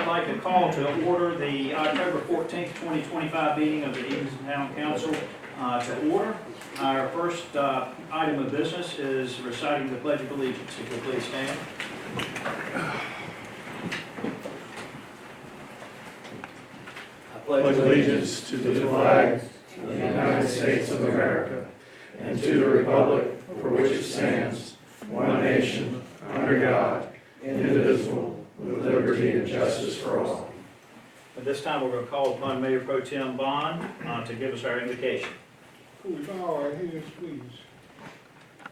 like to call to order the October 14th, 2025 meeting of the Edenton Town Council to order. Our first item of business is reciting the Pledge of Allegiance. If you'll please stand. I pledge allegiance to the flag of the United States of America and to the republic for which it stands, one nation, under God, indivisible, with liberty and justice for all. At this time, we're going to call upon Mayor Pro Tem Bond to give us our invocation. Could we bow our heads, please?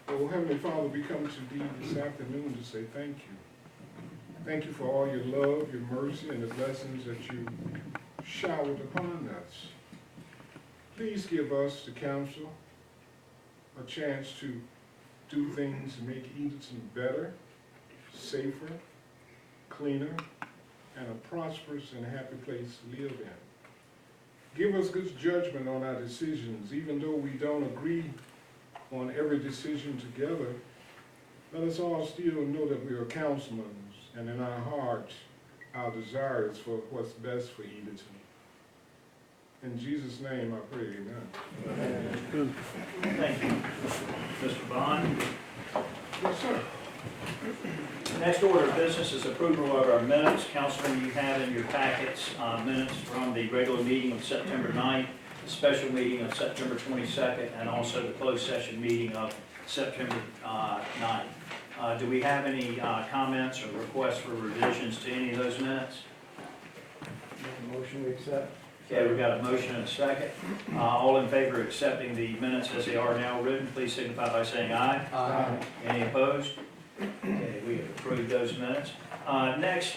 Oh, Heavenly Father, we come to thee this afternoon to say thank you. Thank you for all your love, your mercy, and the blessings that you showered upon us. Please give us, the council, a chance to do things to make Edenton better, safer, cleaner, and a prosperous and happy place to live in. Give us good judgment on our decisions, even though we don't agree on every decision together. Let us all still know that we are councilmen, and in our hearts, our desire is for what's best for Edenton. In Jesus' name I pray, amen. Amen. Thank you, Mr. Bond. Yes, sir. The next order of business is approval of our minutes. Councilman, you have in your packets minutes from the regular meeting of September 9th, the special meeting of September 22nd, and also the closed session meeting of September 9th. Do we have any comments or requests for revisions to any of those minutes? Motion to accept. Okay, we've got a motion and a second. All in favor of accepting the minutes as they are now written, please signify by saying aye. Aye. Any opposed? Okay, we have approved those minutes. Next,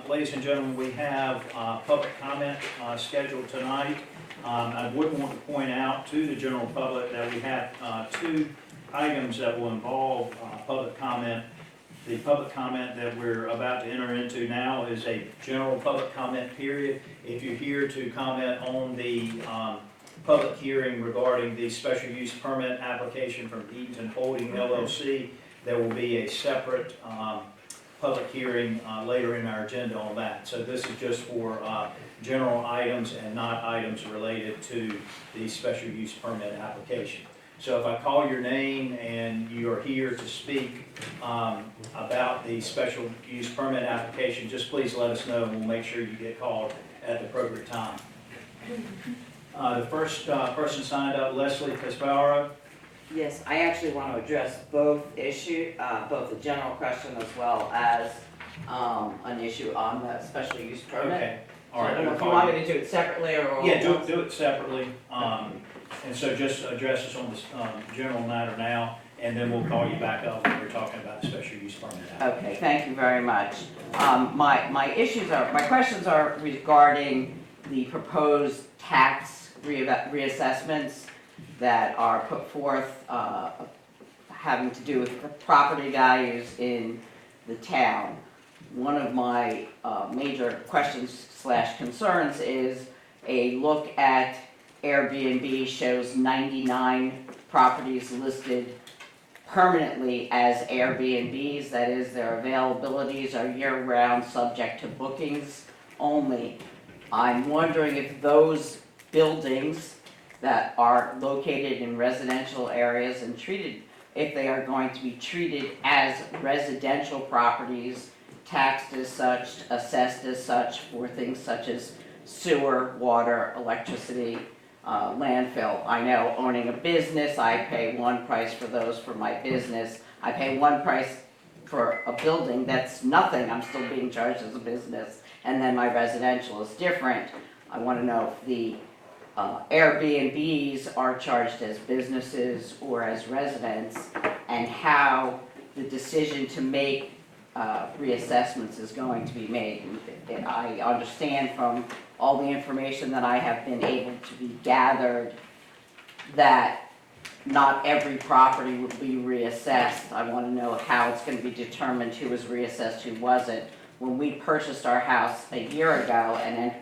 ladies and gentlemen, we have public comment scheduled tonight. I would want to point out to the general public that we have two items that will involve public comment. The public comment that we're about to enter into now is a general public comment period. If you're here to comment on the public hearing regarding the special use permit application from Edenton Holding LLC, there will be a separate public hearing later in our agenda on that. So this is just for general items and not items related to the special use permit application. So if I call your name and you are here to speak about the special use permit application, just please let us know and we'll make sure you get called at the appropriate time. The first person signed up, Leslie Casbaro. Yes, I actually want to address both both the general question as well as an issue on the special use permit. Okay. So I don't know if you want me to do it separately or all Yeah, at once. do it separately. And so just address us on this general matter now, and then we'll call you back up when we're talking about the special use permit. Okay, thank you very much. My questions are regarding the proposed tax reassessments that are put forth having to do with the property values in the town. One of my major questions / concerns is a look at Airbnb shows 99 properties listed permanently as Airbnbs, that is, their availabilities are year-round, subject to bookings only. I'm wondering if those buildings that are located in residential areas and if they are going to be treated as residential properties, taxed as such, assessed as such for things such as sewer, water, electricity, landfill. I know owning a business, I pay one price for those for my business. I pay one price for a building that's nothing, I'm still being charged as a business, and then my residential is different. I want to know if the Airbnbs are charged as businesses or as residents, and how the decision to make reassessments is going to be made. I understand from all the information that I have been able to be gathered that not every property would be reassessed. I want to know how it's going to be determined who was reassessed, who wasn't. When we purchased our house a year ago and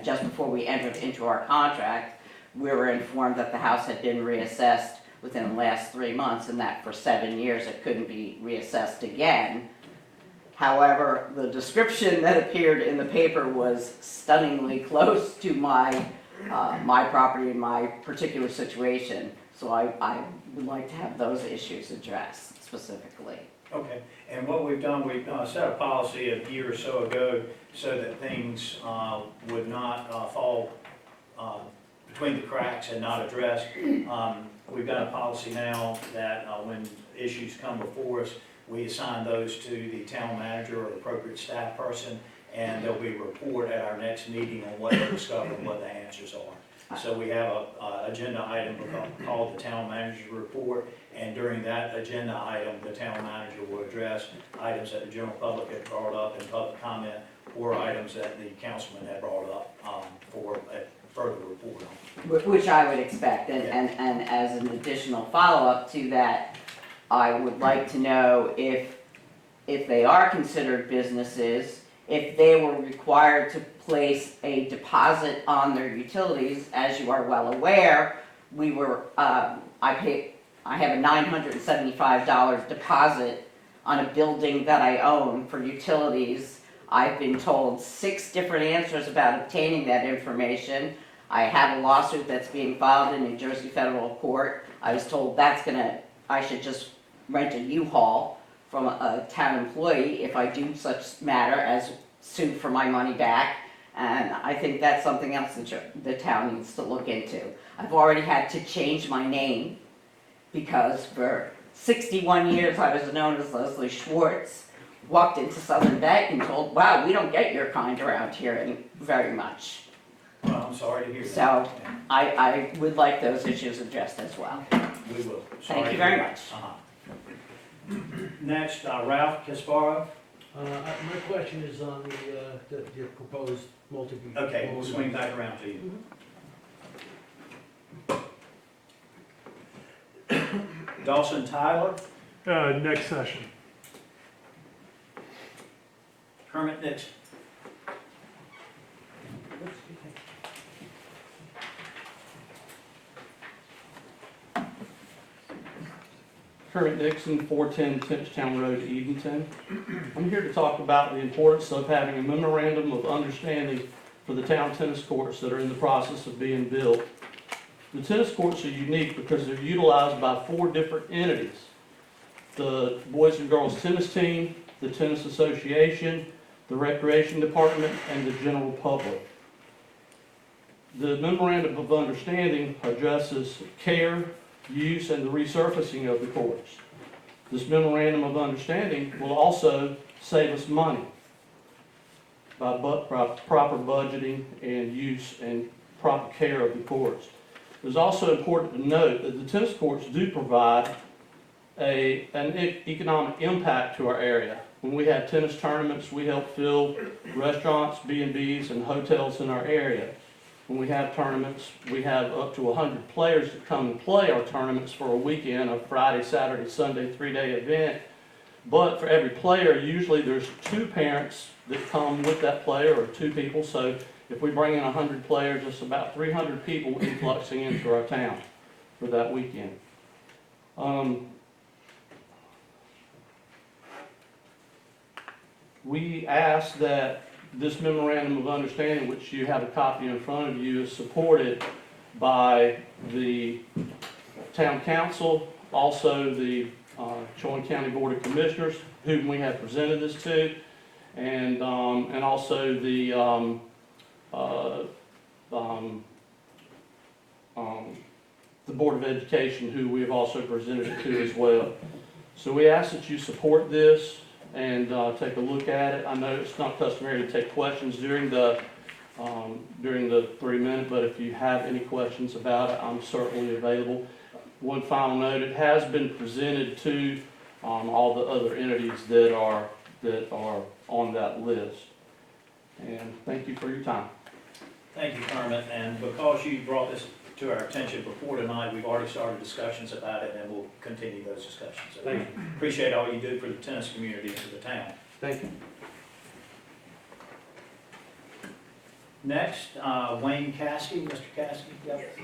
just before we entered into our contract, we were informed that the house had been reassessed within the last 3 months and that for 7 years it couldn't be reassessed again. However, the description that appeared in the paper was stunningly close to my, my property and my particular situation. So I would like to have those issues addressed specifically. Okay, and what we've done, we've set a policy a year or so ago so that things would not fall between the cracks and not addressed. We've got a policy now that when issues come before us, we assign those to the town manager or appropriate staff person, and there'll be a report at our next meeting on what they discovered and what the answers are. So we have a agenda item called the town manager's report, and during that agenda item, the town manager will address items that the general public had brought up in public comment, or items that the councilman had brought up for a further report on. Which I would expect, and as an additional follow-up to that, I would like to know if they are considered businesses, if they were required to place a deposit on their utilities. As you are well aware, we were, I have a $975 deposit on a building that I own for utilities. I've been told 6 different answers about obtaining that information. I have a lawsuit that's being filed in New Jersey federal court. I was told I should just rent a U-Haul from a town employee if I do such matter as sue for my money back. And I think that's something else that the town needs to look into. I've already had to change my name because for 61 years I was known as Leslie Schwartz. Walked into Southern Bank and told, wow, we don't get your kind around here very much. Well, I'm sorry to hear that. So I would like those issues addressed as well. We will. Thank you very much. Next, Ralph Casparo. My question is on the proposed multi. Okay, we'll swing back around to you. Dawson Tyler, Next session. Kermit Nixon. Kermit Dixon, 410 Tenchtown Road, Edenton. I'm here to talk about the importance of having a memorandum of understanding for the town tennis courts that are in the process of being built. The tennis courts are unique because they're utilized by 4 different entities: the Boys and Girls Tennis Team, the Tennis Association, the Recreation Department, and the general public. The memorandum of understanding addresses care, use, and the resurfacing of the courts. This memorandum of understanding will also save us money by proper budgeting and use and proper care of the courts. It's also important to note that the tennis courts do provide an economic impact to our area. When we have tennis tournaments, we help fill restaurants, B&Bs, and hotels in our area. When we have tournaments, we have up to 100 players that come and play our tournaments for a weekend, a Friday, Saturday, Sunday, 3-day event. But for every player, usually there's 2 parents that come with that player, or 2 people. So if we bring in 100 players, it's about 300 people influxing into our town for that weekend. We ask that this memorandum of understanding, which you have a copy in front of you, is supported by the town council, also the Chowan County Board of Commissioners, whom we have presented this to, and also the Board of Education, who we have also presented it to as well. So we ask that you support this and take a look at it. I know it's not customary to take questions during the 3-minute, but if you have any questions about it, I'm certainly available. One final note: it has been presented to all the other entities that are on that list. And thank you for your time. Thank you, Kermit, and because you brought this to our attention before tonight, we've already started discussions about it, and we'll continue those discussions. So Thank you. Appreciate all you do for the tennis community and for the town. Thank you. Next, Wayne Caskey. Mr. Caskey? Yep.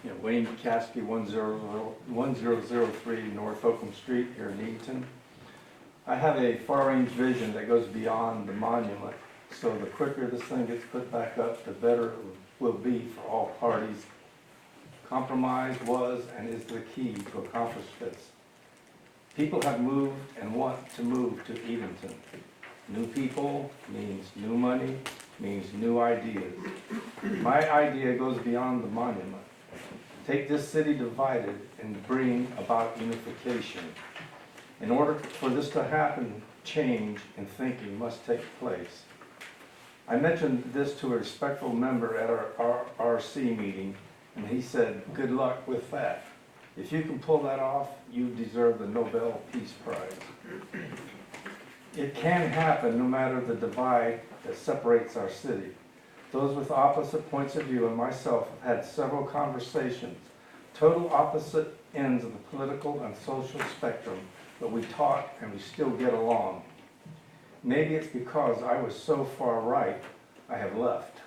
Yeah, Wayne Caskey, 1003 North Oakland Street here in Edenton. I have a far-range vision that goes beyond the monument, so the quicker this thing gets put back up, the better it will be for all parties. Compromise was and is the key to accomplish this. People have moved and want to move to Edenton. New people means new money, means new ideas. My idea goes beyond the monument. Take this city divided and bring about unification. In order for this to happen, change in thinking must take place. I mentioned this to a respectful member at our RC meeting, and he said, "Good luck with that. If you can pull that off, you deserve the Nobel Peace Prize." It can happen no matter the divide that separates our city. Those with opposite points of view and myself have had several conversations, total opposite ends of the political and social spectrum, but we talk and we still get along. Maybe it's because I was so far right, I have left.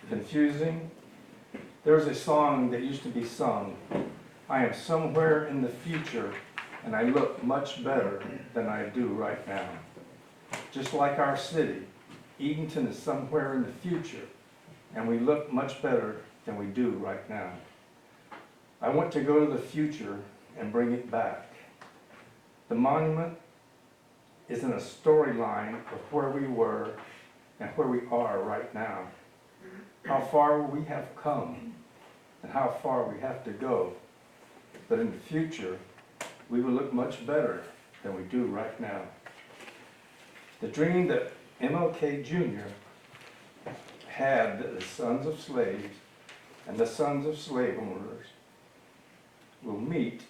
Confusing? There's a song that used to be sung, "I am somewhere in the future and I look much better than I do right now." Just like our city, Edenton is somewhere in the future and we look much better than we do right now. I want to go to the future and bring it back. The monument isn't a storyline of where we were and where we are right now. How far we have come and how far we have to go. But in the future, we will look much better than we do right now. The dream that MLK Jr. had, that the sons of slaves and the sons of slave owners will meet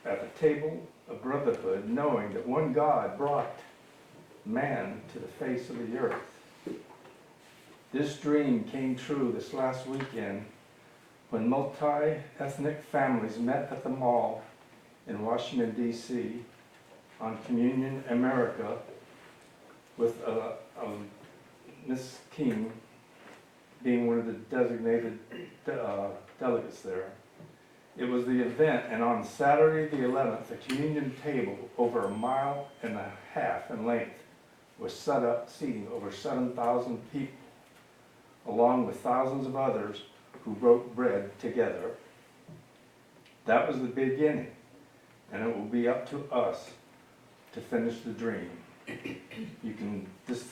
at the table of brotherhood, knowing that one God brought man to the face of the earth. This dream came true this last weekend when multi-ethnic families met at the mall in Washington, D.C. on Communion America with Miss King being one of the designated delegates there. It was the event, and on Saturday the 11th, a communion table over 1.5 miles in length was set up, seating over 7,000 people, along with thousands of others who broke bread together. That was the beginning, and it will be up to us to finish the dream. This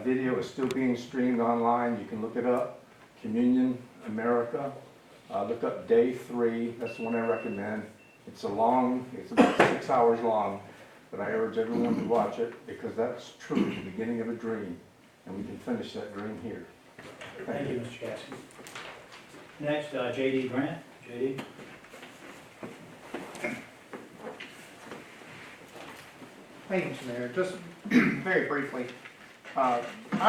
video is still being streamed online. You can look it up, Communion America. Look up day 3, that's the one I recommend. It's about 6 hours long, but I urge everyone to watch it because that's truly the beginning of a dream, and we can finish that dream here. Thank you, Mr. Caskey. Next, J.D. Grant. J.D. Thank you, Mr. Mayor. Just very briefly, I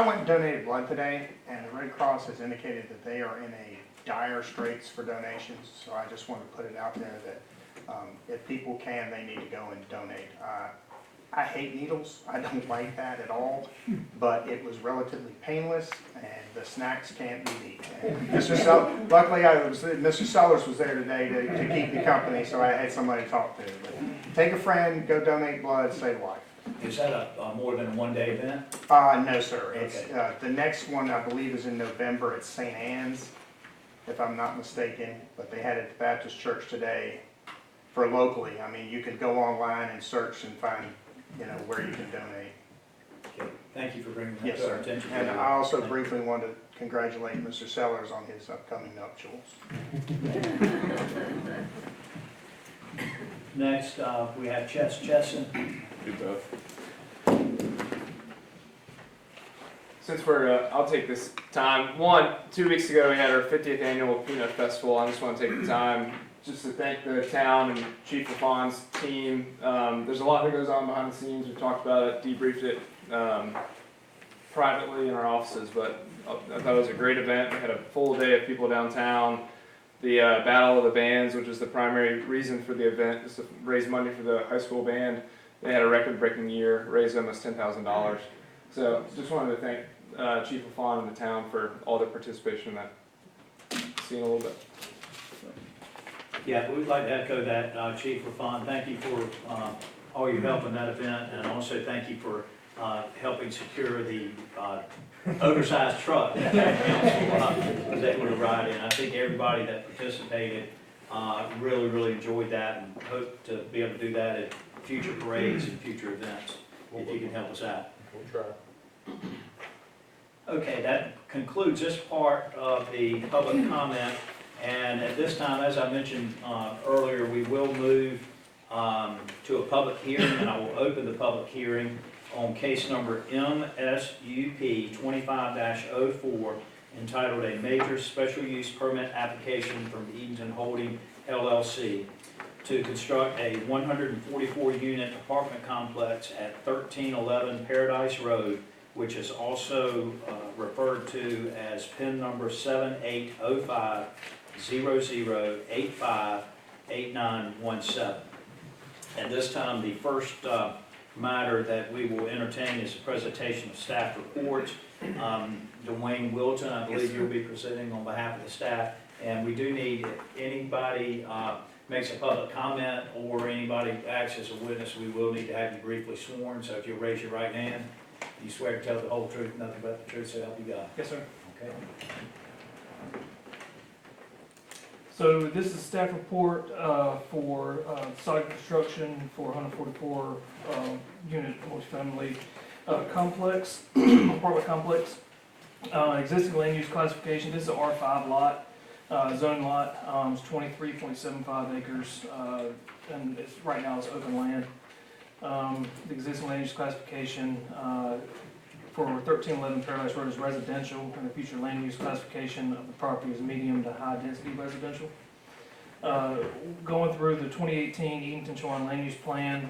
went and donated blood today, and the Red Cross has indicated that they are in a dire straits for donations, so I just want to put it out there that if people can, they need to go and donate. I hate needles. I don't like that at all, but it was relatively painless, and the snacks can't be beat. And luckily, Mr. Sellers was there today to keep me company, so I had somebody to talk to. But take a friend, go donate blood, save a life. Is that a more than a one-day event? No, sir. It's Okay. the next one, I believe, is in November at St. Anne's, if I'm not mistaken. But they had it at the Baptist Church today for locally. I mean, you could go online and search and find, where you can donate. Okay. Thank you for bringing that Yes, to our sir. attention. And I also briefly wanted to congratulate Mr. Sellers on his upcoming nuptials. Next, we have Chess Chesson. Since I'll take this time. 2 weeks ago we had our 50th annual Peanut Festival. I just want to take the time just to thank the town and Chief LaFawn's team. There's a lot that goes on behind the scenes. We talked about it, debriefed it privately in our offices, but I thought it was a great event. We had a full day of people downtown. The Battle of the Bands, which is the primary reason for the event, is to raise money for the high school band. They had a record-breaking year, raised almost $10,000. So just wanted to thank Chief LaFawn and the town for all their participation in that. See you in a little bit. Yeah, we'd like to echo that, Chief Rafan. Thank you for all your help in that event, and also thank you for helping secure the oversized truck that council was able to ride in. I think everybody that participated really enjoyed that, and hope to be able to do that at future parades and future events, if you can help us out. We'll try. Okay, that concludes this part of the public comment. And at this time, as I mentioned earlier, we will move to a public hearing, and I will open the public hearing on case number MSUP 25-04, entitled A Major Special Use Permit Application from Edenton Holding LLC to construct a 144-unit apartment complex at 1311 Paradise Road, which is also referred to as PIN number 7805-00858917. At this time, the first matter that we will entertain is a presentation of staff reports. Dwayne Wilton, I believe you'll be presenting on behalf of the staff, and we do need, if anybody makes a public comment or anybody acts as a witness, we will need to have you briefly sworn. So if you'll raise your right hand, you swear to tell the whole truth, nothing but the truth, so help you God. Yes, sir. Okay. So this is staff report for site construction for 144 unit multifamily complex, apartment complex. Existing land use classification, this is a R5 lot, zone lot, it's 23.75 acres, and it's, right now it's open land. The existing land use classification for 1311 Paradise Road is residential, and the future land use classification of the property is medium to high density residential. Going through the 2018 Edenton Shoreline Land Use Plan,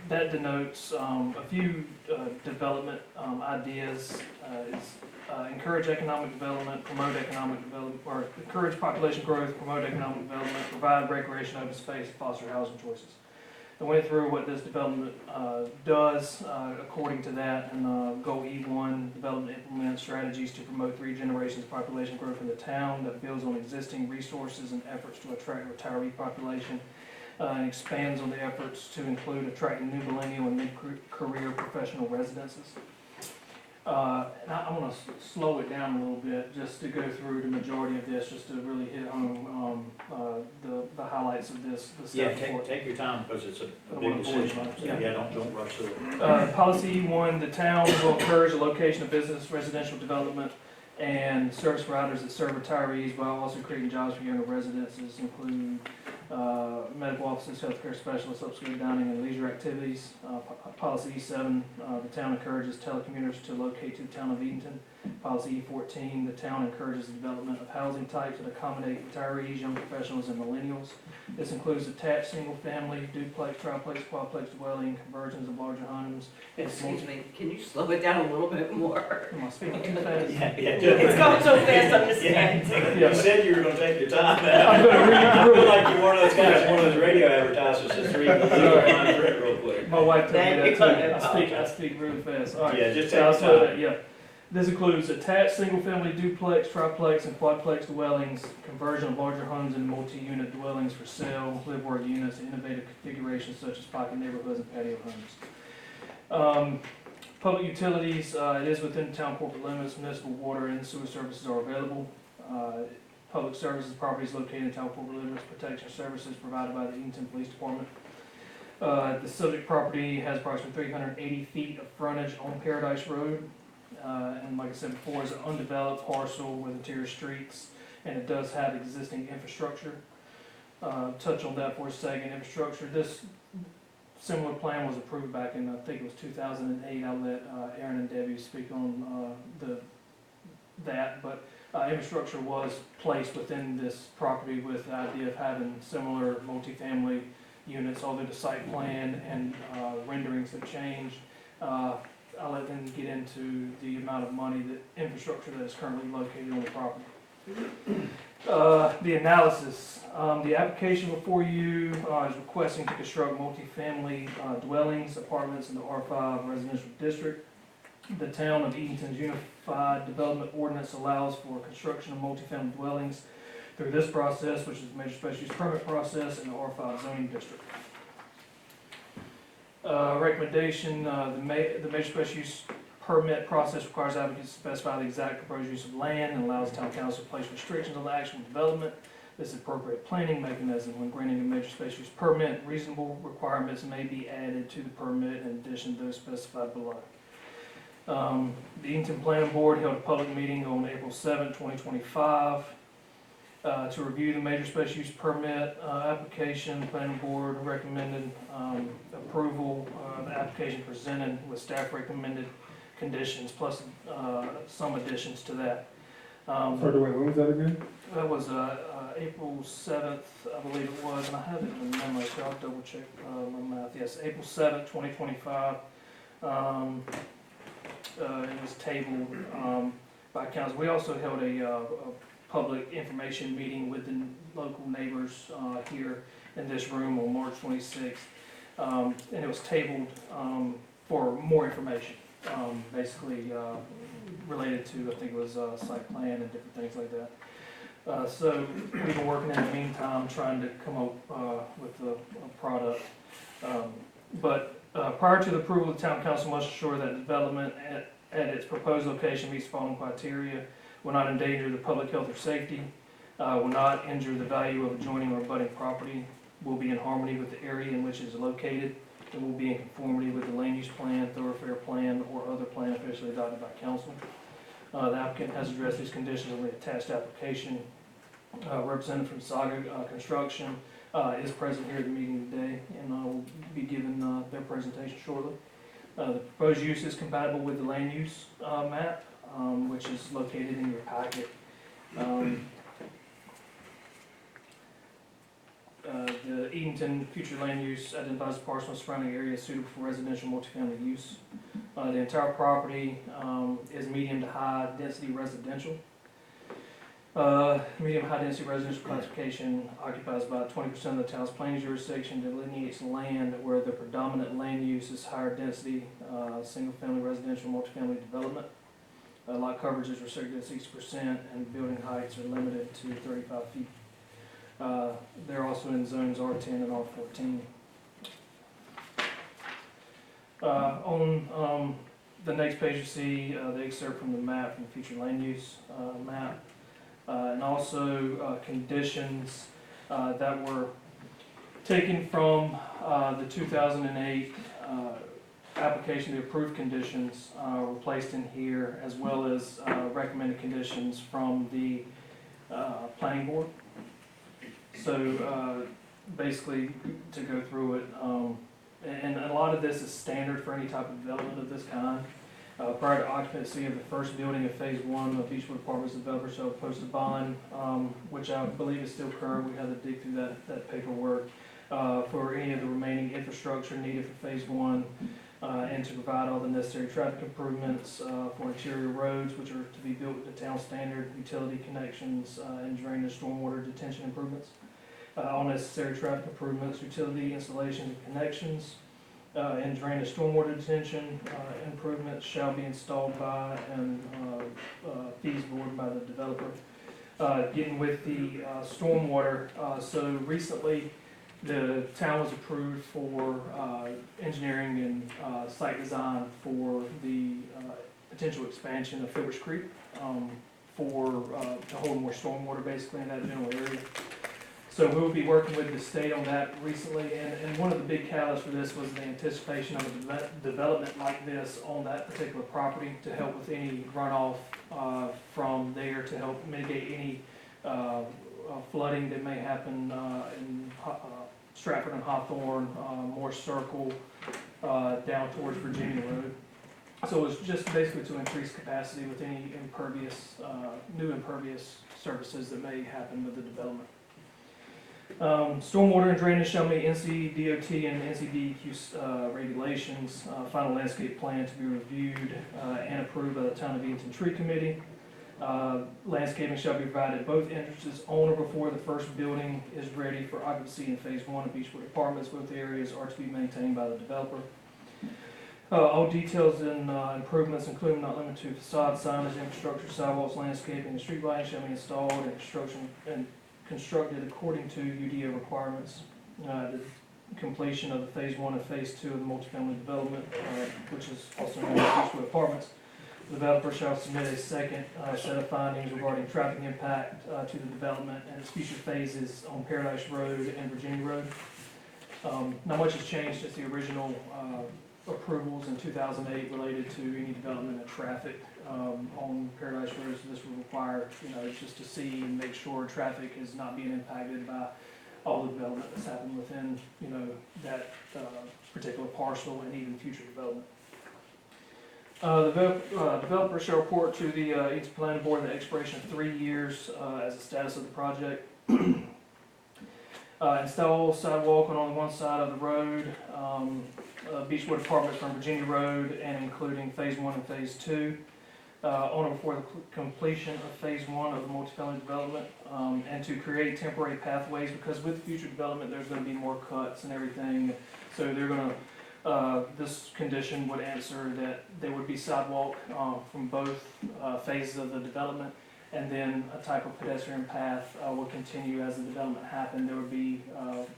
that denotes a few development ideas. Encourage economic development, promote economic development, or encourage population growth, promote economic development, provide recreation, open space, foster housing choices. I went through what this development does according to that, and goal E1, development implement strategies to promote 3 generations of population growth in the town that builds on existing resources and efforts to attract retiree population, and expands on the efforts to include attracting new millennial and mid-career professional residences. And I want to slow it down a little bit just to go through the majority of this, just to really hit home the highlights of this. Yeah, take your time, because it's a big decision. So, yeah, don't rush through it. Policy E1, the town will encourage the location of business, residential development, and service providers that serve retirees while also creating jobs for younger residents. This include medical offices, healthcare specialists, upscale dining, and leisure activities. Policy E7, the town encourages telecommuters to locate to the town of Edenton. Policy E14, the town encourages the development of housing types that accommodate retirees, young professionals, and millennials. This includes attached single-family, duplex, triplex, quadplex dwelling, conversions of larger homes. Excuse me, can you slow it down a little bit more? Am I speaking too fast? Yeah, It's going so fast, I'm just saying. You said you were going to take your time. I'm gonna read I through feel it. like you're one of those guys, one of those radio advertisers that's reading the line through it real quick. My wife told me Thank that you. too. I speak really fast. All right. Yeah, just So take I'll your slow time. that, yeah. This includes attached single-family duplex, triplex, and quadplex dwellings, conversion of larger homes into multi-unit dwellings for sale, live-work units, and innovative configurations such as pocket neighborhoods and patio homes. Public utilities, it is within town corporate limits. Municipal water and sewer services are available. Public services properties located in town corporate limits, protection services provided by the Edenton Police Department. The subject property has approximately 380 feet of frontage on Paradise Road. And like I said before, it's an undeveloped parcel with interior streets, and it does have existing infrastructure. Touch on that for a second. Infrastructure, this similar plan was approved back in, I think it was 2008. I'll let Aaron and Debbie speak on that, but infrastructure was placed within this property with the idea of having similar multifamily units, although the site plan and renderings have changed. I'll let them get into the amount of money, that infrastructure that is currently located on the property. The analysis. The application before you is requesting to construct multifamily dwellings, apartments in the R5 residential district. The town of Edenton's Unified Development Ordinance allows for construction of multifamily dwellings through this process, which is the major special use permit process in the R5 zoning district. Recommendation, the major special use permit process requires applicants to specify the exact proposed use of land and allows town council to place restrictions on the actual development. This is appropriate planning mechanism. When granting a major special use permit, reasonable requirements may be added to the permit in addition to those specified below. The Edenton Planning Board held a public meeting on April 7, 2025, to review the major special use permit application. The Planning Board recommended approval of the application presented with staff recommended conditions plus some additions to that. When was that again? That was April 7th, I believe it was, and I have it in the memo, so I'll double check my math. Yes, April 7th, 2025. It was tabled by council. We also held a public information meeting with the local neighbors here in this room on March 26th. And it was tabled for more information, basically related to, I think it was site plan and different things like that. So we've been working in the meantime trying to come up with a product. But prior to the approval, the town council must ensure that development at its proposed location meets the following criteria: will not endanger the public health or safety, will not injure the value of adjoining or abutting property, will be in harmony with the area in which it is located, and will be in conformity with the land use plan, thoroughfare plan, or other plan officially adopted by council. The applicant has addressed these conditions in the attached application. Representative from Saga Construction is present here at the meeting today, and will be giving their presentation shortly. The proposed use is compatible with the land use map, which is located in your packet. The Edenton future land use identifies the parcel and surrounding area suitable for residential multifamily use. The entire property is medium to high density residential. Medium high density residential classification occupies about 20% of the town's planning jurisdiction, delineates land where the predominant land use is higher density, single family residential multifamily development. Lot coverage is restricted at 60% and building heights are limited to 35 feet. They're also in zones R10 and R14. On the next page you see the excerpt from the map, from the future land use map. And also conditions that were taken from the 2008 application. The approved conditions were placed in here, as well as recommended conditions from the planning board. So basically, to go through it, and a lot of this is standard for any type of development of this kind. Prior to occupancy of the first building of phase 1 of Beechwood Apartments, developer shall post a bond, which I believe is still current. We had to dig through that paperwork for any of the remaining infrastructure needed for phase 1, and to provide all the necessary traffic improvements for interior roads, which are to be built to town standard, utility connections, and drainage stormwater detention improvements. All necessary traffic improvements, utility installations and connections, and drainage stormwater detention improvements shall be installed by and feasible by the developer. Getting with the stormwater, so recently the town was approved for engineering and site design for the potential expansion of Fibbers Creek to hold more stormwater basically in that general area. So we will be working with the state on that recently, and one of the big catalysts for this was the anticipation of a development like this on that particular property to help with any runoff from there, to help mitigate any flooding that may happen in Stratford and Hawthorne, Morse Circle, down towards Virginia Road. So it's just basically to increase capacity with any impervious, new impervious services that may happen with the development. Stormwater and drainage shall meet NCDOT and NCDEQ regulations. Final landscape plan to be reviewed and approved by the Town of Edenton Tree Committee. Landscaping shall be provided at both entrances on or before the first building is ready for occupancy in phase 1 of Beechwood Apartments. Both areas are to be maintained by the developer. All details and improvements, including not limited to facade, signage, infrastructure, sidewalks, landscaping, and street lighting, shall be installed, and construction constructed according to UDO requirements. The completion of the phase 1 and phase 2 of the multifamily development, which is also known as Beechwood Apartments. The developer shall submit a second set of findings regarding traffic impact to the development and its future phases on Paradise Road and Virginia Road. Not much has changed since the original approvals in 2008 related to any development of traffic on Paradise Road. So this will require, just to see and make sure traffic is not being impacted by all the development that's happened within, that particular parcel and even future development. The developer shall report to the Edenton Planning Board the expiration of 3 years as the status of the project. Install sidewalk on only one side of the road, Beechwood Apartments from Virginia Road, and including phase 1 and phase 2. On or before the completion of phase 1 of the multifamily development, and to create temporary pathways, because with future development there's going to be more cuts and everything. So they're going to, this condition would answer that there would be sidewalk from both phases of the development, and then a type of pedestrian path will continue as the development happened. There would be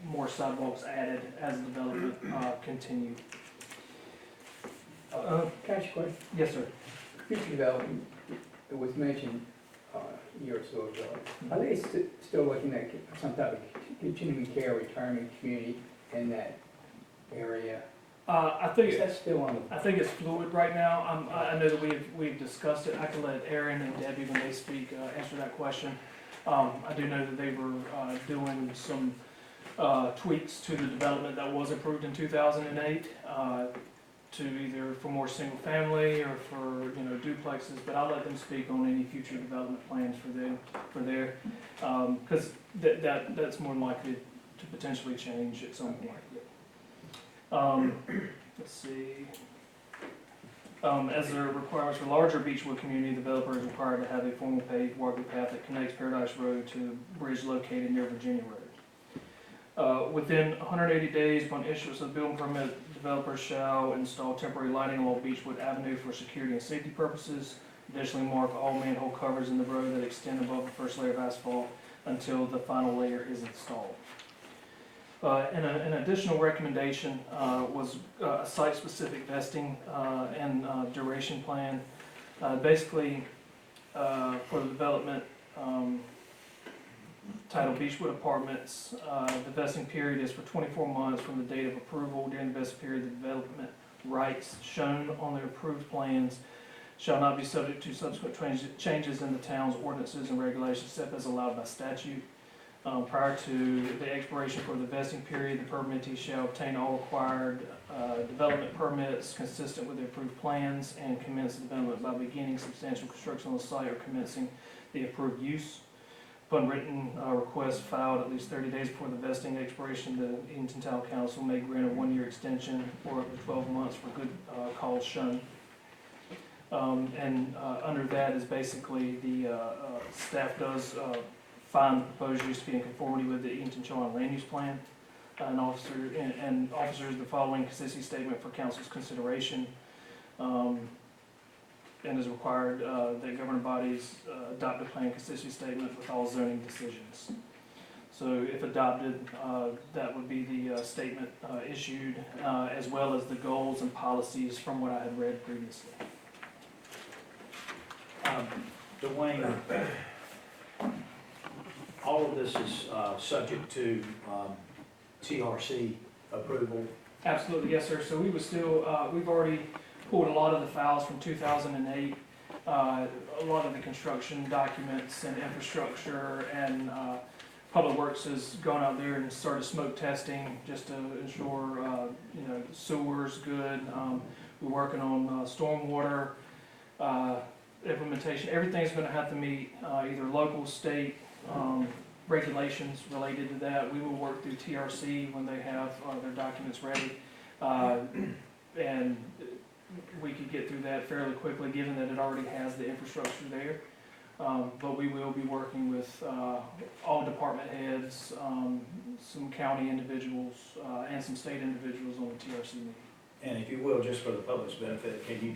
more sidewalks added as the development continued. Can I ask you a question? Yes, sir. Future development, it was mentioned a year or so ago. Are they still looking at some type of continuing care retirement community in that area? I think Is that still on the? I think it's fluid right now. I know that we've discussed it. I can let Aaron and Debbie, when they speak, answer that question. I do know that they were doing some tweaks to the development that was approved in 2008 to either for more single family or for duplexes. But I'll let them speak on any future development plans for there because that's more than likely to potentially change at some point. Let's see. As there are requirements for larger Beechwood community, the developer is required to have a formal paved walking path that connects Paradise Road to the bridge located near Virginia Road. Within 180 days upon issuance of the building permit, the developer shall install temporary lighting along Beechwood Avenue for security and safety purposes. Additionally, mark all manhole covers in the road that extend above the first layer of asphalt until the final layer is installed. And an additional recommendation was a site-specific vesting and duration plan. Basically, for the development titled Beechwood Apartments, the vesting period is for 24 months from the date of approval. During the vesting period, the development rights shown on the approved plans shall not be subject to subsequent changes in the town's ordinances and regulations except as allowed by statute. Prior to the expiration for the vesting period, the permittee shall obtain all required development permits consistent with the approved plans and commence the development by beginning substantial construction on the site or commencing the approved use. Upon written request filed at least 30 days before the vesting expiration, the Edenton Town Council may grant a 1-year extension or up to 12 months for good cause shown. Under that is basically the staff does find the proposed use to be in conformity with the Edenton Charter Land Use Plan. Officers the following consistency statement for council's consideration. And is required that governing bodies adopt a plan consistency statement with all zoning decisions. So if adopted, that would be the statement issued, as well as the goals and policies from what I had read previously. Dwayne, all of this is subject to TRC approval. Absolutely, yes, sir. So we would still, we've already pulled a lot of the files from 2008, a lot of the construction documents and infrastructure, and Public Works has gone out there and started smoke testing just to ensure, sewer's good. We're working on stormwater implementation. Everything's going to have to meet either local, state regulations related to that. We will work through TRC when they have their documents ready, and we could get through that fairly quickly given that it already has the infrastructure there. But we will be working with all department heads, some county individuals, and some state individuals on the TRC meeting. And if you will, just for the public's benefit, can you,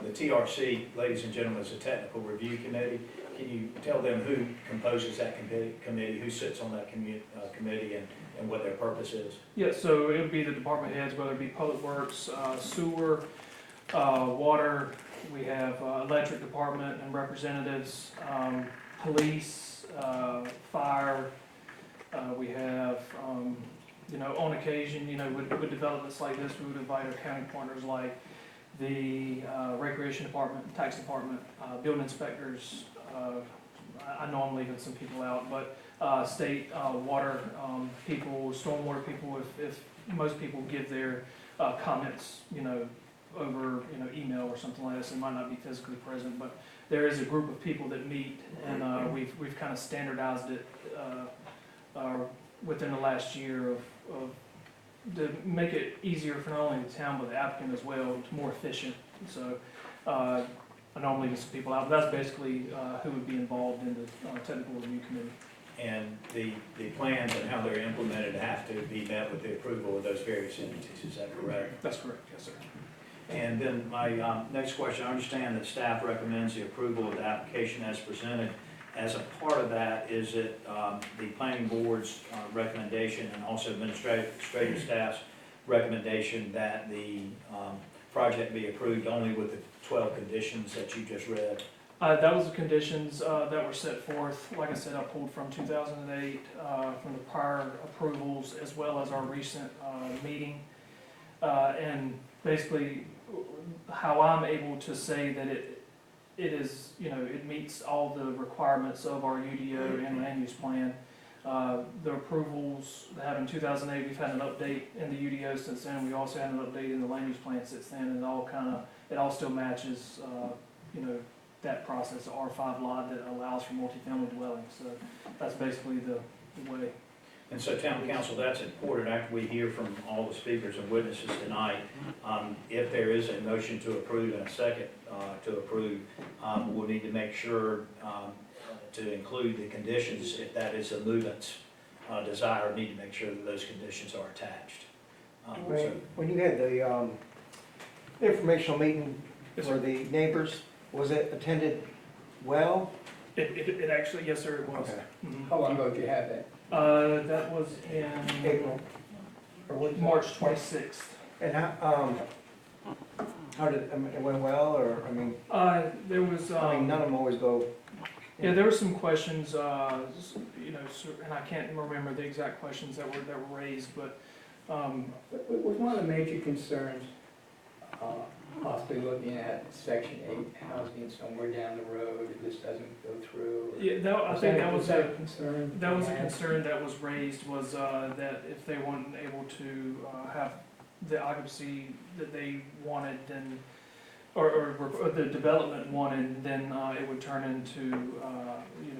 the TRC, ladies and gentlemen, is a technical review committee. Can you tell them who composes that committee, who sits on that committee, and what their purpose is? Yeah, so it would be the department heads, whether it be public works, sewer, water, we have electric department and representatives, police, fire, we have, on occasion, with developments like this, we would invite our county partners like the recreation department, tax department, building inspectors. I know I'm leaving some people out, but state water people, stormwater people, if most people give their comments, over, email or something like this, it might not be physically present, but there is a group of people that meet, and we've kind of standardized it within the last year of to make it easier for not only the town but the applicant as well. It's more efficient. So I normally get some people out, but that's basically who would be involved in the technical review committee. And the plans and how they're implemented have to be met with the approval of those various entities, is that correct? That's correct, yes, sir. And then my next question, I understand that staff recommends the approval of the application as presented. As a part of that, is it the planning board's recommendation and also administrative staff's recommendation that the project be approved only with the 12 conditions that you just read? That was the conditions that were set forth. Like I said, I pulled from 2008, from the prior approvals, as well as our recent meeting. And basically, how I'm able to say that it is, it meets all the requirements of our UDO and land use plan. The approvals that happened in 2008, we've had an update in the UDO since then. We also had an update in the land use plan since then, and it all still matches, that process, the R5 lot that allows for multifamily dwellings. So that's basically the way. And so, town council, that's important after we hear from all the speakers and witnesses tonight. If there is a motion to approve and a second to approve, we'll need to make sure to include the conditions. If that is a movant's desire, need to make sure that those conditions are attached. When you had the informational meeting Yes, for sir. the neighbors, was it attended well? It actually, yes, sir, it was. Okay. Mhm. How long ago did you have that? That was in April? Or what? March 26th. And how did, it went well, or, There was, none of them always go. yeah, there were some questions, and I can't remember the exact questions that were raised, but, Was one of the major concerns possibly looking at Section 8 housing somewhere down the road if this doesn't go through? yeah, I think that was a concern. That was a concern that was raised, was that if they weren't able to have the occupancy that they wanted, then, or the development wanted, then it would turn into,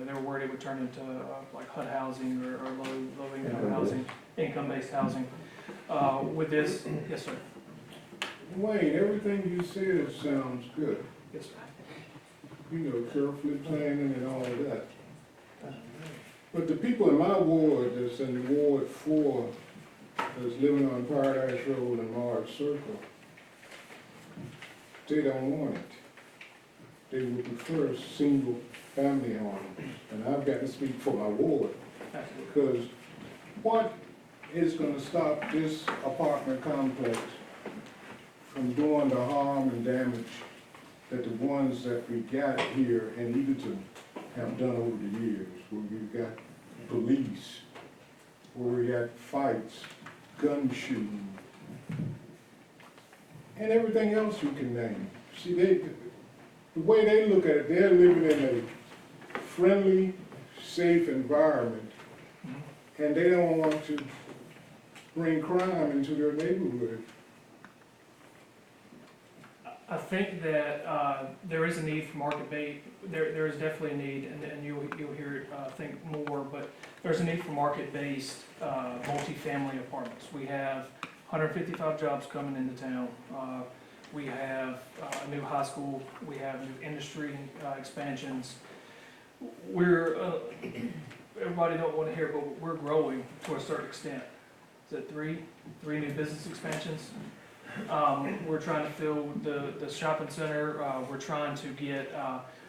they were worried it would turn into like HUD housing or low income housing, income-based housing. With this, yes, sir. Wayne, everything you said sounds good. Yes, sir. Carefully planning and all of that. But the people in my ward, that's in Ward 4, that's living on Paradise Road and Mars Circle, they don't want it. They would prefer single-family homes. And I've got to speak for my ward, Absolutely. because what is gonna stop this apartment complex from doing the harm and damage that the ones that we got here in Edenton have done over the years, where we've got police, where we got fights, gun shooting, and everything else you can name. See, the way they look at it, they're living in a friendly, safe environment, and they don't want to bring crime into their neighborhood. I think that there is a need for market-based, there is definitely a need, and you'll hear it, I think, more, but there's a need for market-based multifamily apartments. We have 155 jobs coming into town. We have a new high school, we have new industry expansions. Everybody don't want to hear, but we're growing to a certain extent. Is that three new business expansions? We're trying to fill the shopping center. We're trying to get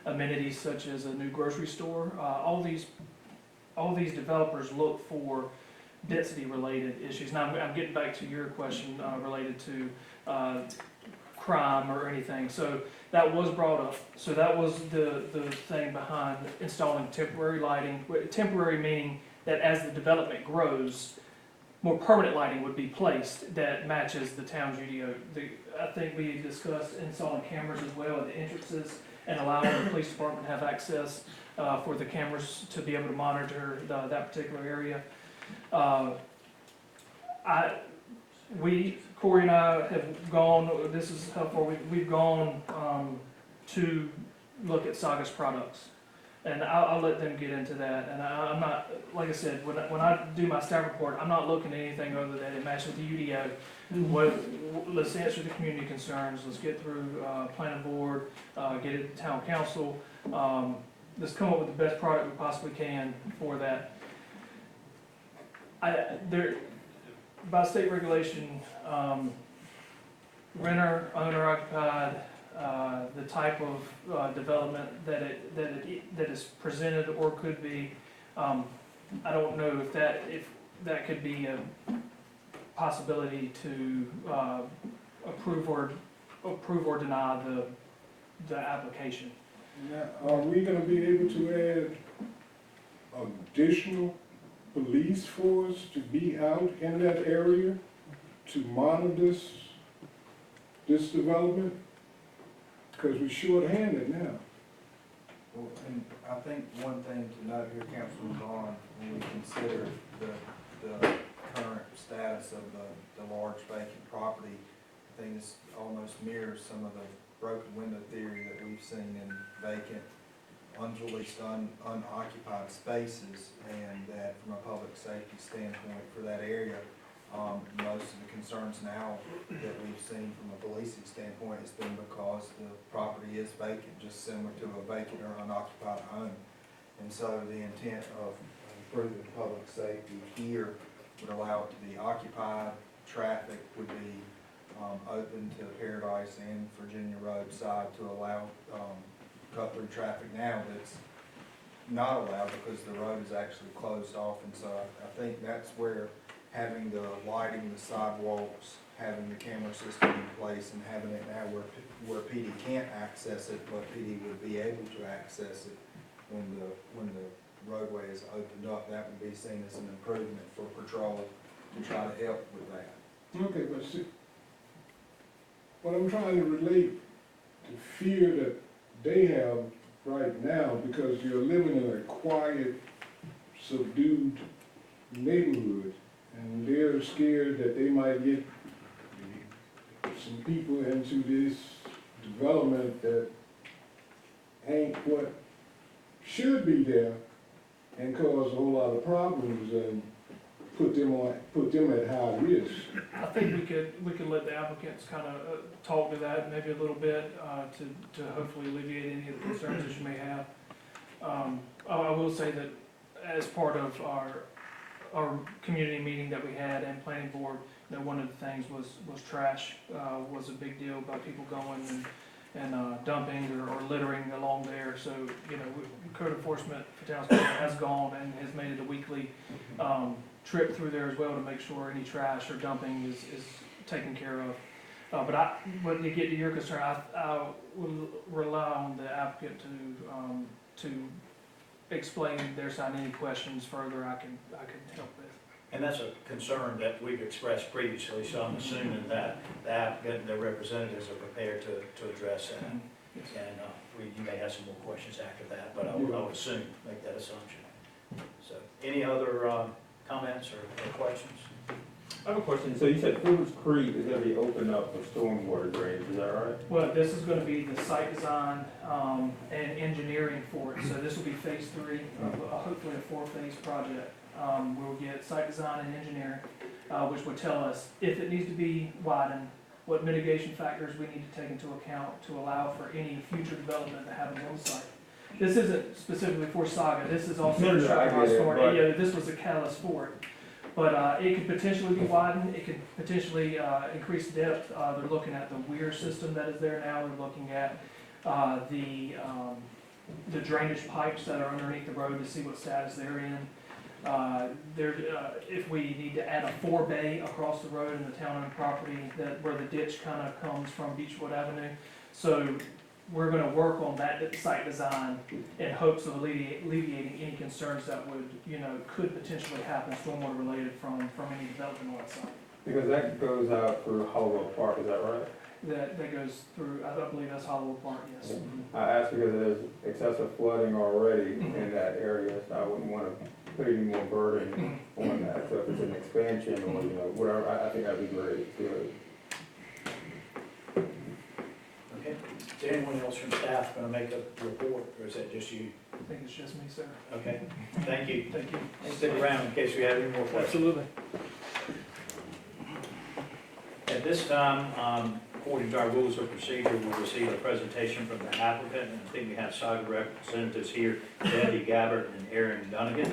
amenities such as a new grocery store. All these developers look for density-related issues. Now, I'm getting back to your question related to crime or anything. So that was brought up. So that was the thing behind installing temporary lighting. Temporary meaning that as the development grows, more permanent lighting would be placed that matches the town's UDO. I think we discussed installing cameras as well at the entrances and allowing the police department to have access for the cameras to be able to monitor that particular area. Corey and I have gone, this is how far we've gone to look at Saga's products. And I'll let them get into that. And I'm not, like I said, when I do my staff report, I'm not looking at anything other than it matches the UDO. Let's answer the community concerns. Let's get through planning board, get it to town council. Let's come up with the best product we possibly can for that. By state regulation, renter, owner occupied, the type of development that is presented or could be, I don't know if that could be a possibility to approve or deny the application. Now, are we gonna be able to add additional police force to be out in that area to monitor this development? Because we're short-handed now. Well, and I think one thing to note here, Councilman Vaughn, when we consider the current status of the large vacant property, I think this almost mirrors some of the broken window theory that we've seen in vacant, unleased, unoccupied spaces, and that from a public safety standpoint for that area, most of the concerns now that we've seen from a policing standpoint has been because the property is vacant, just similar to a vacant or unoccupied home. And so the intent of improving public safety here would allow it to be occupied, traffic would be open to Paradise and Virginia Roadside to allow cut-through traffic now that's not allowed because the road is actually closed off. And so I think that's where having the lighting, the sidewalks, having the camera system in place, and having it now where PD can't access it, but PD would be able to access it when the roadway is opened up, that would be seen as an improvement for patrol to try to help with that. Okay, but see, what I'm trying to relate to fear that they have right now, because you're living in a quiet, subdued neighborhood, and they're scared that they might get some people into this development that ain't what should be there and cause a whole lot of problems and put them at high risk. I think we could let the applicants kind of talk to that maybe a little bit to hopefully alleviate any of the concerns that you may have. I will say that as part of our community meeting that we had and planning board, you know, one of the things was trash was a big deal about people going and dumping or littering along there. So, you know, code enforcement for Townsville has gone and has made it a weekly trip through there as well to make sure any trash or dumping is taken care of. But to get to your concern, I will rely on the applicant to explain their side. Any questions further I can help with. And that's a concern that we've expressed previously, so I'm assuming that the applicant and their representatives are prepared to address that. And you may have some more questions after that, but I would assume, make that assumption. So, any other comments or questions? I have a question. So you said Fuller's Creek is going to be opened up for stormwater drainage, is that right? Well, this is going to be the site design and engineering for it. So this will be phase 3 of hopefully a 4-phase project. We'll get site design and engineering, which will tell us if it needs to be widened, what mitigation factors we need to take into account to allow for any future development that happens on the site. This isn't specifically for Saga. This is also for I get it, but- yeah, this was a catalyst for it. But it could potentially be widened, it could potentially increase depth. They're looking at the weir system that is there now, they're looking at the drainage pipes that are underneath the road to see what status they're in. If we need to add a 4-bay across the road in the town-owned property, where the ditch kind of comes from Beechwood Avenue. So we're gonna work on that site design in hopes of alleviating any concerns that could potentially happen stormwater related from any development on that site. Because that goes out through Hollowell Park, is that right? That goes through, I don't believe that's Hollow Park, yes. I asked because there's excessive flooding already in that area, so I wouldn't want to put any more burden on that. So if it's an expansion or, whatever, I think that'd be great, good. Okay. Is there anyone else from staff going to make a report, or is that just you? I think it's just me, sir. Okay, thank you. Thank you. Stick around in case we have any more questions. Absolutely. At this time, according to our rules of procedure, we'll receive a presentation from the applicant, and I think we have Saga representatives here, Debbie Gabbert and Aaron Dunnigan.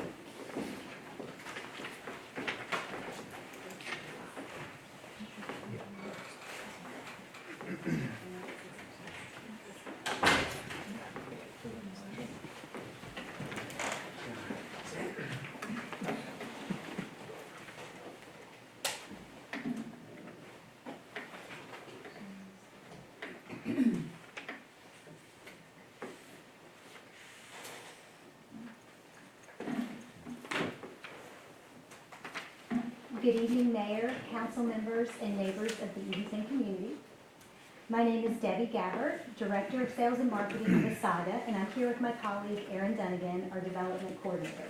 Good evening, Mayor, council members, and neighbors of the Edenton community. My name is Debbie Gabbert, Director of Sales and Marketing with Saga, and I'm here with my colleague Aaron Dunnigan, our Development Coordinator.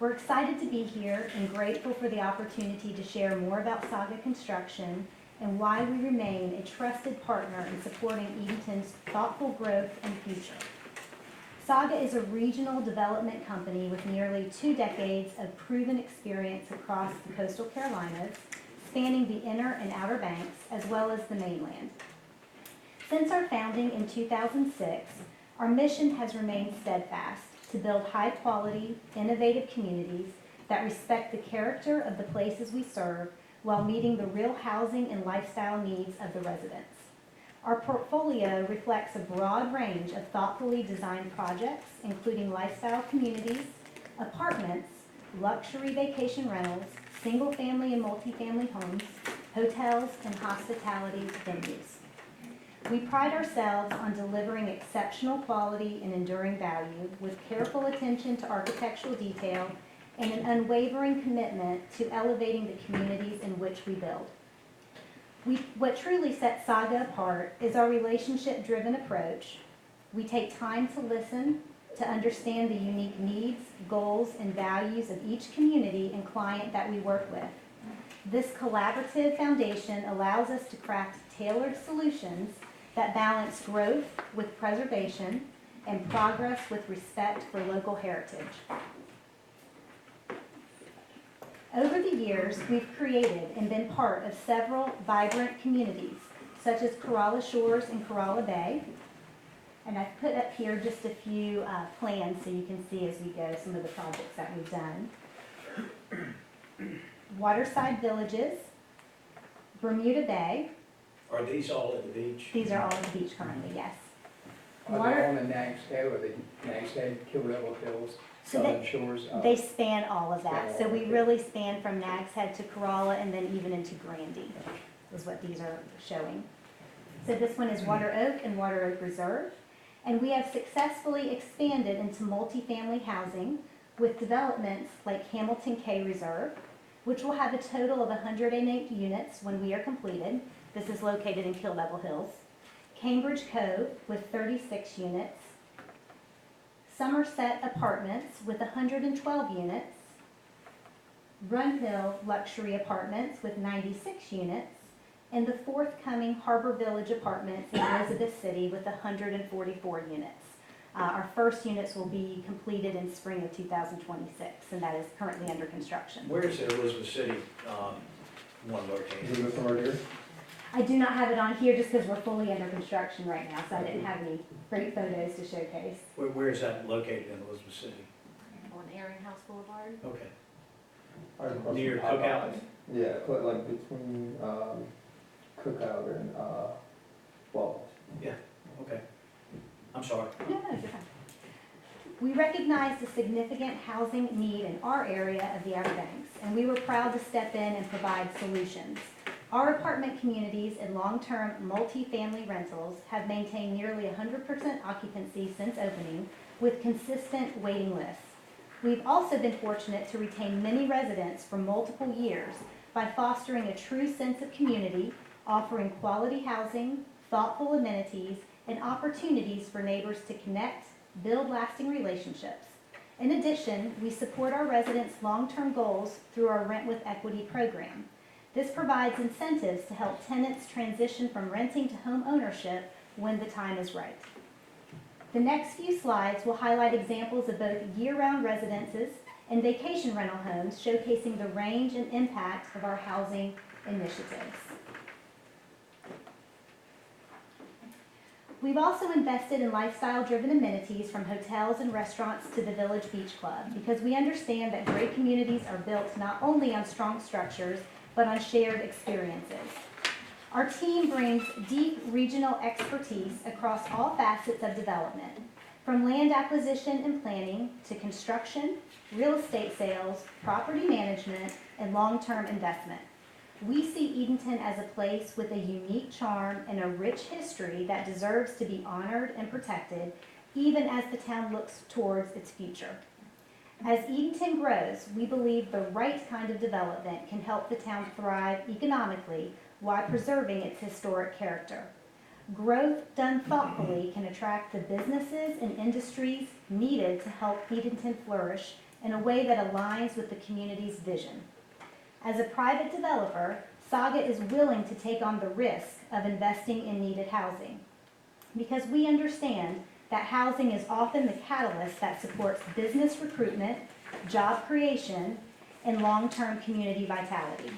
We're excited to be here and grateful for the opportunity to share more about Saga Construction and why we remain a trusted partner in supporting Edenton's thoughtful growth and future. Saga is a regional development company with nearly 2 decades of proven experience across the coastal Carolinas, spanning the inner and outer banks, as well as the mainland. Since our founding in 2006, our mission has remained steadfast to build high-quality, innovative communities that respect the character of the places we serve while meeting the real housing and lifestyle needs of the residents. Our portfolio reflects a broad range of thoughtfully designed projects, including lifestyle communities, apartments, luxury vacation rentals, single-family and multifamily homes, hotels, and hospitality venues. We pride ourselves on delivering exceptional quality and enduring value with careful attention to architectural detail and an unwavering commitment to elevating the communities in which we build. What truly sets Saga apart is our relationship-driven approach. We take time to listen, to understand the unique needs, goals, and values of each community and client that we work with. This collaborative foundation allows us to craft tailored solutions that balance growth with preservation and progress with respect for local heritage. Over the years, we've created and been part of several vibrant communities, such as Corolla Shores and Corolla Bay. And I've put up here just a few plans so you can see as we go some of the projects that we've done. Waterside Villages, Bermuda Bay. Are these all at the beach? These are all at the beach currently, yes. Are they on the Nags Head or the Nags Head, Kill Devil Hills, So Southern Shores? They span all of that. So we really span from Nags Head to Corolla and then even into Grandy is what these are showing. So this one is Water Oak and Water Oak Reserve. And we have successfully expanded into multifamily housing with developments like Hamilton K Reserve, which will have a total of 108 units when we are completed. This is located in Kill Devil Hills. Cambridge Cove with 36 units. Somerset Apartments with 112 units. Run Hill Luxury Apartments with 96 units. And the forthcoming Harbor Village Apartments in Elizabeth City with 144 units. Our first units will be completed in spring of 2026, and that is currently under construction. Where is the Elizabeth City one located? Is this right here? I do not have it on here just because we're fully under construction right now, so I didn't have any great photos to showcase. Where is that located in Elizabeth City? On Aaron House Boulevard. Okay. Right across Near from Cookout? Popeyes. Yeah, put like between, Cookout and, Wallace. Okay. I'm sorry. No, no, you're fine. We recognize the significant housing need in our area of the Outer Banks, and we were proud to step in and provide solutions. Our apartment communities and long-term multifamily rentals have maintained nearly 100% occupancy since opening, with consistent waiting lists. We've also been fortunate to retain many residents for multiple years by fostering a true sense of community, offering quality housing, thoughtful amenities, and opportunities for neighbors to connect, build lasting relationships. In addition, we support our residents' long-term goals through our Rent with Equity program. This provides incentives to help tenants transition from renting to home ownership when the time is right. The next few slides will highlight examples of both year-round residences and vacation rental homes, showcasing the range and impact of our housing initiatives. We've also invested in lifestyle-driven amenities from hotels and restaurants to the Village Beach Club because we understand that great communities are built not only on strong structures, but on shared experiences. Our team brings deep regional expertise across all facets of development, from land acquisition and planning to construction, real estate sales, property management, and long-term investment. We see Edenton as a place with a unique charm and a rich history that deserves to be honored and protected, even as the town looks towards its future. As Edenton grows, we believe the right kind of development can help the town thrive economically while preserving its historic character. Growth done thoughtfully can attract the businesses and industries needed to help Edenton flourish in a way that aligns with the community's vision. As a private developer, Saga is willing to take on the risk of investing in needed housing because we understand that housing is often the catalyst that supports business recruitment, job creation, and long-term community vitality.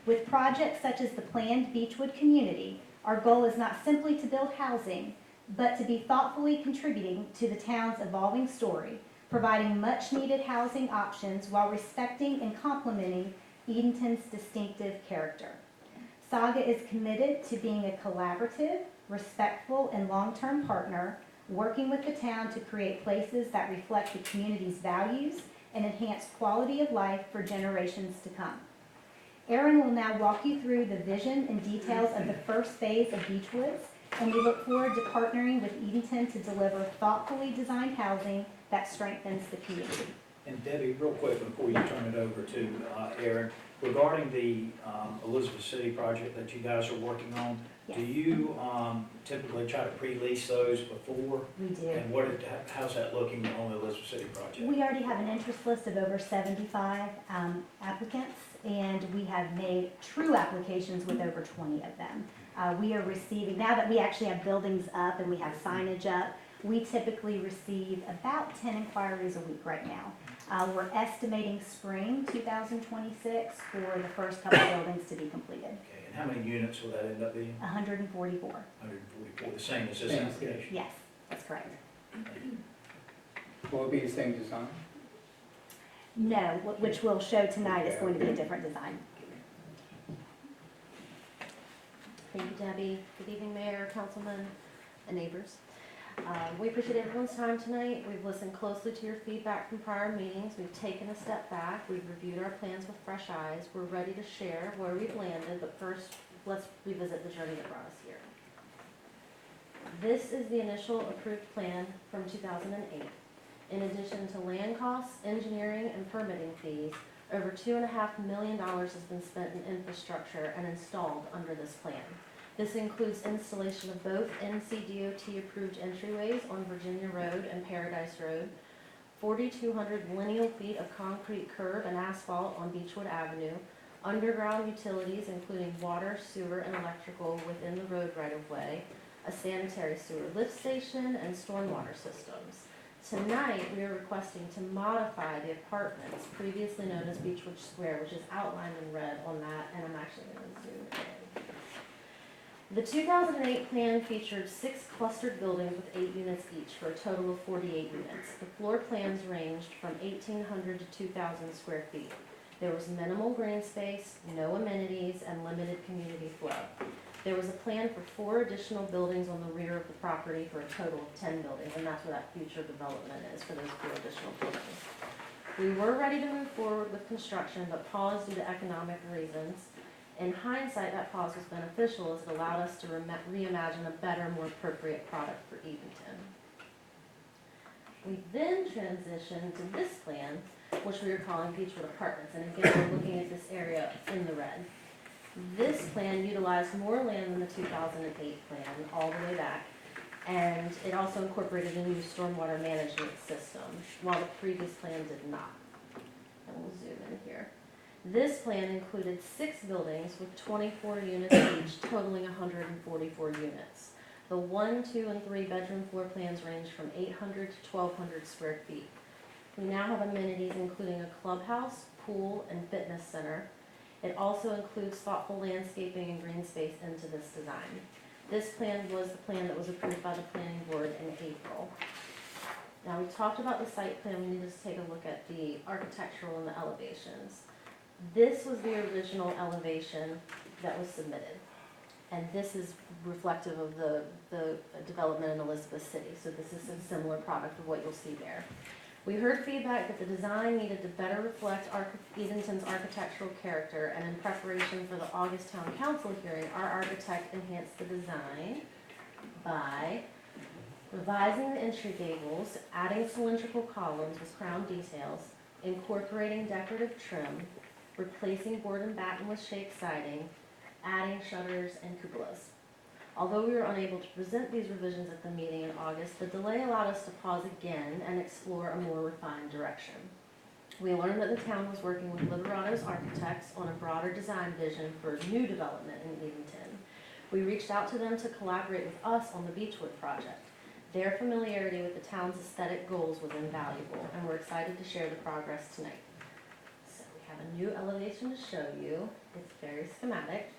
With projects such as the planned Beechwood community, our goal is not simply to build housing, but to be thoughtfully contributing to the town's evolving story, providing much-needed housing options while respecting and complementing Edenton's distinctive character. Saga is committed to being a collaborative, respectful, and long-term partner, working with the town to create places that reflect the community's values and enhance quality of life for generations to come. Aaron will now walk you through the vision and details of the first phase of Beechwoods, and we look forward to partnering with Edenton to deliver thoughtfully designed housing that strengthens the community. And Debbie, real quick before you turn it over to Aaron, regarding the Elizabeth City project that you guys are working on, do you typically try to pre-lease those before? We do. And how's that looking on the Elizabeth City project? We already have an interest list of over 75 applicants, and we have made true applications with over 20 of them. We are receiving, now that we actually have buildings up and we have signage up, we typically receive about 10 inquiries a week right now. We're estimating spring 2026 for the first couple of buildings to be completed. Okay, and how many units will that end up being? 144. 144, the same as this Same. application? Yes, that's correct. Will it be the same design? No, which we'll show tonight is going to be a different design. Thank you, Debbie. Good evening, Mayor, Councilman, and neighbors. We appreciate everyone's time tonight. We've listened closely to your feedback from prior meetings. We've taken a step back. We've reviewed our plans with fresh eyes. We're ready to share where we've landed, but first, let's revisit the journey that brought us here. This is the initial approved plan from 2008. In addition to land costs, engineering, and permitting fees, over $2.5 million has been spent in infrastructure and installed under this plan. This includes installation of both NCDOT-approved entryways on Virginia Road and Paradise Road, 4,200 lineal feet of concrete curb and asphalt on Beechwood Avenue, underground utilities including water, sewer, and electrical within the road right-of-way, a sanitary sewer lift station, and stormwater systems. Tonight, we are requesting to modify the apartments previously known as Beechwood Square, which is outlined in red on that, and I'm actually going to zoom in. The 2008 plan featured 6 clustered buildings with 8 units each for a total of 48 units. The floor plans ranged from 1,800 to 2,000 square feet. There was minimal green space, no amenities, and limited community flow. There was a plan for 4 additional buildings on the rear of the property for a total of 10 buildings, and that's where that future development is for those 4 additional buildings. We were ready to move forward with construction, but paused due to economic reasons. In hindsight, that pause was beneficial as it allowed us to reimagine a better, more appropriate product for Edenton. We then transitioned to this plan, which we are calling Beechwood Apartments, and again, we're looking at this area in the red. This plan utilized more land than the 2008 plan, all the way back, and it also incorporated a new stormwater management system, while the previous plan did not. And we'll zoom in here. This plan included 6 buildings with 24 units each, totaling 144 units. The 1, 2, and 3 bedroom floor plans range from 800 to 1,200 square feet. We now have amenities including a clubhouse, pool, and fitness center. It also includes thoughtful landscaping and green space into this design. This plan was the plan that was approved by the planning board in April. Now, we talked about the site plan. We need to take a look at the architectural and the elevations. This was the original elevation that was submitted. And this is reflective of the development in Elizabeth City. So this is a similar product of what you'll see there. We heard feedback that the design needed to better reflect Edenton's architectural character, and in preparation for the August Town Council hearing, our architect enhanced the design by revising the entry gables, adding cylindrical columns with crown details, incorporating decorative trim, replacing board and batten with shake siding, adding shutters and cupolas. Although we were unable to present these revisions at the meeting in August, the delay allowed us to pause again and explore a more refined direction. We learned that the town was working with Liberato's architects on a broader design vision for new development in Edenton. We reached out to them to collaborate with us on the Beechwood project. Their familiarity with the town's aesthetic goals was invaluable, and we're excited to share the progress tonight. So we have a new elevation to show you. It's very schematic.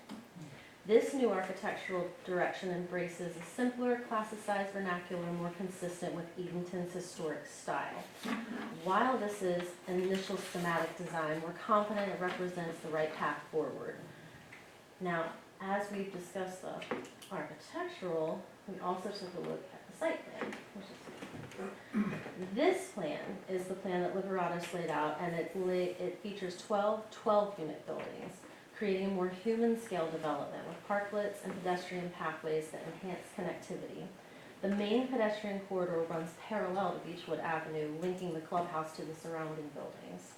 This new architectural direction embraces a simpler, classicized vernacular more consistent with Edenton's historic style. While this is an initial schematic design, we're confident it represents the right path forward. Now, as we've discussed the architectural, we also took a look at the site plan. This plan is the plan that Liberatos laid out, and it features 12 12-unit buildings, creating a more human-scale development with parklets and pedestrian pathways that enhance connectivity. The main pedestrian corridor runs parallel to Beechwood Avenue, linking the clubhouse to the surrounding buildings.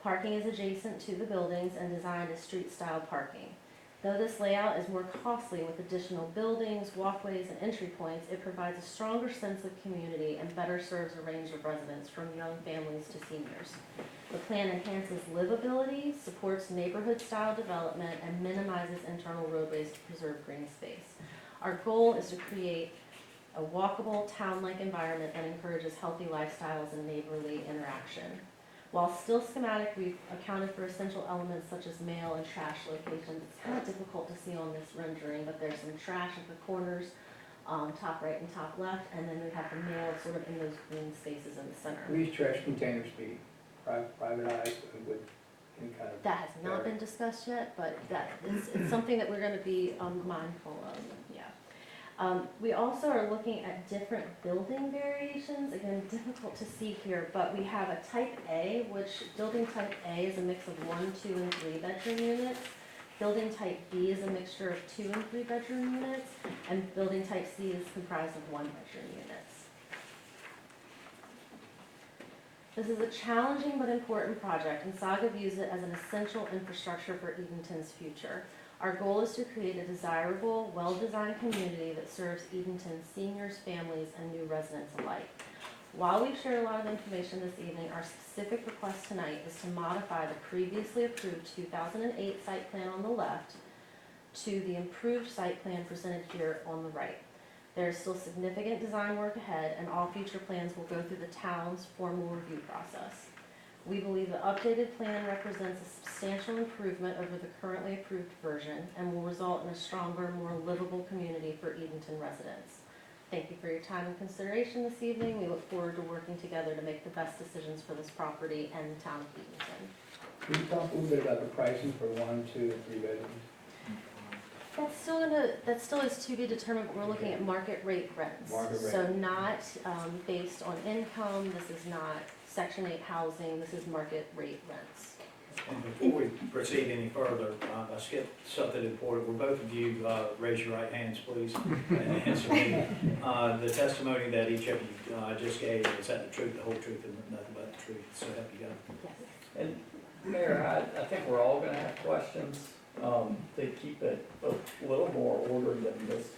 Parking is adjacent to the buildings and designed as street-style parking. Though this layout is more costly with additional buildings, walkways, and entry points, it provides a stronger sense of community and better serves a range of residents from young families to seniors. The plan enhances livability, supports neighborhood-style development, and minimizes internal roadways to preserve green space. Our goal is to create a walkable, town-like environment that encourages healthy lifestyles and neighborly interaction. While still schematic, we've accounted for essential elements such as mail and trash locations. It's kind of difficult to see on this rendering, but there's some trash at the corners, top right and top left, and then we have the mail sort of in those green spaces in the center. Will these trash containers be privatized with any kind of? That has not been discussed yet, but it's something that we're going to be mindful of, yeah. We also are looking at different building variations. Again, difficult to see here, but we have a type A, which building type A is a mix of 1, 2, and 3 bedroom units. Building type B is a mixture of 2 and 3 bedroom units, and building type C is comprised of 1 bedroom units. This is a challenging but important project, and Saga views it as an essential infrastructure for Edenton's future. Our goal is to create a desirable, well-designed community that serves Edenton's seniors, families, and new residents alike. While we've shared a lot of information this evening, our specific request tonight is to modify the previously approved 2008 site plan on the left to the improved site plan presented here on the right. There is still significant design work ahead, and all future plans will go through the town's formal review process. We believe the updated plan represents a substantial improvement over the currently approved version and will result in a stronger, more livable community for Edenton residents. Thank you for your time and consideration this evening. We look forward to working together to make the best decisions for this property and the town of Edenton. Can you talk a little bit about the pricing for 1, 2, and 3 bedrooms? That still is to be determined, but we're looking at market rate rents. Market rate. So not, based on income, this is not Section 8 housing, this is market rate rents. And before we proceed any further, I skipped something important. Will both of you raise your right hands, please, and answer me? The testimony that each of you just gave, is that the truth, the whole truth, and nothing but the truth? So help you God. Yes. And Mayor, I think we're all gonna have questions, to keep it a little more ordered than this.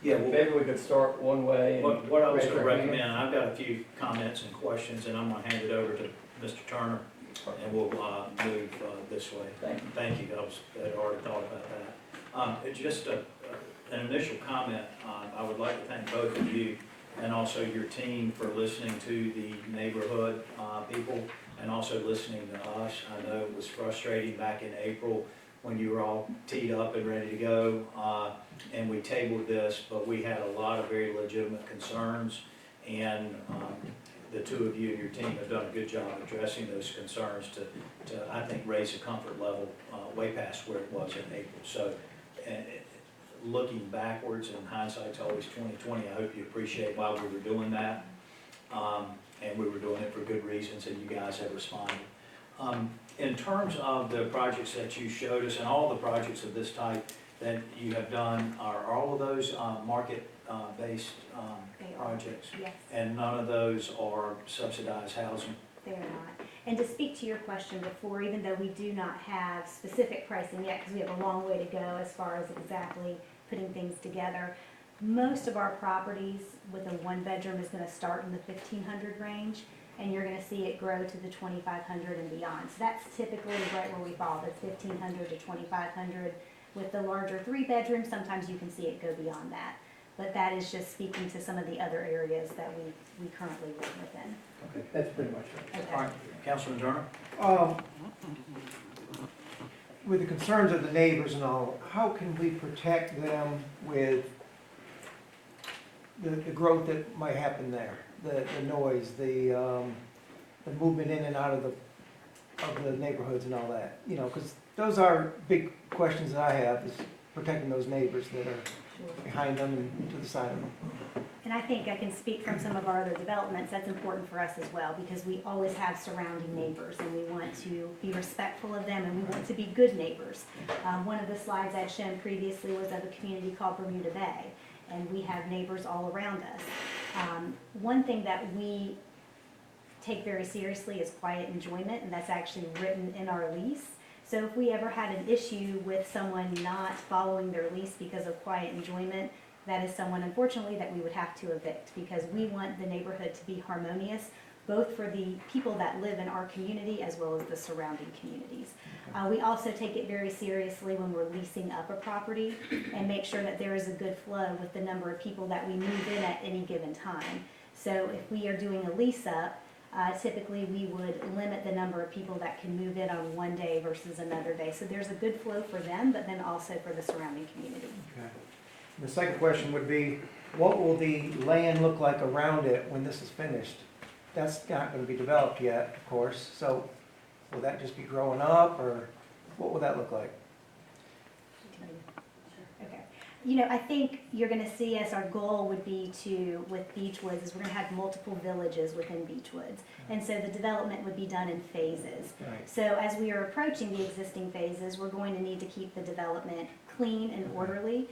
Yeah, well, Maybe we could start one way and. what I was raise gonna our hand. recommend, I've got a few comments and questions, and I'm gonna hand it over to Mr. Turner, and we'll move this way. Thank you. Thank you, I'd already thought about that. It's just an initial comment. I would like to thank both of you and also your team for listening to the neighborhood people and also listening to us. I know it was frustrating back in April when you were all teed up and ready to go, and we tabled this, but we had a lot of very legitimate concerns, and the two of you and your team have done a good job addressing those concerns to I think, raise the comfort level way past where it was in April. So, looking backwards, and hindsight's always 20/20, I hope you appreciate why we were doing that. And we were doing it for good reasons, and you guys have responded. In terms of the projects that you showed us, and all the projects of this type that you have done, are all of those market-based They are. projects? Yes. And none of those are subsidized housing? They are not. And to speak to your question before, even though we do not have specific pricing yet, because we have a long way to go as far as exactly putting things together, most of our properties with a one-bedroom is gonna start in the 1,500 range, and you're gonna see it grow to the 2,500 and beyond. So that's typically right where we fall, that's 1,500 to 2,500. With the larger 3-bedrooms, sometimes you can see it go beyond that. But that is just speaking to some of the other areas that we currently live within. Okay, that's pretty much it. Okay. All right, Councilman Turner? With the concerns of the neighbors and all, how can we protect them with the growth that might happen there? The noise, the movement in and out of the neighborhoods and all that? You know, because those are big questions that I have, is protecting those neighbors that are behind them and to the side of them. And I think I can speak from some of our other developments, that's important for us as well, because we always have surrounding neighbors, and we want to be respectful of them, and we want to be good neighbors. One of the slides I'd shown previously was of a community called Bermuda Bay, and we have neighbors all around us. One thing that we take very seriously is quiet enjoyment, and that's actually written in our lease. So if we ever had an issue with someone not following their lease because of quiet enjoyment, that is someone, unfortunately, that we would have to evict, because we want the neighborhood to be harmonious, both for the people that live in our community as well as the surrounding communities. We also take it very seriously when we're leasing up a property and make sure that there is a good flow with the number of people that we move in at any given time. So if we are doing a lease up, typically we would limit the number of people that can move in on one day versus another day. So there's a good flow for them, but then also for the surrounding community. Okay. The second question would be, what will the land look like around it when this is finished? That's not going to be developed yet, of course, so will that just be growing up, or what will that look like? Okay. You know, I think you're gonna see us, our goal would be to, with Beechwoods, is we're gonna have multiple villages within Beechwoods. And so the development would be done in phases. Right. So as we are approaching the existing phases, we're going to need to keep the development clean and orderly.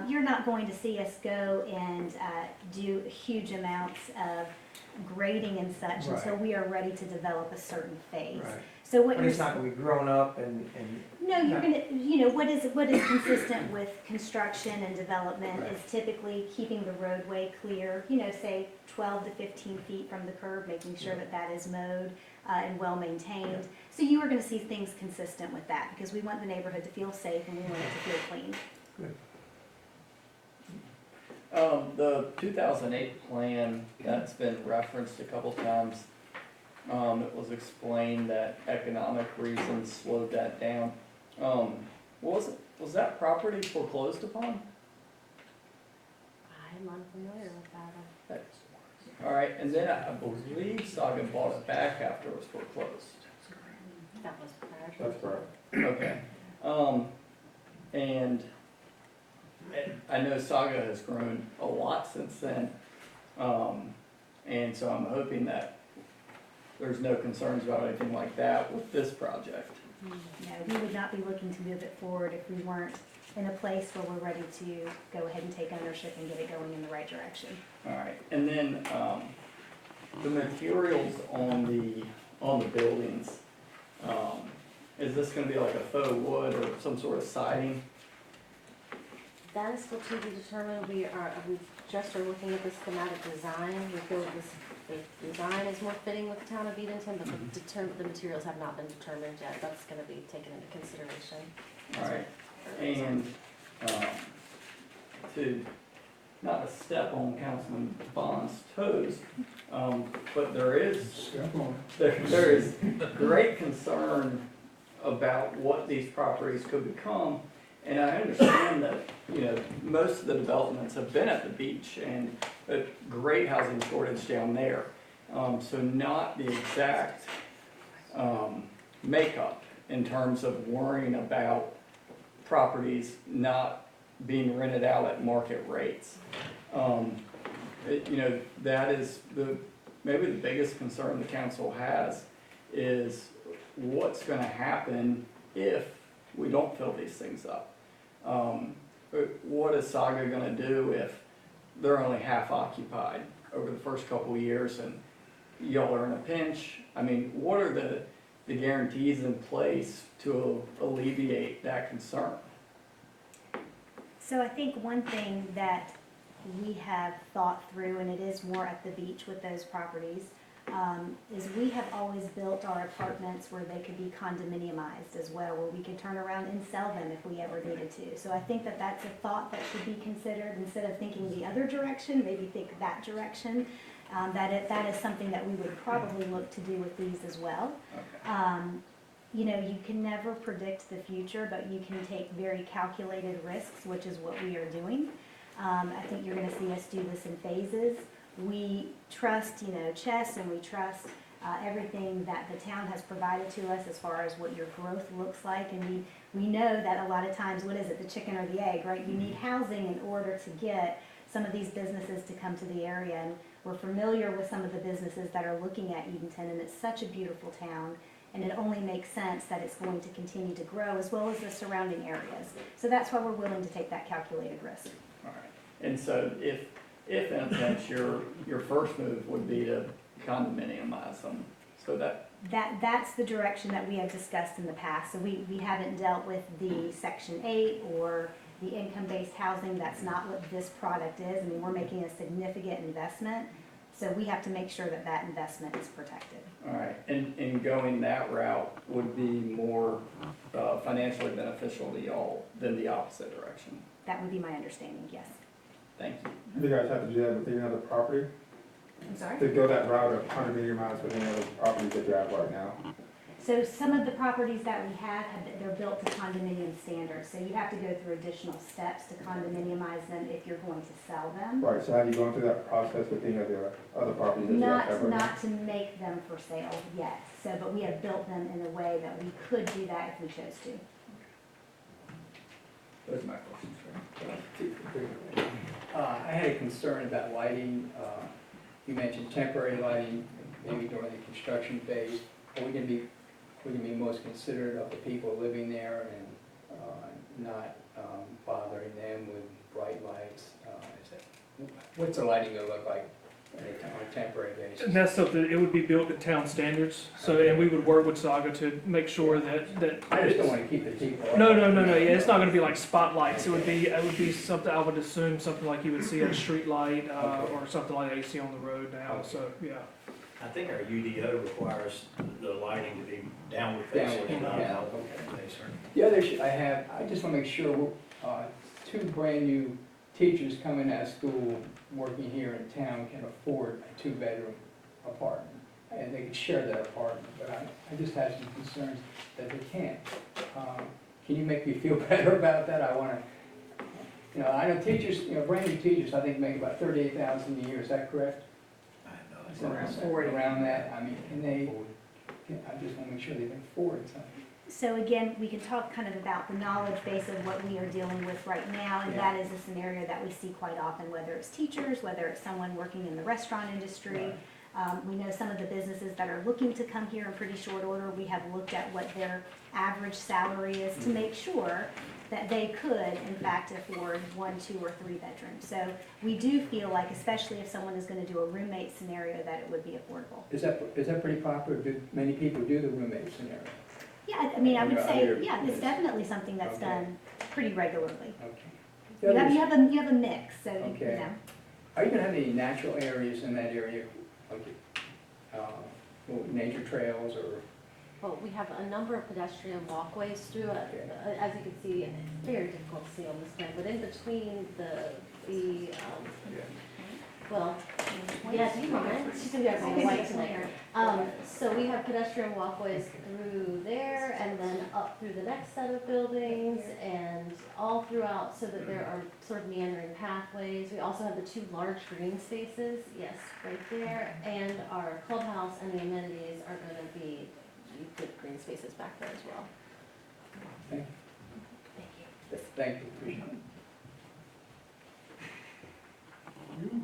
You're not going to see us go and do huge amounts of grading and such until Right. we are ready to develop a certain phase. Right. So what But you're it's not going to be grown up and no, you're gonna, you know, what is consistent with construction and development Right. is typically keeping the roadway clear, you know, say 12 to 15 feet from the curb, making sure that that is mowed and well maintained. So you are gonna see things consistent with that, because we want the neighborhood to feel safe and we want it to feel clean. The 2008 plan that's been referenced a couple times, it was explained that economic reasons slowed that down. Was that property foreclosed upon? I'm unfamiliar with that. All right, and then I believe Saga bought it back after it was foreclosed. That was prior to. That's correct. Okay. And I know Saga has grown a lot since then. And so I'm hoping that there's no concerns about anything like that with this project. No, we would not be looking to move it forward if we weren't in a place where we're ready to go ahead and take ownership and get it going in the right direction. All right, and then, the materials on the buildings, is this gonna be like a faux wood or some sort of siding? That is still to be determined. We just are looking at the schematic design. We feel the design is more fitting with the town of Edenton, but the materials have not been determined yet. That's gonna be taken into consideration. All right, and, to, not to step on Councilman Bond's toes, but there is there is great concern about what these properties could become. And I understand that, you know, most of the developments have been at the beach and a great housing shortage down there. So not the exact makeup in terms of worrying about properties not being rented out at market rates. You know, that is maybe the biggest concern the council has is what's gonna happen if we don't fill these things up. What is Saga gonna do if they're only half occupied over the first couple of years and y'all are in a pinch? I mean, what are the guarantees in place to alleviate that concern? So I think one thing that we have thought through, and it is more at the beach with those properties, is we have always built our apartments where they could be condominiumized as well, where we could turn around and sell them if we ever needed to. So I think that that's a thought that should be considered. Instead of thinking the other direction, maybe think that direction. That is something that we would probably look to do with these as well. You know, you can never predict the future, but you can take very calculated risks, which is what we are doing. I think you're gonna see us do this in phases. We trust, you know, Chess, and we trust everything that the town has provided to us as far as what your growth looks like. And we know that a lot of times, what is it, the chicken or the egg, right? You need housing in order to get some of these businesses to come to the area. And we're familiar with some of the businesses that are looking at Edenton, and it's such a beautiful town. And it only makes sense that it's going to continue to grow as well as the surrounding areas. So that's why we're willing to take that calculated risk. All right, and so if in a sense, your first move would be to condominiumize them, so That's the direction that we have discussed in the past. So we haven't dealt with the Section 8 or the income-based housing. That's not what this product is. I mean, we're making a significant investment, so we have to make sure that that investment is protected. all right, and going that route would be more financially beneficial to y'all than the opposite direction. That would be my understanding, yes. Thank you. Do you guys have to do that with any other property? I'm sorry? To go that route of 100 meter miles with any other properties that you have right now? So some of the properties that we have, they're built to condominium standards. So you have to go through additional steps to condominiumize them if you're going to sell them. Right, so have you gone through that process with any of the other properties that you have ever? Not to make them for sale yet. So, but we have built them in a way that we could do that if we chose to. Those are my questions, sir. I had a concern about lighting. You mentioned temporary lighting, maybe during the construction phase. Are we gonna be most considerate of the people living there and not bothering them with bright lights? What's the lighting gonna look like on a temporary basis? And that's something, it would be built to town standards, so, and we would work with Saga to make sure that. I just don't wanna keep the people. No, yeah, it's not gonna be like spotlights, it would be something, I would assume, something like you would see at a street light, or something like that you see on the road now, so, yeah. I think our UDO requires the lighting to be downward Downward, facing, not yeah. outward facing. The other issue I just wanna make sure, two brand-new teachers coming out of school, working here in town, can afford a two-bedroom apartment. And they can share that apartment, but I just have some concerns that they can't. Can you make me feel better about that? I wanna, I know teachers, brand-new teachers, I think make about $38,000 a year, is that correct? I have no idea. Around that, I mean, I just want to make sure they can afford something. So again, we can talk kind of about the knowledge base of what we are dealing with right now, and that is a scenario that we see quite often, whether it's teachers, whether it's someone working in the restaurant industry. We know some of the businesses that are looking to come here in pretty short order. We have looked at what their average salary is to make sure that they could, in fact, afford 1, 2, or 3 bedrooms. So we do feel like, especially if someone is going to do a roommate scenario, that it would be affordable. Is that pretty popular? Do many people do the roommate scenario? Yeah, I mean, I would say, Under- yeah, it's definitely something that's Okay. done pretty regularly. Okay. You have a mix, so, you Okay. know. Are you gonna have any natural areas in that area, like, nature trails or? Well, we have a number of pedestrian walkways through it. As you can see, it's very difficult to see on this plan, but in between well, yeah, do you mind? She's gonna be our white tonight. So we have pedestrian walkways through there and then up through the next set of buildings and all throughout so that there are sort of meandering pathways. We also have the 2 large green spaces, yes, right there. And our clubhouse and the amenities are gonna be good green spaces back there as well. Thank you. Thank you, appreciate it. You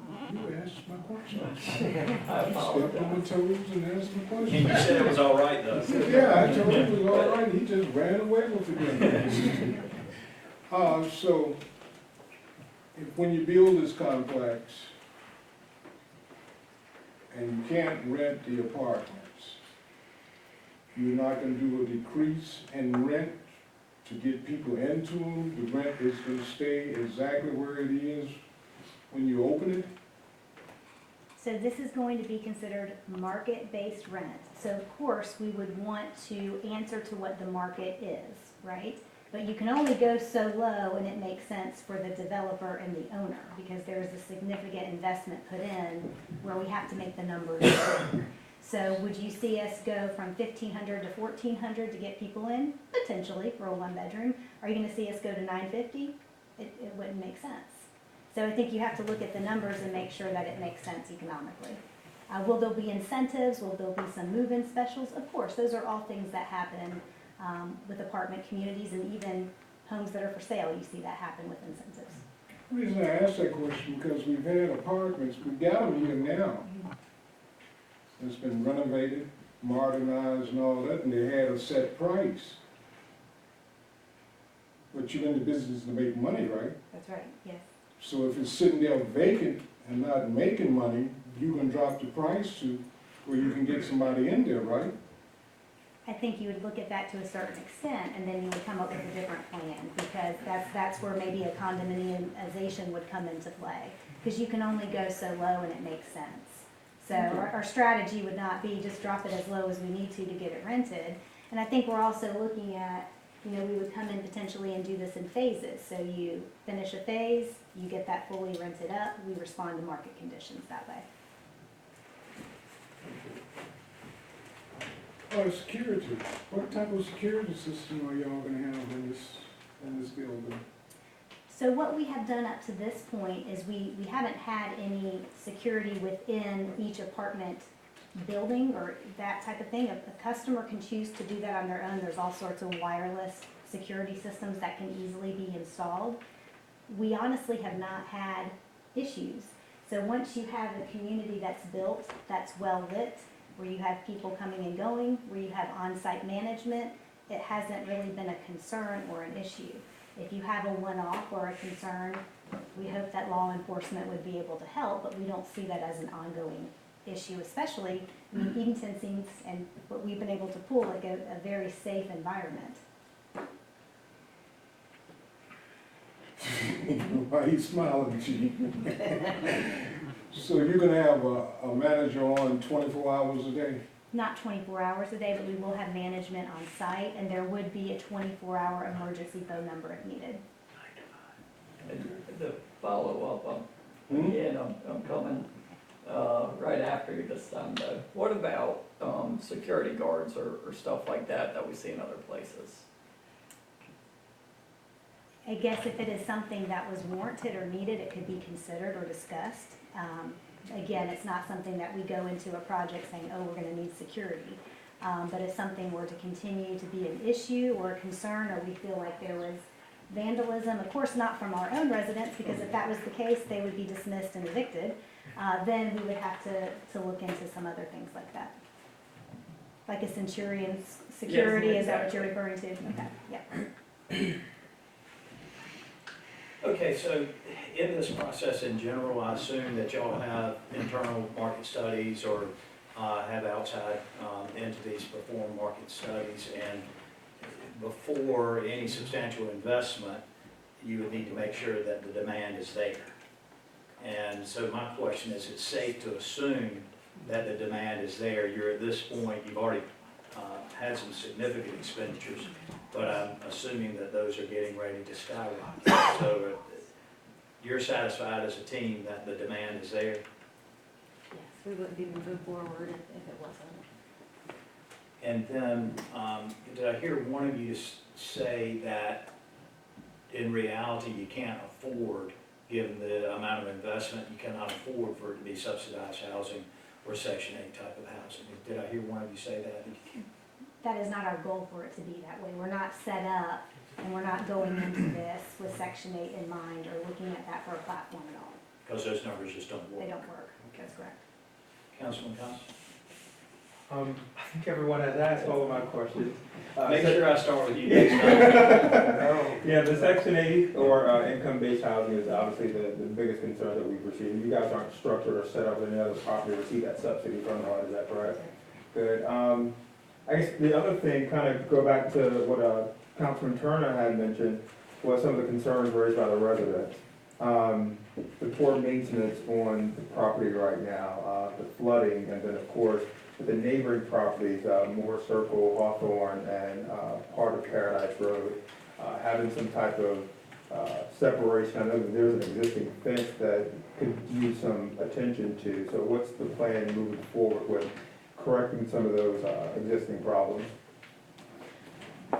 asked my question. Stepped on my toes and asked my And question. you said it was all right, though. Yeah, I told him it was all right, he just ran away with it. So, when you build this complex, and you can't rent the apartments, you're not gonna do a decrease in rent to get people into them? The rent is gonna stay exactly where it is when you open it? So this is going to be considered market-based rent. So of course, we would want to answer to what the market is, right? But you can only go so low and it makes sense for the developer and the owner because there is a significant investment put in where we have to make the numbers work. So would you see us go from 1,500 to 1,400 to get people in? Potentially for a 1-bedroom. Are you gonna see us go to 950? It wouldn't make sense. So I think you have to look at the numbers and make sure that it makes sense economically. Will there be incentives? Will there be some move-in specials? Of course, those are all things that happen with apartment communities and even homes that are for sale. You see that happen with incentives. The reason I asked that question, because we've had apartments, we got them here now. It's been renovated, modernized and all that, and they had a set price. But you're in the business to make money, right? That's right, yes. So if it's sitting there vacant and not making money, you can drop the price to where you can get somebody in there, right? I think you would look at that to a certain extent, and then you would come up with a different plan, because that's where maybe a condominiumization would come into play. Because you can only go so low and it makes sense. So our strategy would not be just drop it as low as we need to get it rented. And I think we're also looking at, we would come in potentially and do this in phases. So you finish a phase, you get that fully rented up, we respond to market conditions that way. Security. What type of security system are y'all gonna have in this building? So what we have done up to this point is we haven't had any security within each apartment building or that type of thing. A customer can choose to do that on their own. There's all sorts of wireless security systems that can easily be installed. We honestly have not had issues. So once you have a community that's built, that's well lit, where you have people coming and going, where you have on-site management, it hasn't really been a concern or an issue. If you have a one-off or a concern, we hope that law enforcement would be able to help, but we don't see that as an ongoing issue, especially, Edenton seems, and what we've been able to pull, like a very safe environment. Why are you smiling, Chief? So you're gonna have a manager on 24 hours a day? Not 24 hours a day, but we will have management on site, and there would be a 24-hour emergency phone number if needed. And the follow-up, again, I'm coming right after you this time though. What about security guards or stuff like that we see in other places? I guess if it is something that was warranted or needed, it could be considered or discussed. Again, it's not something that we go into a project saying, oh, we're gonna need security. But if something were to continue to be an issue or a concern, or we feel like there was vandalism, of course not from our own residents, because if that was the case, they would be dismissed and evicted, then we would have to look into some other things like that. Like a Centurion's security, Yes, is that what you're exactly. referring to? Okay, yeah. Okay, so in this process in general, I assume that y'all have internal market studies or have outside entities perform market studies, and before any substantial investment, you would need to make sure that the demand is there. And so my question is, it's safe to assume that the demand is there? You're at this point, you've already had some significant expenditures, but I'm assuming that those are getting ready to skyrocket. So you're satisfied as a team that the demand is there? Yes, we wouldn't be moving forward if it wasn't. And then, did I hear one of you say that in reality you can't afford, given the amount of investment, you cannot afford for it to be subsidized housing or Section 8 type of housing? Did I hear one of you say that? That is not our goal for it to be that way. We're not set up, and we're not going into this with Section 8 in mind or looking at that for a platform at all. Because those numbers just don't work. They don't work, that's correct. Councilman Cox? I think everyone has asked all of my questions. Make sure I start with you. Yeah, the Section 8 or income-based housing is obviously the biggest concern that we've received. You guys aren't structured or set up in any other property to receive that subsidy from the is that correct? Good. I guess the other thing, kind of go back to what Councilman Turner had mentioned, was some of the concerns raised by the residents. The poor maintenance on the property right now, the flooding, and then of course, the neighboring properties, Moore Circle, Hawthorne, and part of Paradise Road, having some type of separation. I know that there's an existing fence that could use some attention to. So what's the plan moving forward with correcting some of those existing problems?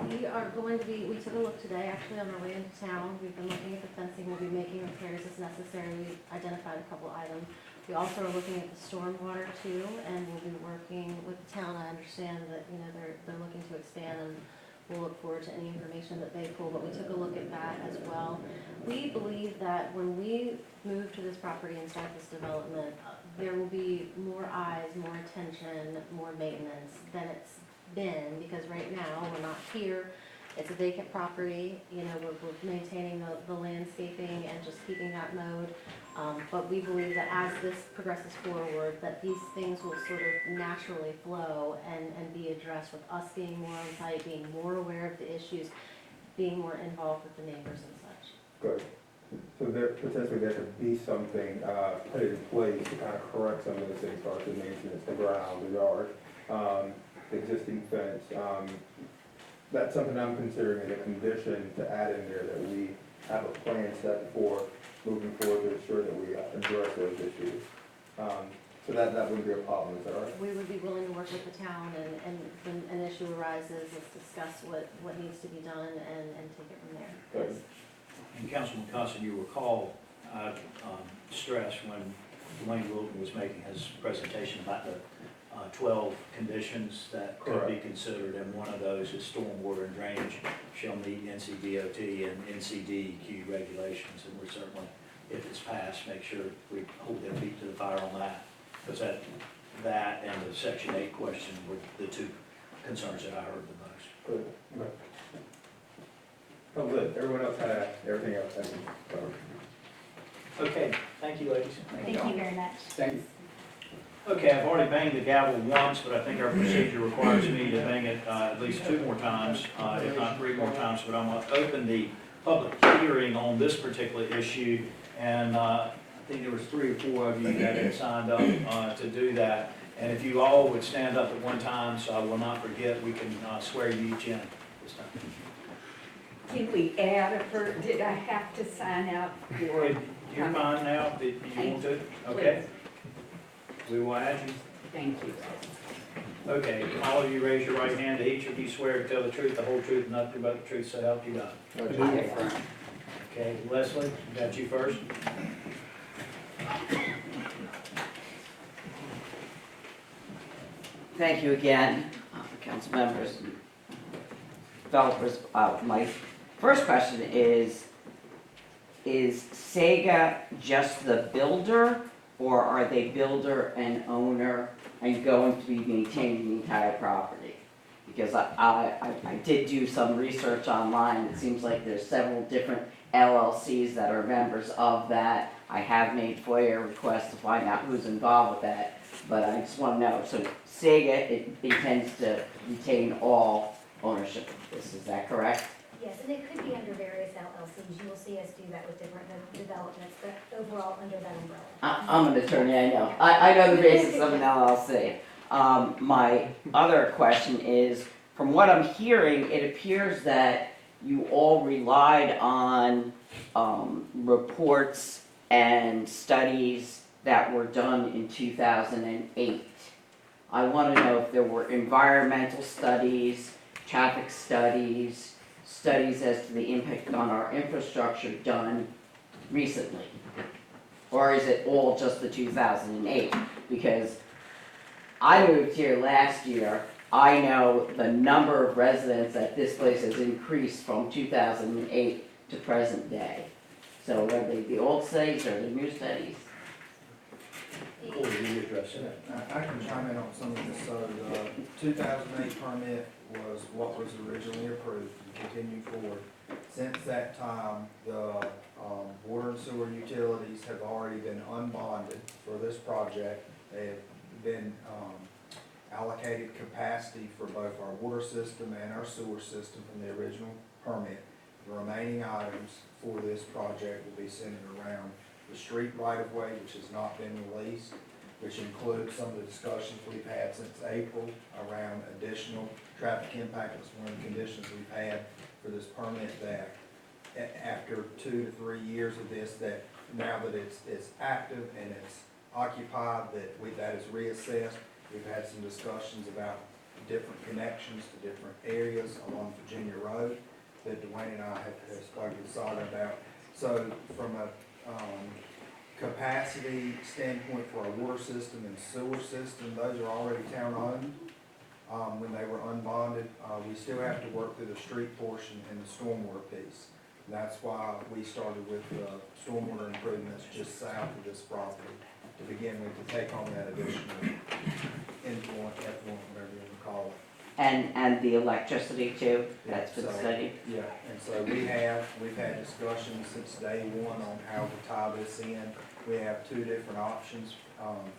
We are going to be, we took a look today, actually, on our way into town. We've been looking at the fencing, we'll be making repairs as necessary. We identified a couple items. We also are looking at the stormwater too, and we'll be working with the town. I understand that, you know, they're looking to expand, and we'll look forward to any information that they pull, but we took a look at that as well. We believe that when we move to this property and start this development, there will be more eyes, more attention, more maintenance than it's been, because right now, we're not here, it's a vacant property, you know, we're maintaining the landscaping and just keeping that mode. But we believe that as this progresses forward, that these things will sort of naturally flow and be addressed with us being more on site, being more aware of the issues, being more involved with the neighbors and such. Good. So there, potentially there could be something put in place to kind of correct some of the things, as far as the maintenance, the ground, the yard, the existing fence. That's something I'm considering as a condition to add in there, that we have a plan set for moving forward to ensure that we address those issues. So that wouldn't be a problem, is that right? We would be willing to work with the town, and when an issue arises, let's discuss what needs to be done and take it from there. Good. And Councilman Constant, you recall, I stressed when Dwayne Wilton was making his presentation about the 12 conditions that could be considered, and one of those is stormwater and drainage shall meet NCDOT and NCDEQ regulations, and we're certainly, if it's passed, make sure we hold their feet to the fire on that, because that and the Section 8 question were the two concerns that I heard the most. Good. Okay. Oh, good. Everyone else had everything else. Thank you. Okay, thank you, ladies. Thank you very much. Thanks. Okay, I've already banged the gavel once, but I think our procedure requires me to bang it at least 2 more times, if not 3 more times. But I'm going to open the public hearing on this particular issue, and I think there was 3 or 4 of you that had signed up to do that. And if you all would stand up at one time, so I will not forget, we can swear you each in this time. Can we add did I have to sign up for? You're fine now, if you want to? Okay. We will add you. Thank you. Okay, all of you raise your right hand. Each of you swear to tell the truth, the whole truth, and nothing but the truth, so help you God. Okay, Leslie, got you first. Thank you again. council members, developers, my first question is Sega just the builder, or are they builder and owner and going to be maintaining the entire property? Because I did do some research online. It seems like there's several different LLCs that are members of that. I have made FOIA requests to find out who's involved with that, but I just want to know. So Sega, it intends to retain all ownership of this, is that correct? Yes, and it could be under various LLCs. You will see us do that with different developments, but overall under that umbrella. I'm an attorney, I know. I know the basis of an LLC. My other question is, from what I'm hearing, it appears that you all relied on reports and studies that were done in 2008. I want to know if there were environmental studies, traffic studies, studies as to the impact on our infrastructure done recently? Or is it all just the 2008? Because I moved here last year. I know the number of residents at this place has increased from 2008 to present day. So are they the old studies or the new studies? Corey, will you address that? I can chime in on some of this. So the 2008 permit was what was originally approved and continued forward. Since that time, the water and sewer utilities have already been unbonded for this project. They have been allocated capacity for both our water system and our sewer system from the original permit. The remaining items for this project will be centered around the street right-of-way, which has not been released, which includes some of the discussions we've had since April around additional traffic impact. It's one of the conditions we've had for this permit, that after 2 to 3 years of this, that now that it's active and it's occupied, that is reassessed. We've had some discussions about different connections to different areas along Virginia Road that Dwayne and I have spoken to Saga about. So from a capacity standpoint for our water system and sewer system, those are already town-owned. When they were unbonded, we still have to work through the street portion and the stormwater piece. And that's why we started with stormwater improvements just south of this property to begin with, to take on that additional influent, effluent, whatever you want to call it. And the electricity too, that's been So, studied? Yeah, and so we've had discussions since day one on how to tie this in. We have 2 different options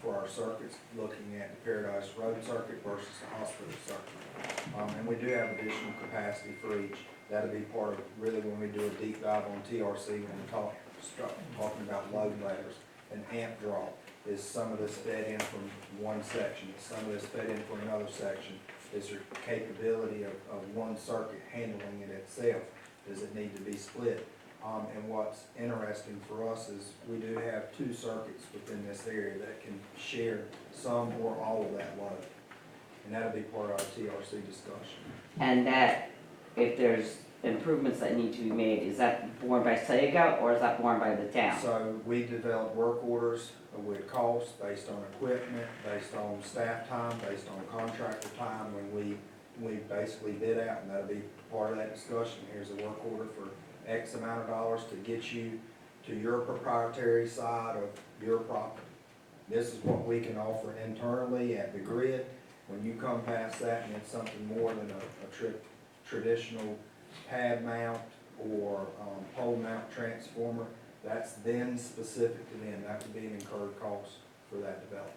for our circuits, looking at the Paradise Road Circuit versus the hospital circuit. And we do have additional capacity for each. That'll be part of really when we do a deep dive on TRC, when we start talking about load ladders and amp draw. Is some of this fed in from one section? Is some of this fed in from another section? Is there capability of one circuit handling it itself? Does it need to be split? And what's interesting for us is we do have 2 circuits within this area that can share some or all of that load. And that'll be part of our TRC discussion. And that, if there's improvements that need to be made, is that borne by Sega or is that borne by the town? So we develop work orders with costs based on equipment, based on staff time, based on contractor time, when we basically bid out, and that'll be part of that discussion. Here's a work order for X amount of dollars to get you to your proprietary side of your property. This is what we can offer internally at the grid. When you come past that and it's something more than a traditional pad mount or pole mount transformer, that's then specific to them. That would be an incurred cost for that developer.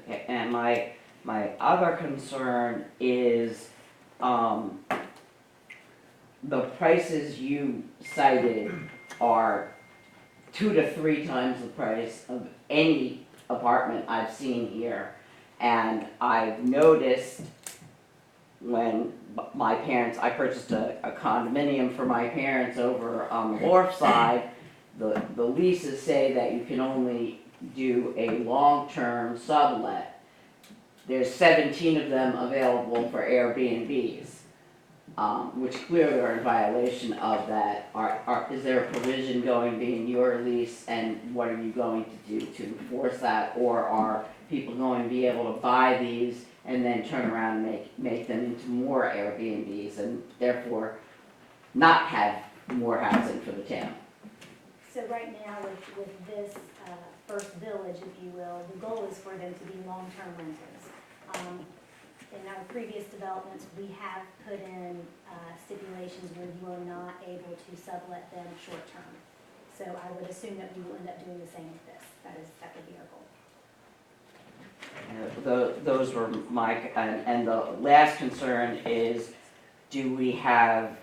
Okay, and my other concern is the prices you cited are 2 to 3 times the price of any apartment I've seen here. And I've noticed when my parents, I purchased a condominium for my parents over on the wharf side, the leases say that you can only do a long-term sublet. There's 17 of them available for Airbnbs, which clearly are in violation of that. Is there a provision going to be in your lease, and what are you going to do to enforce that? Or are people going to be able to buy these and then turn around and make them into more Airbnbs and therefore not have more housing for the town. So right now with this first village, if you will, the goal is for them to be long-term renters. In our previous developments, we have put in stipulations where you are not able to sublet them short-term. So I would assume that we will end up doing the same with this. That would be our goal. Those were my, and the last concern is, do we have,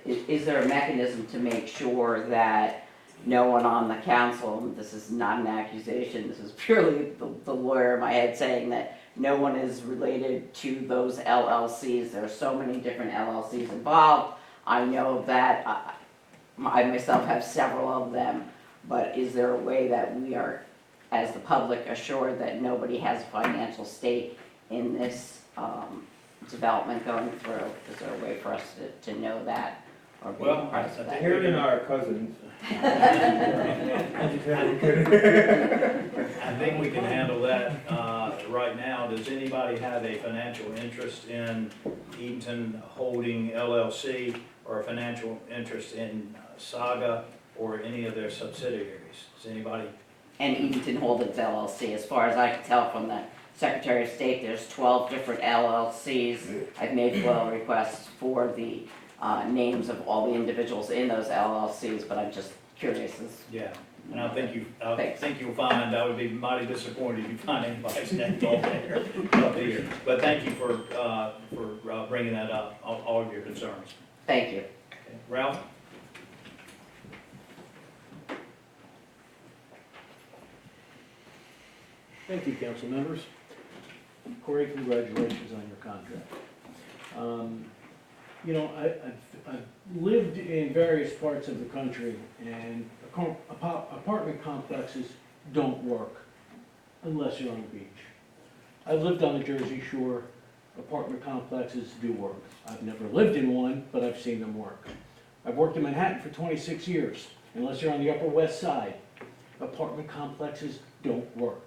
is there a mechanism to make sure that no one on the council, and this is not an accusation, this is purely the lawyer in my head saying that no one is related to those LLCs. There are so many different LLCs involved. I know that I myself have several of them, but is there a way that we are, as the public, assured that nobody has a financial stake in this development going through? Is there a way for us to know that or be Well, apprised of that? Aaron and I are cousins. I think we can handle that right now. Does anybody have a financial interest in Edenton Holding LLC or a financial interest in Saga or any of their subsidiaries? Does anybody? And Edenton Holdings LLC, as far as I can tell from the Secretary of State, there's 12 different LLCs. I've made FOIL requests for the names of all the individuals in those LLCs, but I'm just curious as. Yeah, and I think Thanks. you'll find, I would be mighty disappointed if you find anybody's name on there up here. But thank you for bringing that up, all of your concerns. Thank you. Okay. Ralph? Thank you, council members. Corey, congratulations on your contract. You know, I've lived in various parts of the country, and apartment complexes don't work unless you're on the beach. I've lived on the Jersey Shore. Apartment complexes do work. I've never lived in one, but I've seen them work. I've worked in Manhattan for 26 years. Unless you're on the Upper West Side, apartment complexes don't work.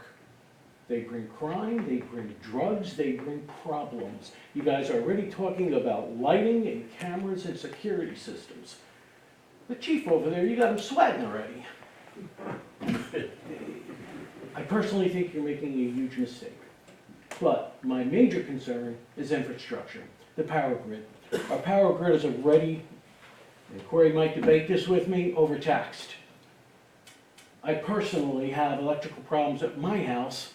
They bring crime, they bring drugs, they bring problems. You guys are already talking about lighting and cameras and security systems. The chief over there, you got him sweating already. I personally think you're making a huge mistake. But my major concern is infrastructure, the power grid. Our power grid is already, and Corey might debate this with me, overtaxed. I personally have electrical problems at my house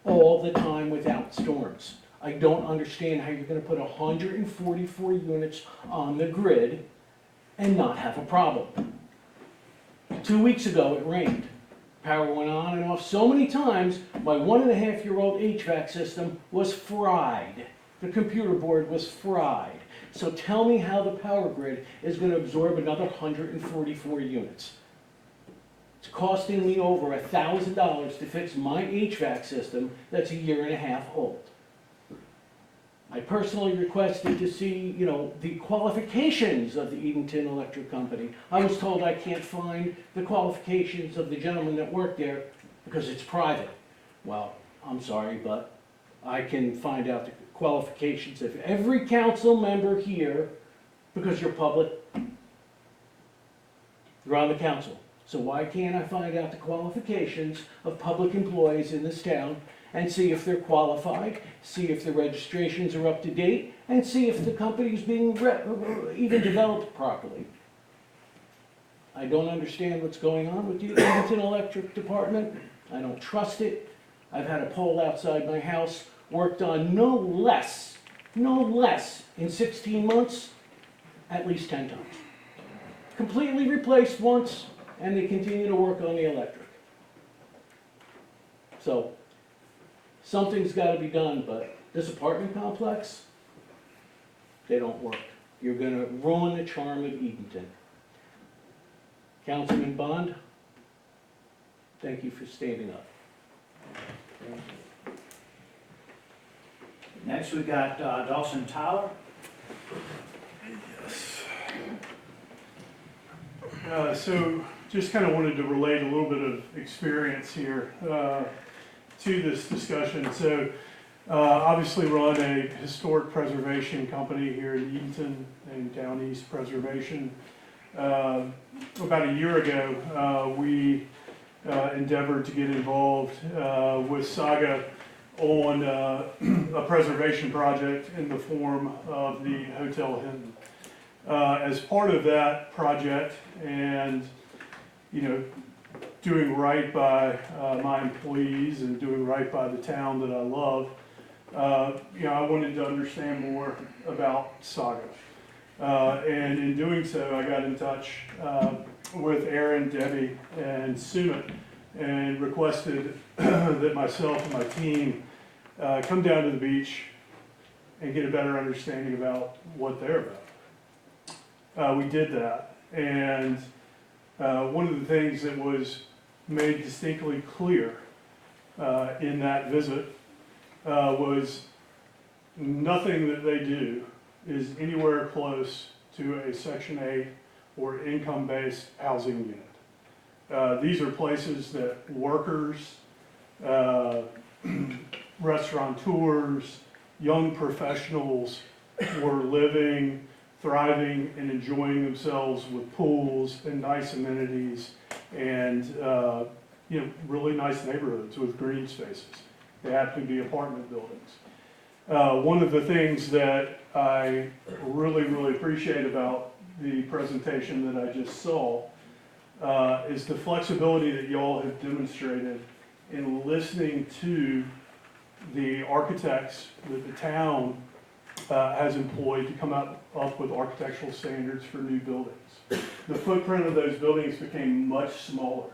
all the time without storms. I don't understand how you're gonna put 144 units on the grid and not have a problem. 2 weeks ago, it rained. Power went on and off so many times, my 1.5-year-old HVAC system was fried. The computer board was fried. So tell me how the power grid is gonna absorb another 144 units. It's costing me over $1,000 to fix my HVAC system that's 1.5 years old. I personally requested to see, the qualifications of the Edenton Electric Company. I was told I can't find the qualifications of the gentleman that worked there because it's private. Well, I'm sorry, but I can find out the qualifications of every council member here because you're public. You're on the council. So why can't I find out the qualifications of public employees in this town and see if they're qualified, see if the registrations are up to date, and see if the company's being even developed properly? I don't understand what's going on with the Edenton Electric Department. I don't trust it. I've had a pole outside my house worked on no less in 16 months, at least 10 times. Completely replaced once, and they continue to work on the electric. So, something's gotta be done, but this apartment complex, they don't work. You're gonna ruin the charm of Edenton. Councilman Bond, thank you for standing up. Next, we got Dawson Tyler. So just kind of wanted to relate a little bit of experience here to this discussion. So Obviously run a historic preservation company here in Edenton and Down East Preservation. About a year ago, we endeavored to get involved with Saga on a preservation project in the form of the Hotel Hinton. As part of that project and, doing right by my employees and doing right by the town that I love, I wanted to understand more about Saga. And in doing so, I got in touch with Aaron, Debbie, and Sumit and requested that myself and my team come down to the beach and get a better understanding about what they're about. We did that, and one of the things that was made distinctly clear in that visit was nothing that they do is anywhere close to a Section 8 or income-based housing unit. These are places that workers, restaurateurs, young professionals were living, thriving, and enjoying themselves with pools and nice amenities and really nice neighborhoods with green spaces. They happen to be apartment buildings. One of the things that I really appreciate about the presentation that I just saw is the flexibility that y'all have demonstrated in listening to the architects that the town has employed to come up with architectural standards for new buildings. The footprint of those buildings became much smaller.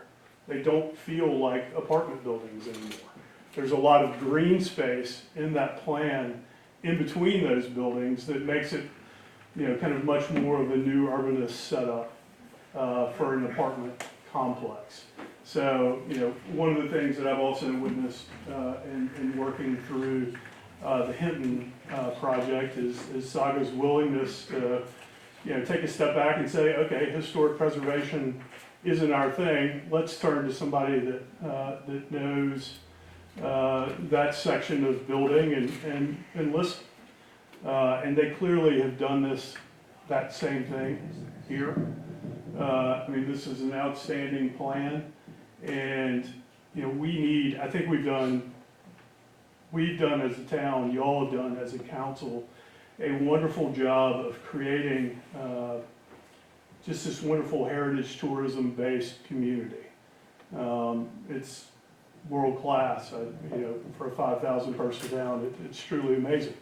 They don't feel like apartment buildings anymore. There's a lot of green space in that plan in between those buildings that makes it, kind of much more of a new urbanist setup for an apartment complex. So, one of the things that I've also witnessed in working through the Hinton project is Saga's willingness to, take a step back and say, okay, historic preservation isn't our thing. Let's turn to somebody that knows that section of building and listen. And they clearly have done that same thing here. This is an outstanding plan, and I think we've done as a town, y'all have done as a council, a wonderful job of creating just this wonderful heritage tourism based community. It's world class, for a 5,000 person town, it's truly amazing.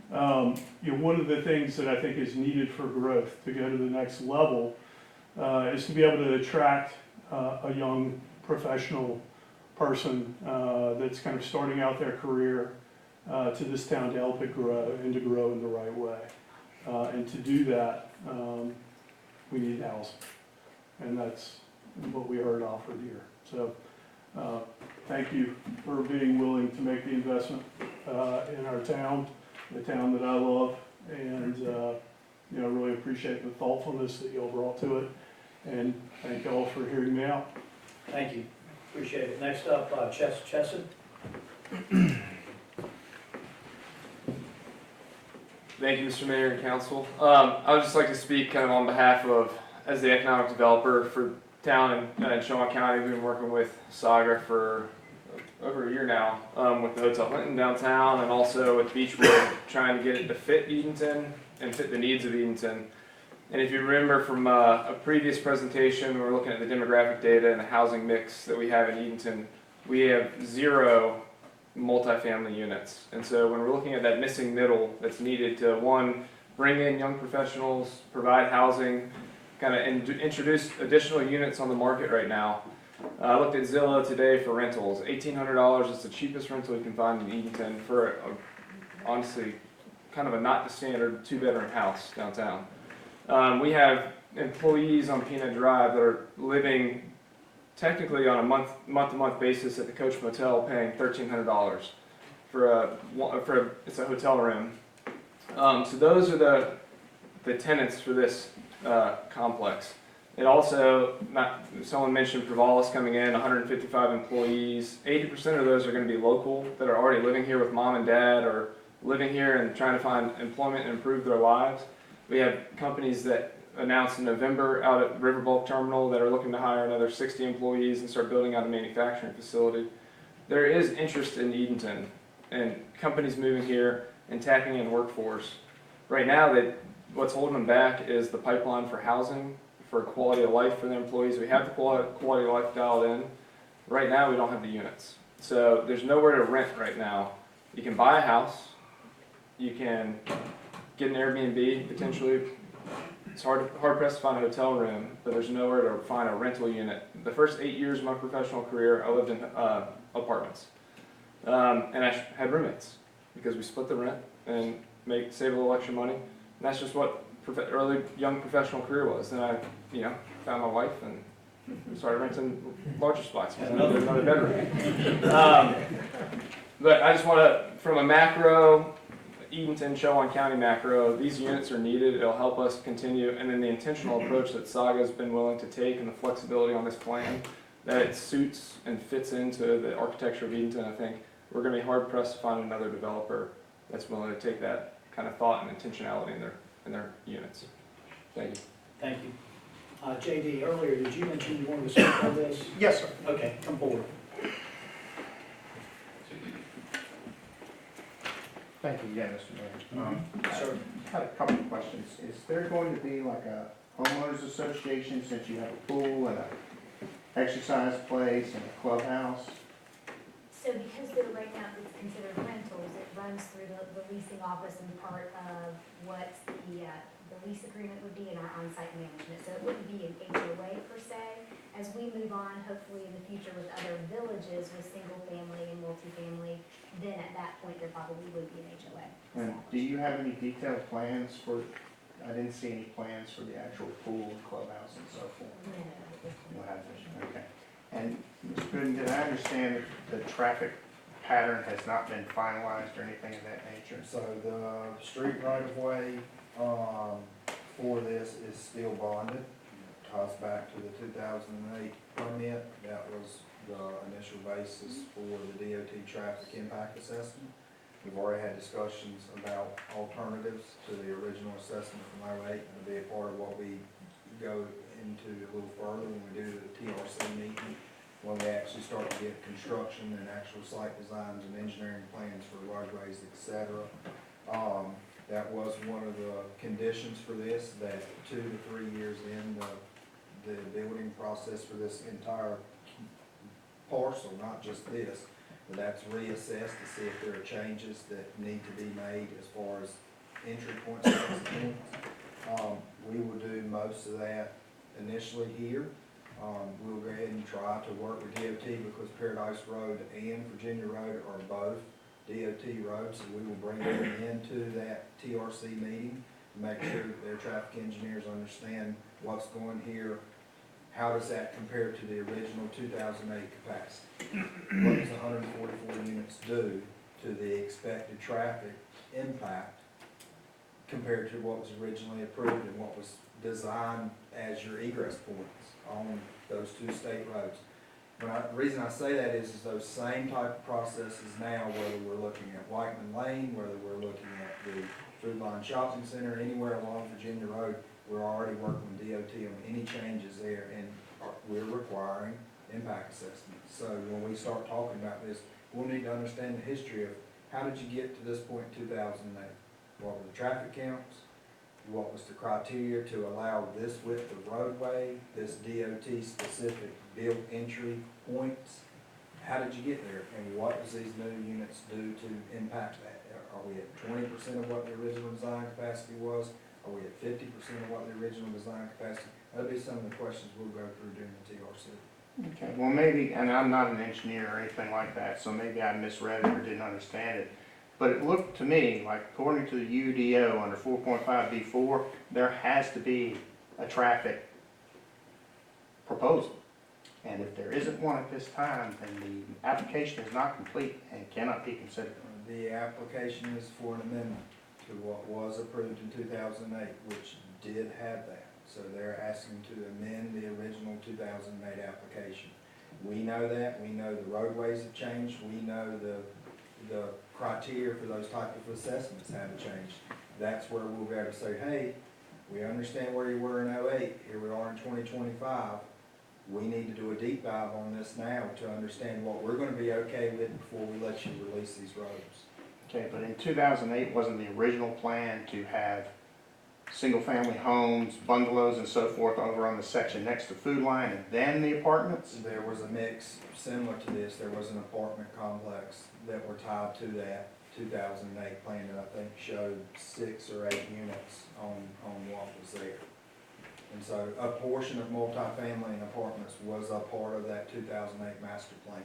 One of the things that I think is needed for growth to go to the next level is to be able to attract a young professional person that's kind of starting out their career to this town to help it grow and to grow in the right way. And to do that, we need housing. And that's what we heard offered here. So thank you for being willing to make the investment in our town, the town that I love, and really appreciate the thoughtfulness that y'all brought to it. And thank y'all for hearing me out. Thank you. Appreciate it. Next up, Chesson. Thank you, Mr. Mayor and Council. I would just like to speak kind of on behalf of, as the economic developer for town in Shomack County. We've been working with Saga for over a year now with the Hotel Hinton downtown and also with Beechwood, trying to get it to fit Edenton and fit the needs of Edenton. And if you remember from a previous presentation, we were looking at the demographic data and the housing mix that we have in Edenton. We have 0 multifamily units. And so when we're looking at that missing middle that's needed to, one, bring in young professionals, provide housing, kind of introduce additional units on the market right now. I looked at Zillow today for rentals. $1,800 is the cheapest rental you can find in Edenton for, honestly, kind of a not the standard 2-bedroom house downtown. We have employees on Peanut Drive that are living technically on a month-to-month basis at the Coach Motel, paying $1,300 for it's a hotel room. So those are the tenants for this complex. It also, someone mentioned Provalis coming in, 155 employees. 80% of those are going to be local that are already living here with mom and dad or living here and trying to find employment and improve their lives. We have companies that announced in November out at Riverbolk Terminal that are looking to hire another 60 employees and start building out a manufacturing facility. There is interest in Edenton and companies moving here and tapping in workforce. Right now, what's holding them back is the pipeline for housing, for quality of life for the employees. We have the quality of life dialed in. Right now, we don't have the units. So there's nowhere to rent right now. You can buy a house, you can get an Airbnb potentially. It's hard pressed to find a hotel room, but there's nowhere to find a rental unit. The first 8 years of my professional career, I lived in apartments. And I had roommates because we split the rent and save a little extra money. And that's just what early young professional career was. Then I, found my wife and started renting larger spots. Another bedroom. But I just want to, from a macro, Edenton, Showan County macro, these units are needed. It'll help us continue. And then the intentional approach that Saga's been willing to take and the flexibility on this plan, that it suits and fits into the architecture of Edenton, I think we're going to be hard pressed to find another developer that's willing to take that kind of thought and intentionality in their units. Thank you. Thank you. JD, earlier, did you mention you wanted to speak on this? Yes, sir. Okay, come forward. Thank you, yeah, Mr. Mayor. Sir. I had a couple of questions. Is there going to be like a homeowners association since you have a pool and a exercise place and a clubhouse? So because right now it's considered rentals, it runs through the leasing office and part of what the lease agreement would be in our on-site management. So it wouldn't be an HOA per se. As we move on, hopefully in the future with other villages with single family and multifamily, then at that point there probably would be an HOA. And do you have any detailed plans for, I didn't see any plans for the actual pool, clubhouse and so forth? No. You'll have this, okay. And Ms. Gooden, did I understand that the traffic pattern has not been finalized or anything of that nature? So the street right of way, for this is still bonded. Ties back to the 2008 permit. That was the initial basis for the DOT traffic impact assessment. We've already had discussions about alternatives to the original assessment from 08. It'll be a part of what we go into a little further when we do the TRC meeting, when we actually start to get construction and actual site designs and engineering plans for roadways, etc. That was one of the conditions for this, that 2 to 3 years in the building process for this entire parcel, not just this, but that's reassessed to see if there are changes that need to be made as far as entry points and exit points. We will do most of that initially here. We'll go ahead and try to work with DOT because Paradise Road and Virginia Road are both DOT roads, so we will bring them into that TRC meeting to make sure that their traffic engineers understand what's going here. How does that compare to the original 2008 capacity? What does 144 units do to the expected traffic impact compared to what was originally approved and what was designed as your egress points on those two state roads? The reason I say that is those same type of processes now, whether we're looking at Whiteman Lane, whether we're looking at the Food Line Shopping Center, anywhere along Virginia Road, we're already working with DOT on any changes there, and we're requiring impact assessments. So when we start talking about this, we'll need to understand the history of how did you get to this point in 2008? What were the traffic counts? What was the criteria to allow this width of roadway, this DOT-specific built entry points? How did you get there, and what does these new units do to impact that? Are we at 20% of what the original design capacity was? Are we at 50% of what the original design capacity? That'll be some of the questions we'll go through during the TRC. Okay, well maybe, and I'm not an engineer or anything like that, so maybe I misread it or didn't understand it. But it looked to me like according to the UDO under 4.5B4, there has to be a traffic proposal. And if there isn't one at this time, then the application is not complete and cannot be considered. The application is for an amendment to what was approved in 2008, which did have that. So they're asking to amend the original 2008 application. We know that, we know the roadways have changed, we know the criteria for those type of assessments have changed. That's where we'll be able to say, hey, we understand where you were in '08, here we are in 2025. We need to do a deep dive on this now to understand what we're gonna be okay with before we let you release these roads. Okay, but in 2008, wasn't the original plan to have single-family homes, bungalows and so forth over on the section next to Food Line and then the apartments? There was a mix similar to this. There was an apartment complex that were tied to that 2008 plan that I think showed 6 or 8 units on what was there. And so a portion of multifamily and apartments was a part of that 2008 master plan.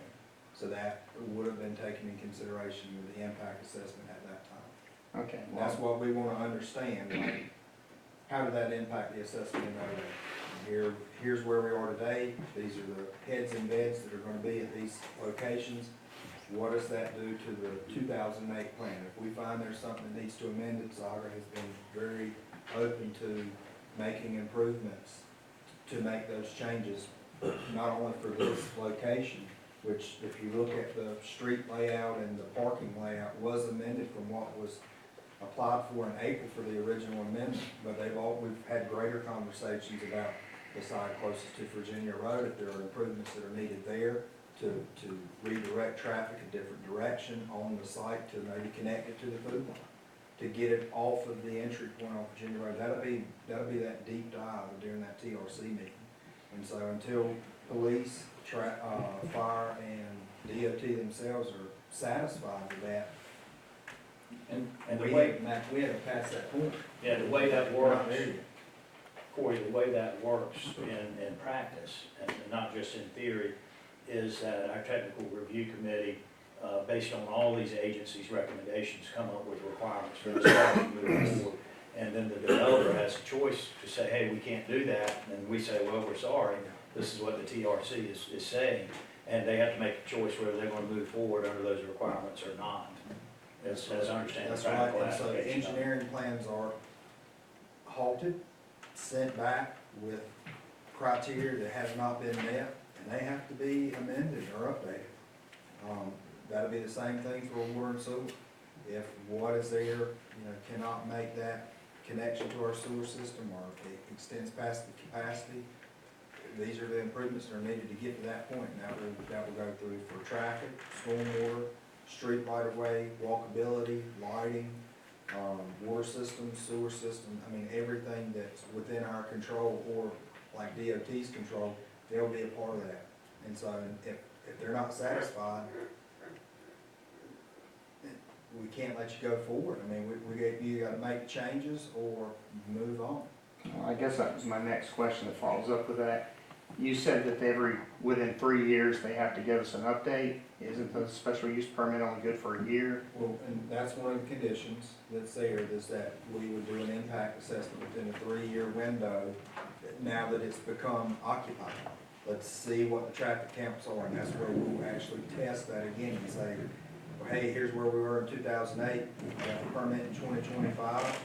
So that would have been taken in consideration with the impact assessment at that time. Okay, And that's what we want to understand, like, how did that impact the assessment in '08? Here's where we are today, these are the heads and beds that are gonna be at these locations. What does that do to the 2008 plan? If we find there's something that needs to amend it, Saga has been very open to making improvements to make those changes, not only for this location, which if you look at the street layout and the parking layout was amended from what was applied for in April for the original amendment, but we've had greater conversations about the side closest to Virginia Road, if there are improvements that are needed there to redirect traffic a different direction on the site to maybe connect it to the food line, to get it off of the entry point on Virginia Road. That'll be that deep dive during that TRC meeting. And so until police, fire, and DOT themselves are satisfied with that, And the we way, haven't passed that point. yeah, the way that We're works, not there yet. Corey, the way that works in practice, and not just in theory, is that our technical review committee, based on all these agencies' recommendations, come up with requirements for the site to move forward. And then the developer has a choice to say, hey, we can't do that, and we say, well, we're sorry, this is what the TRC is saying, and they have to make a choice whether they're gonna move forward under those requirements or not. As I understand the That's right, practical and so the application. engineering plans are halted, sent back with criteria that has not been met, and they have to be amended or updated. That'll be the same thing for water and sewer. If what is there, cannot make that connection to our sewer system, or if it extends past the capacity, these are the improvements that are needed to get to that point, and that will go through for traffic, stormwater, street right of way, walkability, lighting, water systems, sewer system. I mean, everything that's within our control or like DOT's control, they'll be a part of that. And so if they're not satisfied, we can't let you go forward. I mean, you gotta make changes or move on. Well, I guess that was my next question that follows up with that. You said that within 3 years, they have to give us an update. Isn't the special use permit only good for a year? Well, and that's one of the conditions that's there, is that we would do an impact assessment within a 3-year window, now that it's become occupied. Let's see what the traffic counts are, and that's where we'll actually test that again and say, well, hey, here's where we were in 2008, we have a permit in 2025.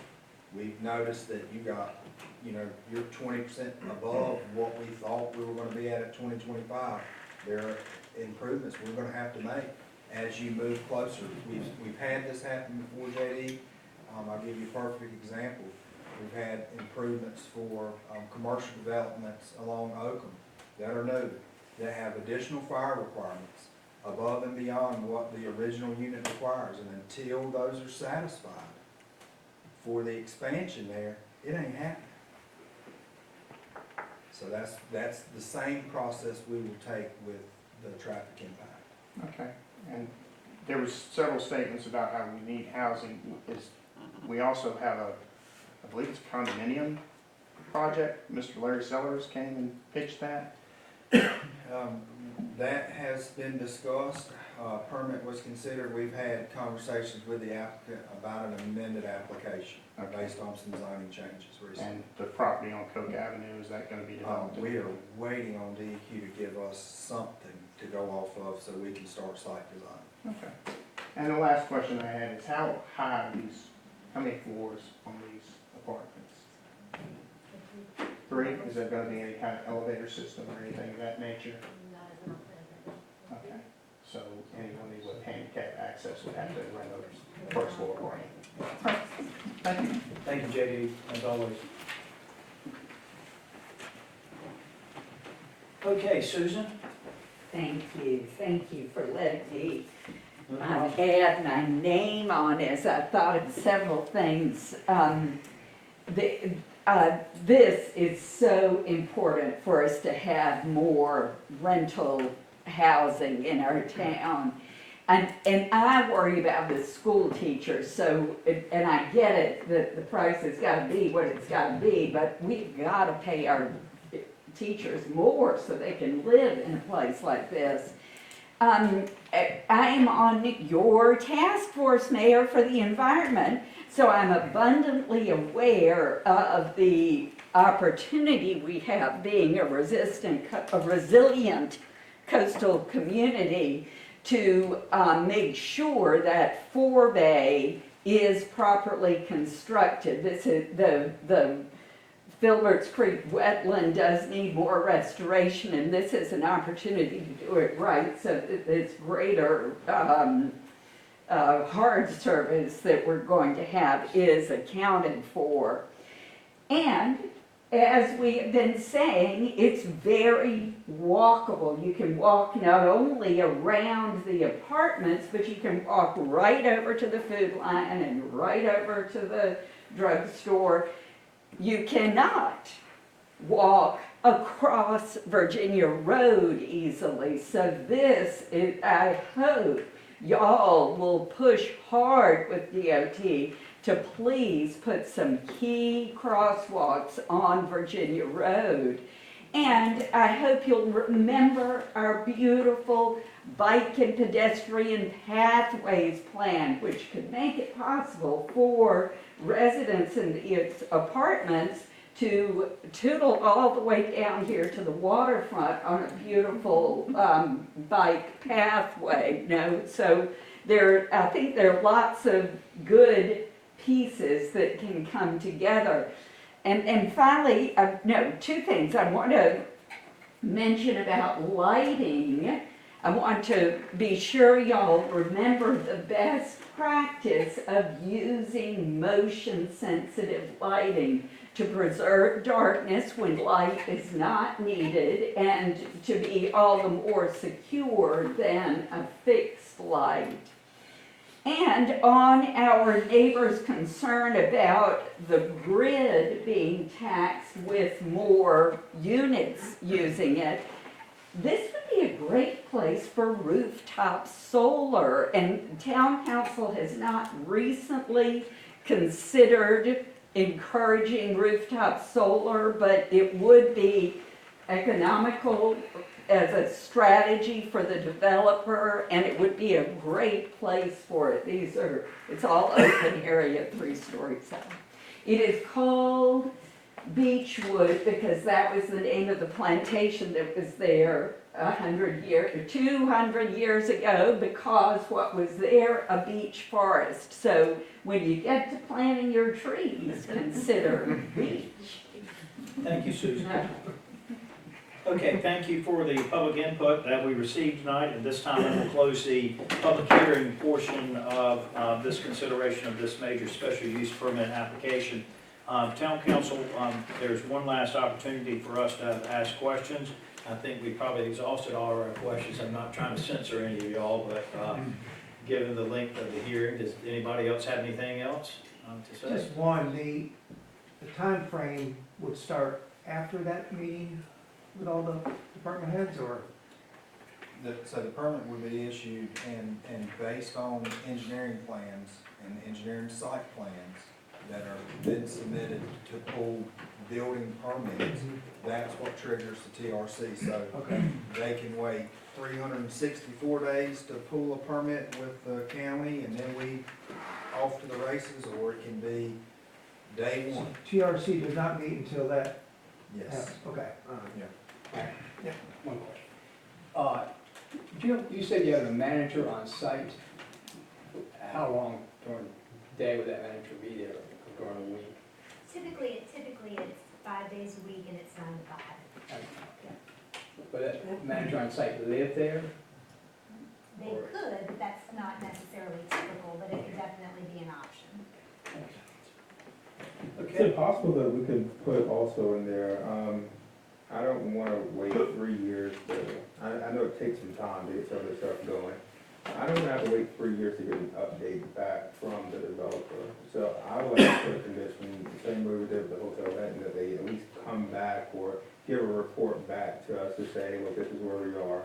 We've noticed that you got, you're 20% above what we thought we were gonna be at 2025. There are improvements we're gonna have to make as you move closer. We've had this happen before, JD. I'll give you a perfect example. We've had improvements for commercial developments along Oakham that are new, that have additional fire requirements above and beyond what the original unit requires. And until those are satisfied for the expansion there, it ain't happening. So that's the same process we will take with the traffic impact. Okay, and there was several statements about how we need housing. We also have I believe it's a condominium project. Mr. Larry Sellers came and pitched that. That has been discussed. Permit was considered. We've had conversations with the applicant about an amended application based on some zoning changes recently. And the property on Coke Avenue, is that gonna be developed? We are waiting on DEQ to give us something to go off of so we can start site design. Okay. And the last question I had is how many floors on these apartments? 3. 3? Is there gonna be any kind of elevator system or anything of that nature? Okay, so anyone with handicap access would have to rent a first floor apartment. Thank you. Thank you, JD, as always. Okay, Susan? Thank you for letting me add my name on as I thought of several things. This is so important for us to have more rental housing in our town. And I worry about the school teachers, so, and I get it, that the price has gotta be what it's gotta be, but we've gotta pay our teachers more so they can live in a place like this. I am on your task force, Mayor, for the environment, so I'm abundantly aware of the opportunity we have being a resilient coastal community to make sure that Forebay is properly constructed. This is the Filberts Creek wetland does need more restoration, and this is an opportunity to do it right so that this greater hard service that we're going to have is accounted for. And as we have been saying, it's very walkable. You can walk not only around the apartments, but you can walk right over to the food line and right over to the drugstore. You cannot walk across Virginia Road easily. So this is, I hope y'all will push hard with DOT to please put some key crosswalks on Virginia Road. And I hope you'll remember our beautiful bike and pedestrian pathways plan, which could make it possible for residents in its apartments to tootle all the way down here to the waterfront on a beautiful bike pathway. So I think there are lots of good pieces that can come together. And finally, two things I want to mention about lighting. I want to be sure y'all remember the best practice of using motion-sensitive lighting to preserve darkness when light is not needed and to be all the more secure than a fixed light. And on our neighbor's concern about the grid being taxed with more units using it, this would be a great place for rooftop solar. And town council has not recently considered encouraging rooftop solar, but it would be economical as a strategy for the developer, and it would be a great place for it. It's all open area, 3 stories high. It is called Beechwood because that was the name of the plantation that was there 200 years ago, because what was there, a beech forest. So when you get to planting your trees, consider beech. Thank you, Susan. Okay, thank you for the public input that we received tonight. At this time, I will close the public hearing portion of this consideration of this major special use permit application. Town council, there's one last opportunity for us to ask questions. I think we probably exhausted all of our questions. I'm not trying to censor any of y'all, but given the length of the hearing, does anybody else have anything else to say? Just one, the time frame would start after that meeting with all the department heads, or? So the permit would be issued and based on engineering plans and engineering site plans that are then submitted to pull building permits, that's what triggers the TRC. So they can wait 364 days to pull a permit with the county, and then we off to the races, or it can be day one. TRC does not meet until that? Yes. Okay. Yeah, one question. You said you have a manager on site. How long during the day would that manager be there during the week? Typically it's 5 days a week, and it's 9 to 5. But that manager on site live there? They could, but that's not necessarily typical, but it could definitely be an option. Is it possible that we could put also in there, I don't wanna wait 3 years I know it takes some time to get some of this stuff going. I don't wanna have to wait 3 years to get an update back from the developer. So I would like to put a condition, the same way we did with the hotel Edenton, that they at least come back or give a report back to us to say, look, this is where we are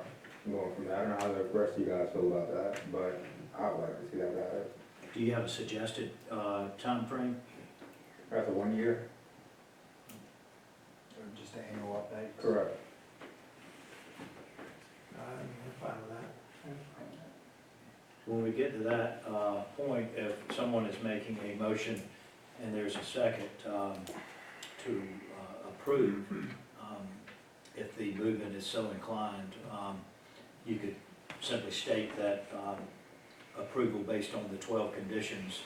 going from there. I don't know how the rest of you guys feel about that, but I would like to see that happen. Do you have a suggested time frame? After 1 year? Or just an annual update? Correct. I'm fine with that. When we get to that point, if someone is making a motion and there's a second to approve, if the movement is so inclined, you could simply state that approval based on the 12 conditions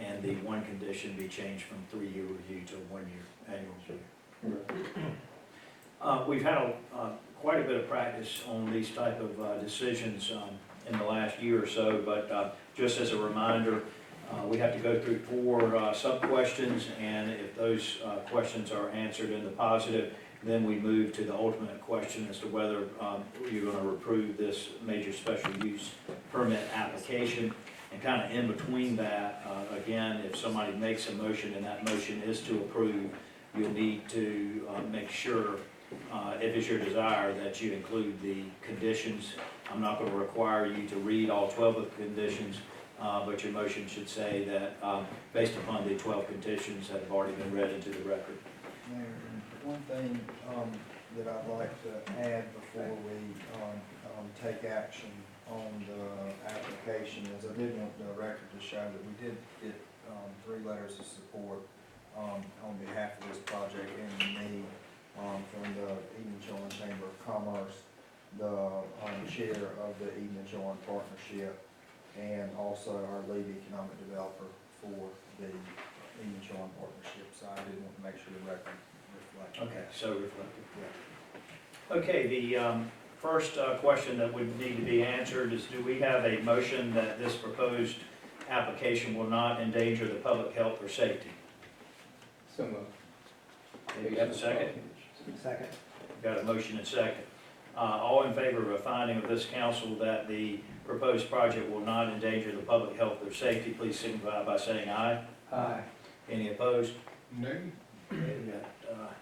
and the one condition be changed from 3-year review to 1-year annual review. We've had quite a bit of practice on these type of decisions in the last year or so, but just as a reminder, we have to go through 4 sub-questions, and if those questions are answered in the positive, then we move to the ultimate question as to whether you're going to approve this major special use permit application. And kind of in between that, again, if somebody makes a motion and that motion is to approve, you'll need to make sure, if it's your desire, that you include the conditions. I'm not going to require you to read all 12 of the conditions, but your motion should say that based upon the 12 conditions that have already been read into the record. Mayor, one thing that I'd like to add before we take action on the application is I did want the record to show that we did get 3 letters of support on behalf of this project and me from the Edenton Chamber of Commerce, the chair of the Edenton Partnership, and also our lead economic developer for the Edenton Partnership. So I did want to make sure the record reflected. Okay, so reflected, yeah. Okay, the first question that would need to be answered is, do we have a motion that this proposed application will not endanger the public health or safety? So moved. Do we have a second? Second. Got a motion and second. All in favor of a finding of this council that the proposed project will not endanger the public health or safety, please signify by saying aye. Aye. Any opposed? Nay? Okay, we got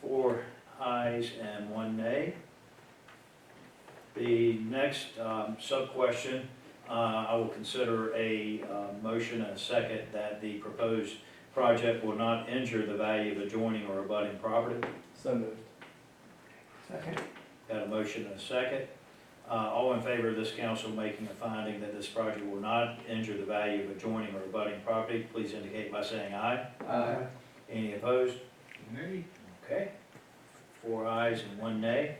4 ayes and 1 nay. The next sub-question, I will consider a motion and a second that the proposed project will not injure the value of adjoining or abutting property. So moved. Second. Got a motion and a second. All in favor of this council making a finding that this project will not injure the value of adjoining or abutting property, please indicate by saying aye. Aye. Any opposed? Nay? Okay. 4 ayes and 1 nay.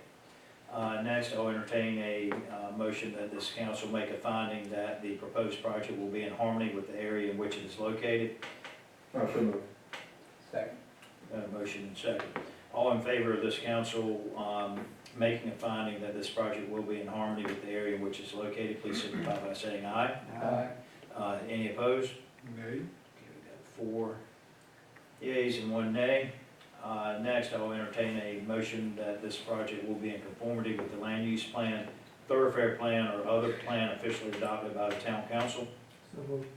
Next, I'll entertain a motion that this council make a finding that the proposed project will be in harmony with the area in which it is located. So moved. Second. Got a motion and second. All in favor of this council making a finding that this project will be in harmony with the area in which it's located, please signify by saying aye. Aye. Any opposed? Nay? Okay, we got 4 yeas and 1 nay. Next, I will entertain a motion that this project will be in conformity with the land use plan, thoroughfare plan, or other plan officially adopted by the town council. So moved.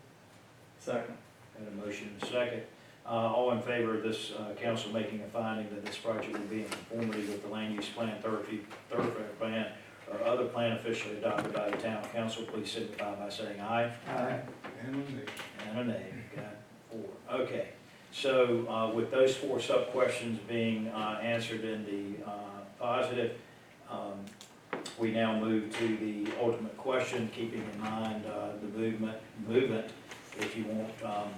Second. Got a motion and a second. All in favor of this council making a finding that this project will be in conformity with the land use plan, thoroughfare plan, or other plan officially adopted by the town council, please signify by saying aye. Aye. And a nay? And a nay. Got 4. Okay. So with those 4 sub-questions being answered in the positive, we now move to the ultimate question, keeping in mind the movement. If you want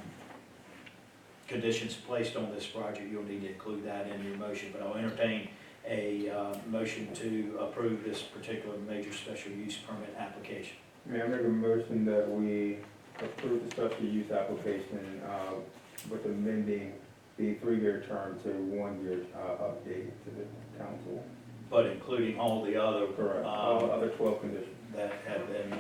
conditions placed on this project, you'll need to include that in your motion. But I'll entertain a motion to approve this particular major special use permit application. May I make a motion that we approve the special use application with amending the 3-year term to 1-year update to the council. But including all the other. Correct. All the other 12 conditions. That have been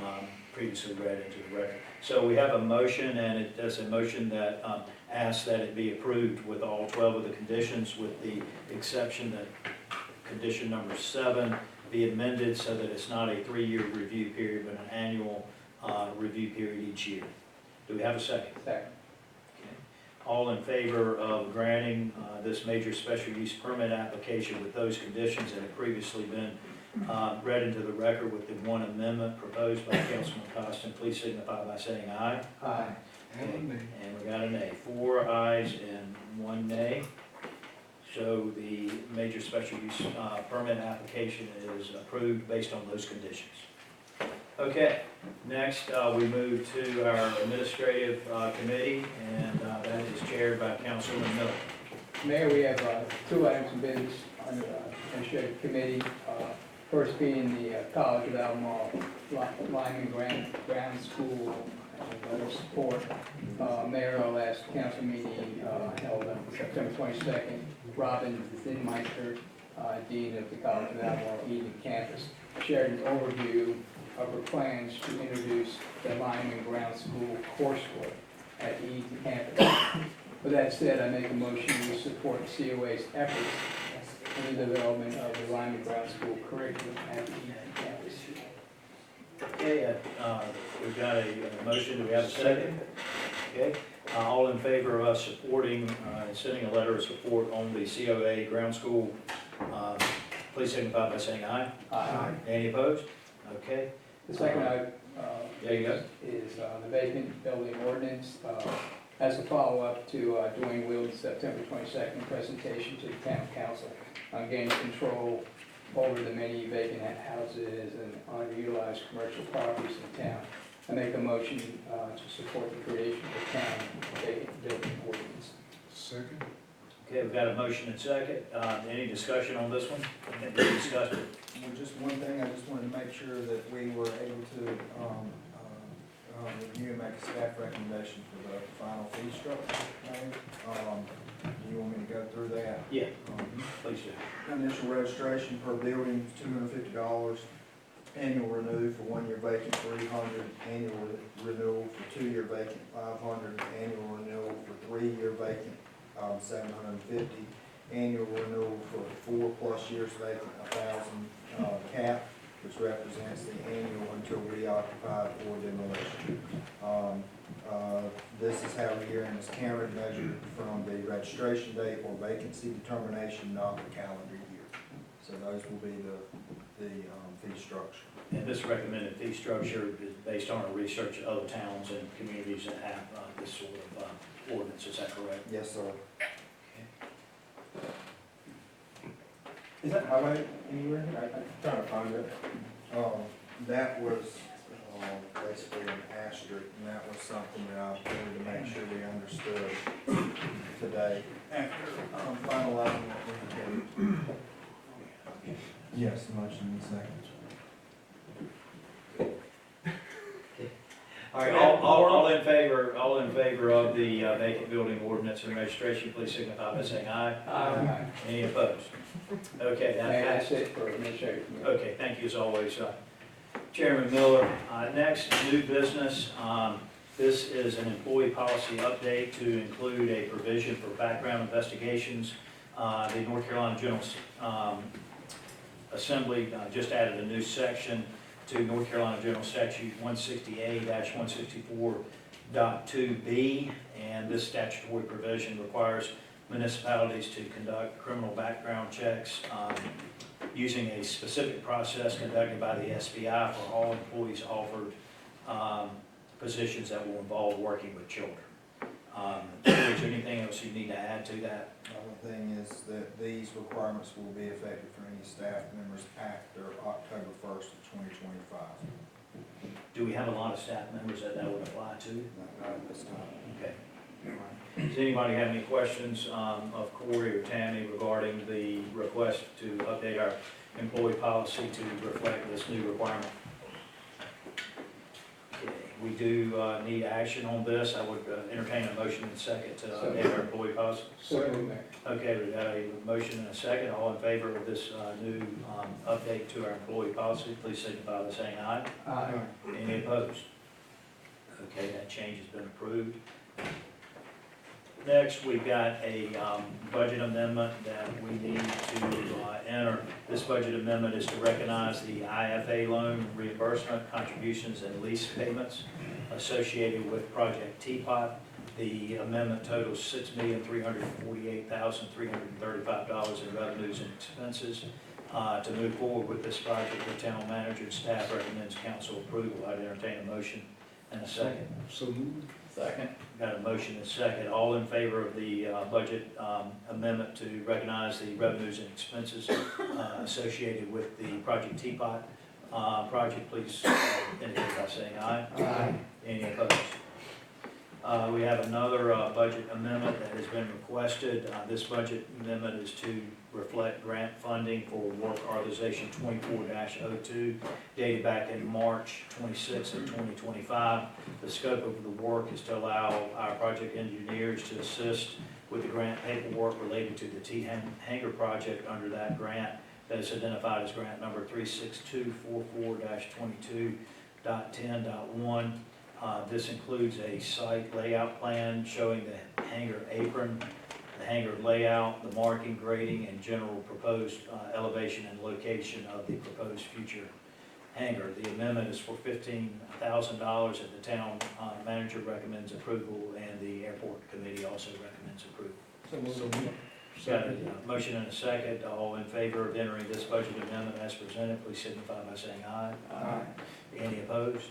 previously read into the record. So we have a motion, and it does a motion that asks that it be approved with all 12 of the conditions, with the exception that condition number 7 be amended so that it's not a 3-year review period, but an annual review period each year. Do we have a second? Second. All in favor of granting this major special use permit application with those conditions that have previously been read into the record with the one amendment proposed by Councilman Costin, please signify by saying aye. Aye. And we got a nay. 4 ayes and 1 nay. So the major special use permit application is approved based on those conditions. Okay, next we move to our administrative committee, and that is chaired by Councilman Miller. Mayor, we have 2 items of business on the administrative committee. First being the College of Albemarle Lyman Ground School and letter of support. Mayor, our last council meeting held on September 22nd. Robin Zinmeister, Dean of the College of Albemarle Eden campus, shared an overview of her plans to introduce the Lyman Ground School coursework at the Eden campus. With that said, I make a motion to support COA's efforts in the development of the Lyman Ground School curriculum at the Eden campus. Okay, we've got a motion. Do we have a second? Okay, all in favor of us supporting and sending a letter of support on the COA ground school, please signify by saying aye. Aye. Any opposed? Okay. The second item There you go. is the vacant building ordinance. As a follow-up to Dwayne Wills' September 22nd presentation to the town council on gaining control over the many vacant houses and underutilized commercial properties in town. I make a motion to support the creation of the town vacant building ordinance. Second. Okay, we've got a motion and second. Any discussion on this one? I think we discussed it. Well, just one thing, I just wanted to make sure that we were able to review and make a staff recommendation for the final fee structure. Do you want me to go through that? Yeah, please do. Initial registration per building is $250. Annual renew for 1-year vacant, $300. Annual renewal for 2-year vacant, $500. Annual renewal for 3-year vacant, $750. Annual renewal for 4+ years vacant, $1,000 cap, which represents the annual until reoccupied or demolition. This is how the year is counted, measured from the registration date or vacancy determination, not the calendar year. So those will be the fee structure. And this recommended fee structure is based on our research of other towns and communities that have this sort of ordinance. Is that correct? Yes, sir. Is that highlighted anywhere? I'm trying to find it. That was basically an asterisk, and that was something that I wanted to make sure we understood today after finalizing what we did. Yes, motion in second. All right, all in favor of the vacant building ordinance and registration, please signify by saying aye. Aye. Any opposed? Okay, that Mayor, that's passes. it for administrative committee. Okay, thank you as always, Chairman Miller. Next, new business. This is an employee policy update to include a provision for background investigations. The North Carolina General Assembly just added a new section to North Carolina General Statute 160A-164.2B, and this statutory provision requires municipalities to conduct criminal background checks using a specific process conducted by the SBI for all employees offered positions that will involve working with children. Is there anything else you need to add to that? The only thing is that these requirements will be effective for any staff members after October 1st of 2025. Do we have a lot of staff members that would apply to? Not at this time. Okay. All right. Does anybody have any questions of Corey or Tammy regarding the request to update our employee policy to reflect this new requirement? Okay. We do need action on this. I would entertain a motion and second to update our employee policy. Okay, we've got a motion and a second. All in favor of this new update to our employee policy, please signify by saying aye. Aye. Any opposed? Okay, that change has been approved. Next, we've got a budget amendment that we need to enter. This budget amendment is to recognize the IFA loan reimbursement, contributions, and lease payments associated with Project Teapot. The amendment totals $6,348,335 in revenues and expenses. To move forward with this project, the town manager and staff recommends council approval. I'd entertain a motion and a second. So moved. Second. Got a motion and a second. All in favor of the budget amendment to recognize the revenues and expenses associated with the Project Teapot project, please indicate by saying aye. Aye. Any opposed? We have another budget amendment that has been requested. This budget amendment is to reflect grant funding for work authorization 24-02 dated back in March 26th of 2025. The scope of the work is to allow our project engineers to assist with the grant paperwork related to the T-Hanger project under that grant that is identified as grant number 36244-22.10.1. This includes a site layout plan showing the hangar apron, the hangar layout, the marking, grading, and general proposed elevation and location of the proposed future hangar. The amendment is for $15,000, and the town manager recommends approval, and the airport committee also recommends approval. So moved. Got a motion and a second. All in favor of entering this budget amendment as presented, please signify by saying aye. Aye. Any opposed?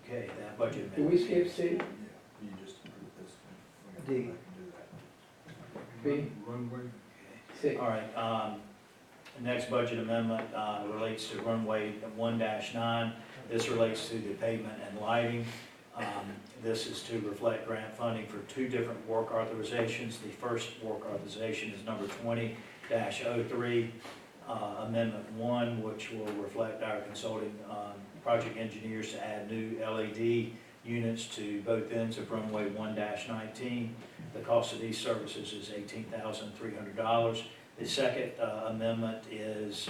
Okay, that budget Do amendment. we skip C? You just approve this. D. B? Runway. C? All right, the next budget amendment relates to runway 1-9. This relates to the pavement and lighting. This is to reflect grant funding for two different work authorizations. The first work authorization is number 20-03, Amendment 1, which will reflect our consulting project engineers to add new LED units to both ends of runway 1-19. The cost of these services is $18,300. The second amendment is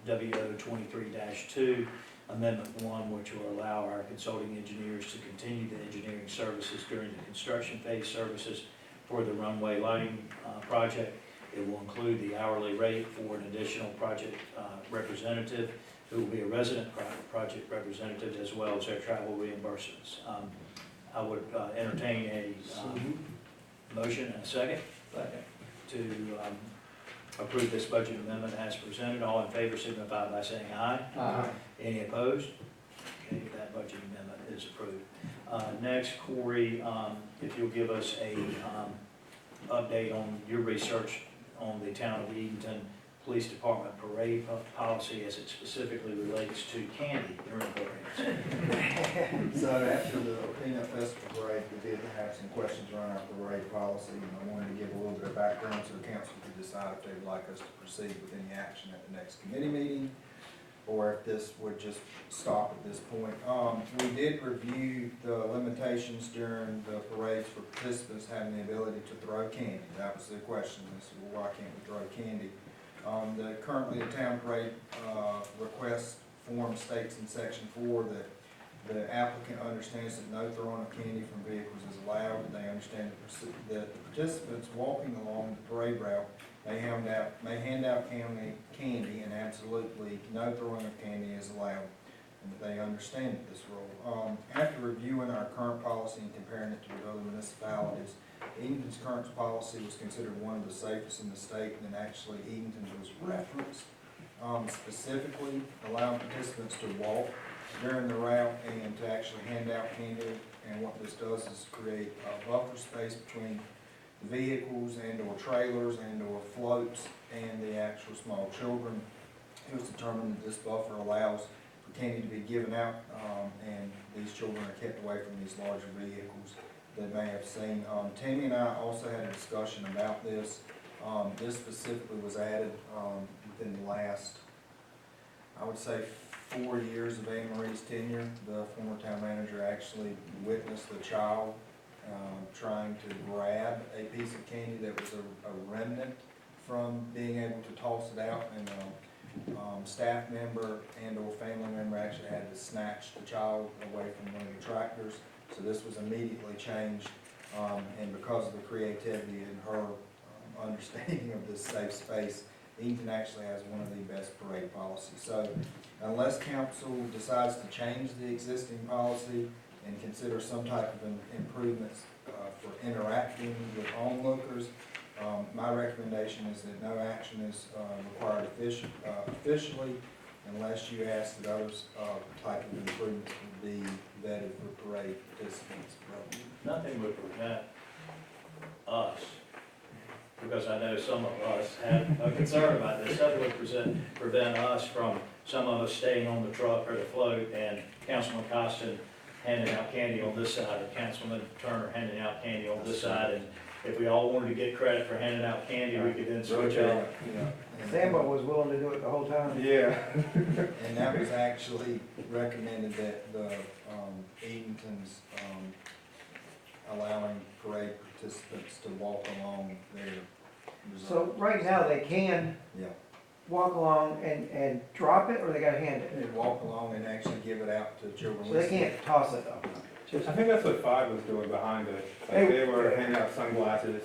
WO23-2, Amendment 1, which will allow our consulting engineers to continue the engineering services during the construction phase services for the runway lighting project. It will include the hourly rate for an additional project representative who will be a resident project representative, as well as their travel reimbursements. I would entertain a motion and a second to approve this budget amendment as presented. All in favor signify by saying aye. Aye. Any opposed? Okay, that budget amendment is approved. Next, Corey, if you'll give us a update on your research on the town of Edenton Police Department parade policy as it specifically relates to candy during parades. So after the Peanut Festival parade, we did have some questions around our parade policy, and I wanted to give a little bit of background so the council could decide if they'd like us to proceed with any action at the next committee meeting, or if this would just stop at this point. We did review the limitations during the parades for participants having the ability to throw candy. That was the question, is, well, why can't we throw candy? Currently the town parade request form states in section 4 that the applicant understands that no throwing of candy from vehicles is allowed. They understand that the participants walking along the parade route may hand out candy, and absolutely no throwing of candy is allowed, and that they understand this rule. After reviewing our current policy and comparing it to the other municipalities, Edenton's current policy was considered one of the safest in the state, and actually Edenton was referenced specifically allowing participants to walk during the route and to actually hand out candy. And what this does is create a buffer space between the vehicles and or trailers and or floats and the actual small children. It was determined that this buffer allows for candy to be given out, and these children are kept away from these larger vehicles they may have seen. Tammy and I also had a discussion about this. This specifically was added within the last, I would say, 4 years of Anne Marie's tenure, the former town manager actually witnessed a child trying to grab a piece of candy that was a remnant from being able to toss it out, and staff member and or family member actually had to snatch the child away from one of the tractors. So this was immediately changed, and because of the creativity and her understanding of this safe space, Edenton actually has one of the best parade policies. So unless council decides to change the existing policy and consider some type of improvements for interacting with onlookers, my recommendation is that no action is required officially unless you ask that others type of improvements would be vetted for parade participants. Nothing would prevent us, because I know some of us have a concern about this, nothing would prevent us from some of us staying on the truck or the float and Councilman Costin handing out candy on this side, or Councilman Turner handing out candy on this side, and if we all wanted to get credit for handing out candy, we could then switch out. Sambo was willing to do it the whole time. Yeah. And that was actually recommended that the Edenton's allowing parade participants to walk along their reserve. So right now, they can Yeah. walk along and drop it, or they gotta hand it? They walk along and actually give it out to children. So they can't toss it though? I think that's what Five was doing behind us. Like they were handing out sunglasses.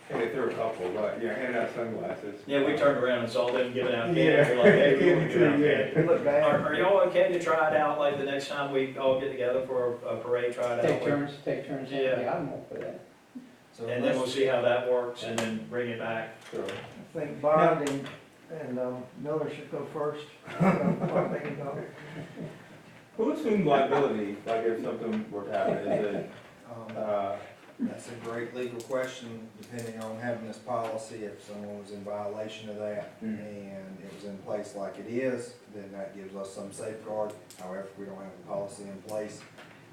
Hey, they threw a couple, but yeah, handing out sunglasses. Yeah, we turned around and saw them giving out candy, Yeah. we're like, hey, we want to give out candy. It looked bad. Are y'all okay to try it out, like the next time we all get together for a parade, try it out? Take turns, Yeah. I'm all for that. So And then we'll see how that works, and then bring it back. Sure. I think Bond and Miller should go first. They can go. Who assumed liability, like if something were to happen? Is it, That's a great legal question, depending on having this policy. If someone was in violation of that and it was in place like it is, then that gives us some safeguard. However, if we don't have the policy in place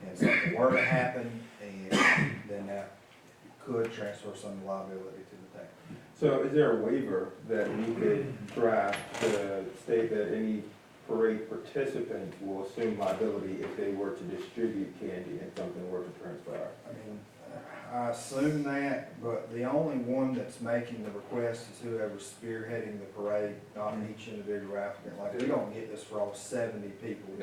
and something were to happen, and then that could transfer some liability to the town. so is there a waiver that we could draft to state that any parade participant will assume liability if they were to distribute candy and something were to transpire? I mean, I assume that, but the only one that's making the request is whoever's spearheading the parade, not each individual applicant. Like, we don't get this for all 70 people.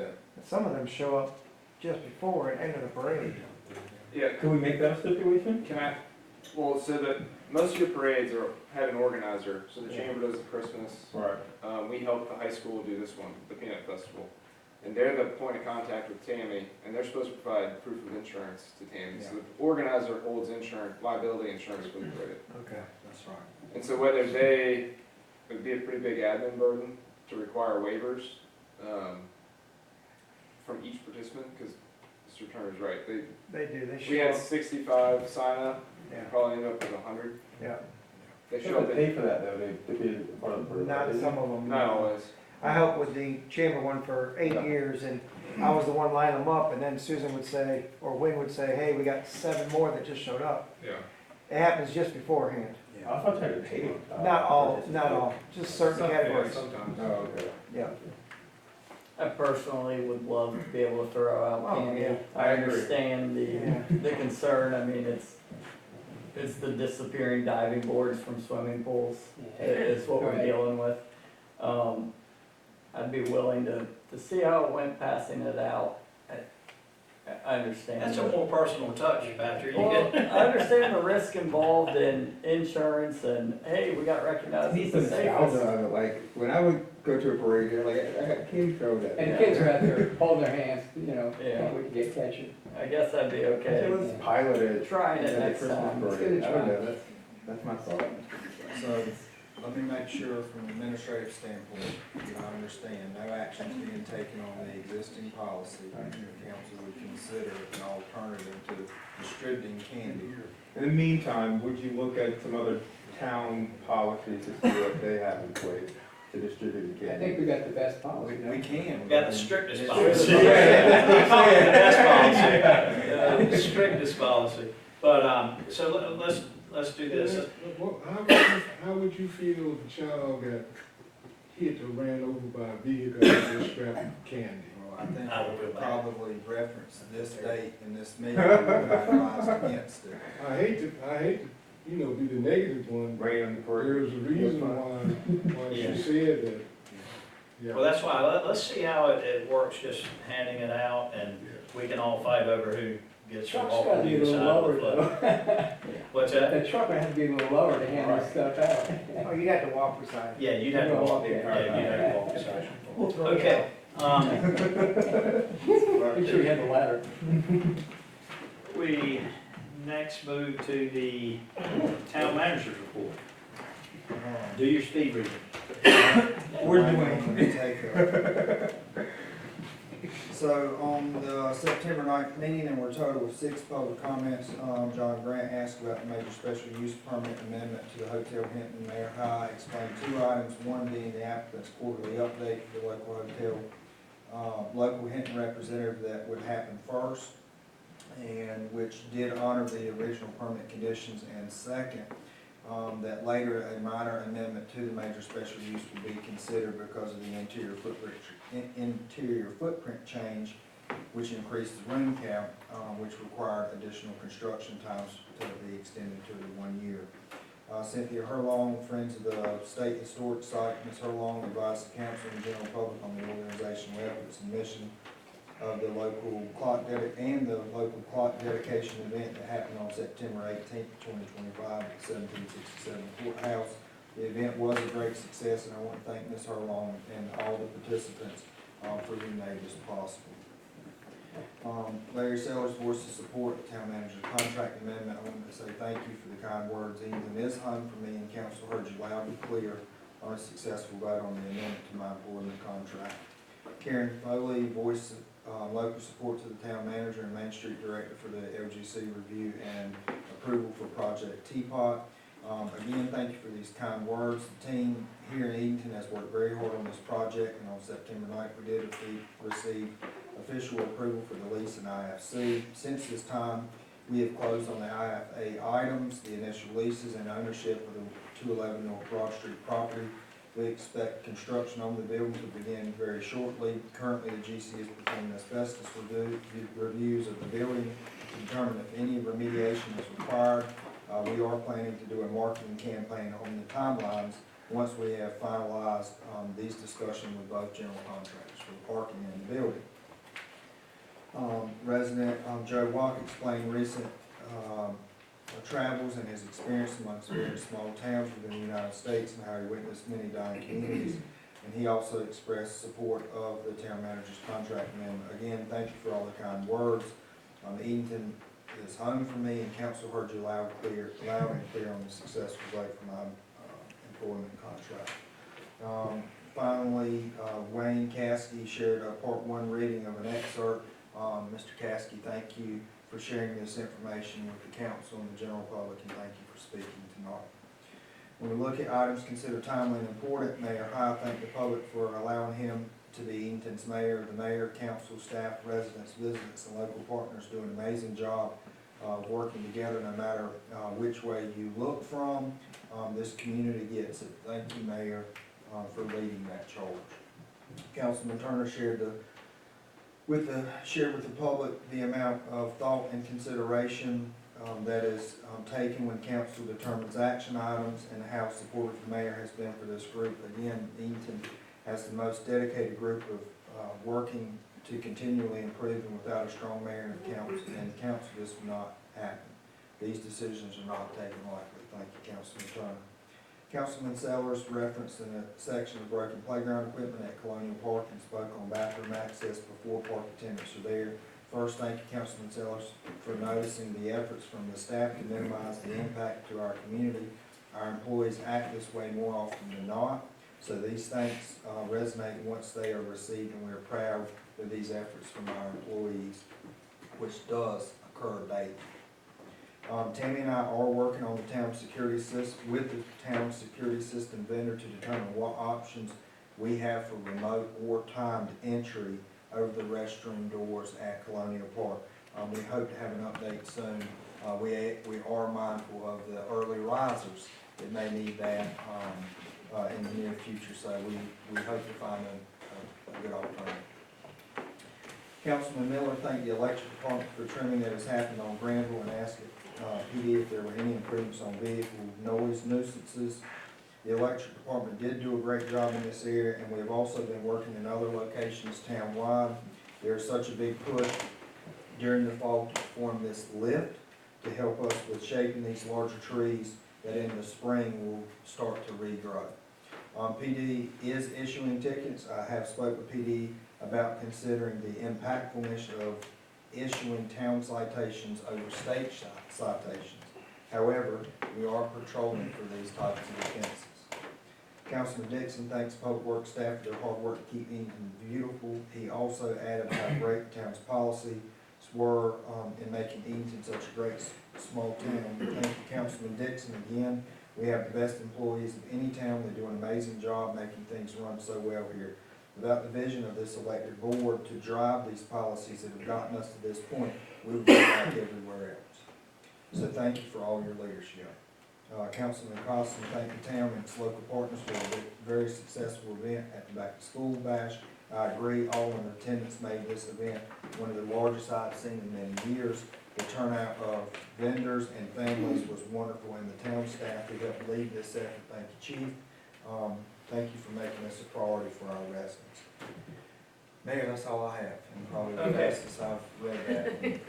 Some of them show up just before and enter the parade. Yeah, Could we make that a stipulation? can I, well, so that most of your parades have an organizer, so the chamber does the Christmas. Right. We help the high school do this one, the Peanut Festival. And they're the point of contact with Tammy, and they're supposed to provide proof of insurance to Tammy. So the organizer holds insurance, liability insurance for the parade. Okay, that's right. And so whether it would be a pretty big admin burden to require waivers from each participant, because Mr. Turner's right. They do, they We show had up. 65 sign up, Yeah. probably ended up with 100. Yeah. They They show up should in, pay for that though, to be part of the parade. Not some of them. not always. I helped with the chamber one for 8 years, and I was the one lining them up, and then Susan would say, or Wing would say, hey, we got 7 more that just showed up. Yeah. It happens just beforehand. I thought you had to pay them. Not all, just certain categories. Sometimes. Oh, okay. Yeah. I personally would love to be able to throw out Oh, candy. yeah. I understand Yeah. the concern, I mean, it's the disappearing diving boards from swimming pools, is what we're Right. dealing with. I'd be willing to see how it went passing it out. I understand. That's a more personal touch, Patrick. Well, I understand the risk involved in insurance and, hey, we got recognized as Need the some nostalgia safest. of it, like, when I would go to a parade, you're like, I got candy thrown at me. And the kids are out there holding their hands, you know, Yeah. can't wait to get catching. I guess that'd be It okay. was piloted. Trying it at the next Christmas time. parade. I don't know, that's my thought. So let me make sure from an administrative standpoint, that I understand, no actions being taken on the existing policy. The council would consider an alternative to distributing candy. In the meantime, would you look at some other town policies to see what they have in place to distribute the I candy? think we got the best policy. We can. We got the strictest It's- policy. Yeah. We call it the best policy. The strictest policy. But, so let's do this. How would you feel if a child got hit or ran over by a vehicle that was strapped with candy. Well, I think I I would feel would bad. probably reference this date in this meeting, and advise against it. I hate to, you know, be the negative one, but Rain on the parade. there's a reason why she said that. Yeah. Well, that's why, let's see how it works, just handing it out, and we can all fight over who gets to Truck's walk gotta on be a either little side of lower the float. though. What's that? The truck would have to be a little lower to handle this stuff out. Oh, you'd have to walk beside. Yeah, you'd have to walk, Okay. yeah, you'd have to walk beside. We'll throw it Okay, Make sure you have the ladder. we next move to the town manager's report. Do your speed reading. We're doing. So on the September 9th meeting, there were a total of 6 public comments. John Grant asked about the major special use permit amendment to the Hotel Hinton Mayor High. Explained 2 items, one being the applicant's quarterly update for the local hotel, local Hinton representative that would happen first, and which did honor the original permit conditions, and second, that later a minor amendment to the major special use would be considered because of the interior footprint change, which increased the room count, which required additional construction times to be extended to 1 year. Cynthia Herlong, Friends of the State Historic Site, Ms. Herlong advised the council and the general public on the organizational efforts and mission of the local clock dedication event that happened on September 18th, 2025 at the 1767 courthouse. The event was a great success, and I want to thank Ms. Herlong and all the participants for being made this possible. Larry Sellers voiced his support of the town manager's contract amendment. I wanted to say thank you for the kind words. Edenton is home for me, and council heard you loud and clear on a successful vote on the amendment to my employment contract. Karen Foley voiced local support to the town manager and Main Street Director for the LGC review and approval for Project Teapot. Again, thank you for these kind words. The team here in Edenton has worked very hard on this project, and on September 9th, we did receive official approval for the lease and IFC. Since this time, we have closed on the IFA items, the initial leases, and ownership of the 211 North Broad Street property. We expect construction on the building to begin very shortly. Currently, the GC is performing asbestos reviews of the building to determine if any remediation is required. We are planning to do a marketing campaign on the timelines once we have finalized these discussions with both general contractors for the parking in the building. Resident Joe Walk explained recent travels and his experience amongst very small towns within the United States and how he witnessed many dying communities. And he also expressed support of the town manager's contract amendment. Again, thank you for all the kind words. Edenton is home for me, and council heard you loud and clear on the successful vote for my employment contract. Finally, Wayne Caskey shared a part 1 reading of an excerpt. Mr. Caskey, thank you for sharing this information with the council and the general public, and thank you for speaking tonight. When we look at items considered timely and important, Mayor High thanked the public for allowing him to be Edenton's mayor. The mayor, council, staff, residents, visitors, and local partners do an amazing job of working together no matter which way you look from. This community gets it. Thank you, Mayor, for leading that charge. Councilman Turner shared with the public the amount of thought and consideration that is taken when council determines action items, and how supportive the mayor has been for this group. Again, Edenton has the most dedicated group of working to continually improve, and without a strong mayor and council, this would not happen. These decisions are not taken lightly. Thank you, Councilman Turner. Councilman Sellers referenced in a section of broken playground equipment at Colonial Park and spoke on bathroom access before park attendants are there. First, thank you, Councilman Sellers, for noticing the efforts from the staff to minimize the impact to our community. Our employees act this way more often than not, so these thanks resonate once they are received, and we are proud of these efforts from our employees, which does occur daily. Tammy and I are working on the town security system with the town security system vendor to determine what options we have for remote or timed entry over the restroom doors at Colonial Park. We hope to have an update soon. We are mindful of the early risers that may need that in the near future, so we hope to find a good alternative. Councilman Miller thanked the electric department for trimming that has happened on Granville and asked PD if there were any improvements on vehicle noise nuisances. The electric department did do a great job in this area, and we have also been working in other locations townwide. There is such a big push during the fall to form this lift to help us with shaping these larger trees that in the spring will start to regrow. PD is issuing tickets. I have spoke with PD about considering the impactfulness of issuing town citations over state citations. However, we are patrolling for these types of offenses. Councilman Dixon thanks Public Works staff for their hard work to keep Edenton beautiful. He also added how great the town's policies were in making Edenton such a great small town. Thank you, Councilman Dixon. Again, we have the best employees of any town. They do an amazing job making things run so well here. Without the vision of this elected board to drive these policies that have gotten us to this point, we would be like everywhere else. So thank you for all your leadership. Councilman Costin thanked the town and its local partners for a very successful event at the Back to School Bash. I agree, all in attendance made this event one of the largest I've seen in many years. The turnout of vendors and families was wonderful, and the town staff who helped lead this effort. Thank you, Chief. Thank you for making this a priority for our residents. Mayor, that's all I have, and probably the fastest I've read that in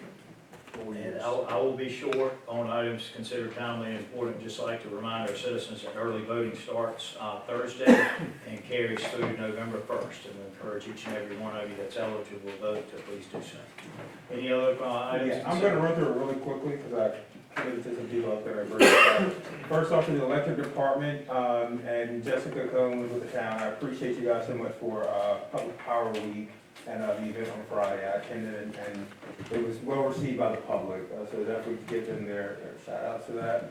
4 years. And I will be short on items considered timely and important. Just like to remind our citizens that early voting starts Thursday and carries through November 1st. And encourage each and every one of you that's eligible to vote to please do so. Any other items? Yeah, I'm gonna run through it really quickly, because I committed to some people up there. First off, to the electric department, and Jessica Combs with the town, I appreciate you guys so much for Public Power Week and the event on Friday. I attended, and it was well received by the public, so definitely give them their shout outs for that.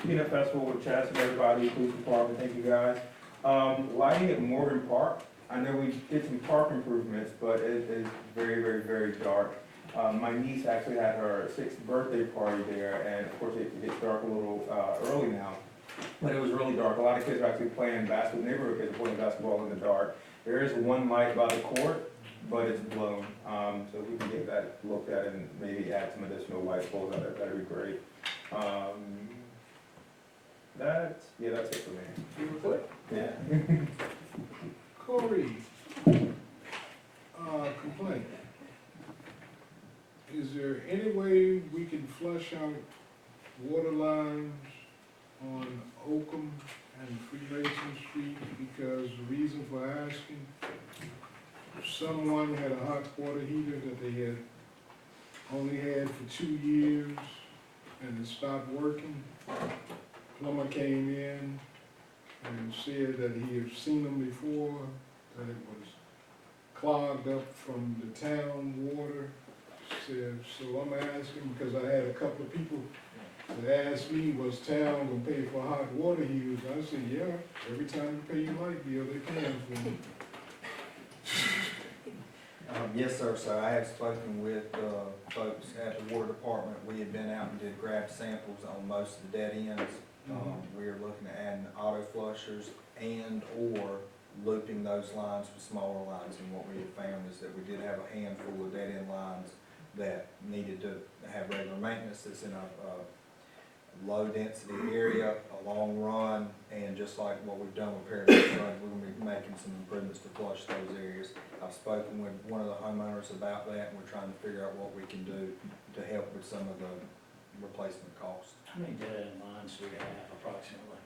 Peanut Festival with Chess and everybody, police department, thank you guys. Lighting at Morgan Park, I know we did some park improvements, but it is very, very, very dark. My niece actually had her 6th birthday party there, and of course it gets dark a little early now, but it was really dark. A lot of kids are actually playing basketball, neighborhood kids are playing basketball in the dark. There is one light by the court, but it's blown, so if we can get that looked at and maybe add some additional light poles, that'd be great. That's it for me. Yeah. Corey, complaint. Is there any way we can flush out water lines on Oakham and Freemason Street? Because the reason for asking, someone had a hot water heater that they had only had for 2 years and it stopped working. Plumber came in and said that he had seen them before, that it was clogged up from the town water. Said, so I'm asking, because I had a couple of people that asked me, was town gonna pay for hot water heaters? I said, yeah, every time you pay your light bill, they can for me. Yes, sir. So I have spoken with folks at the water department. We had been out and did grab samples on most of the dead ends. We are looking at adding auto flushers and or looping those lines with smaller lines. And what we have found is that we did have a handful of dead end lines that needed to have regular maintenance. That's in a low density area, a long run, and just like what we've done with Paradise Run, we're going to be making some improvements to flush those areas. I've spoken with one of the homeowners about that, and we're trying to figure out what we can do to help with some of the replacement costs. How many dead end lines do we have approximately?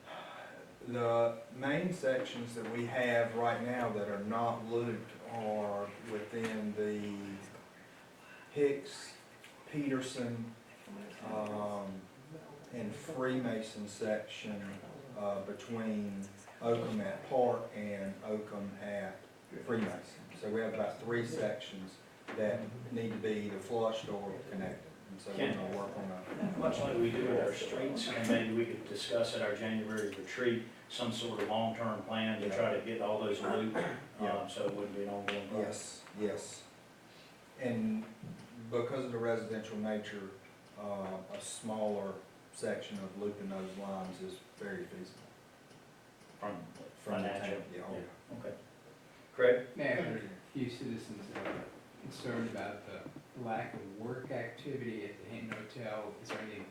The main sections that we have right now that are not looped are within the Hicks, Peterson, and Freemason section between Oakham at Park and Oakham at Freemason. So we have about 3 sections that need to be either flushed or connected. And so we're going to work on that. Much like we do with our streets, and maybe we could discuss at our January retreat some sort of long-term plan to try to get all those looped, so it wouldn't be an ongoing problem. Yes, yes. And because of the residential nature, a smaller section of looping those lines is very feasible. from From the financial. town, yeah. Okay. Craig? Mayor, there's a few citizens that are concerned about the lack of work activity at the Hinton Hotel. Is there anything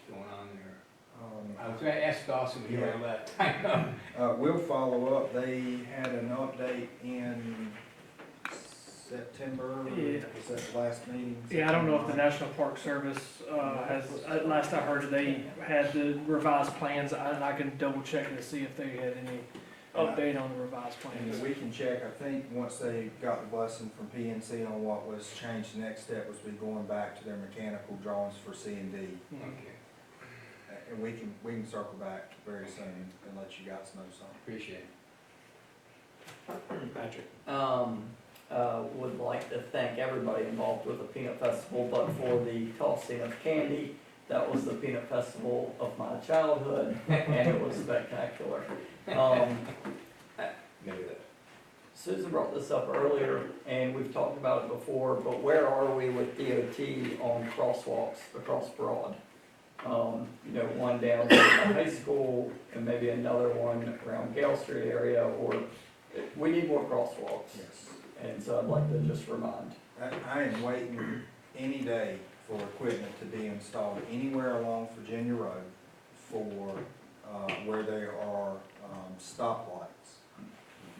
going on there? I was gonna ask Dawson when he already left. I know. We'll follow up. They had an update in September. Yeah. Was that the last meeting? Yeah, I don't know if the September National Park Service has, last I heard, they had the revised plans, and I can double check to see if they had any update on the revised 9th. plans. And we can check, I think, once they got the blessing from PNC on what was changed, the next step was be going back to their mechanical drawings for C and D. Okay, And we can circle back very soon and let you guys know something. appreciate it. Patrick? Would like to thank everybody involved with the Peanut Festival, but for the tossing of candy, that was the Peanut Festival of my childhood, and it was spectacular. Susan brought this up earlier, and we've talked about it before, but where are we with DOT on crosswalks across Broad? You know, one down at the high school, and maybe another one around Gale Street area, or we need more crosswalks. Yes. And so I'd like to just remind. I am waiting any day for equipment to be installed anywhere along Virginia Road for where there are stoplights.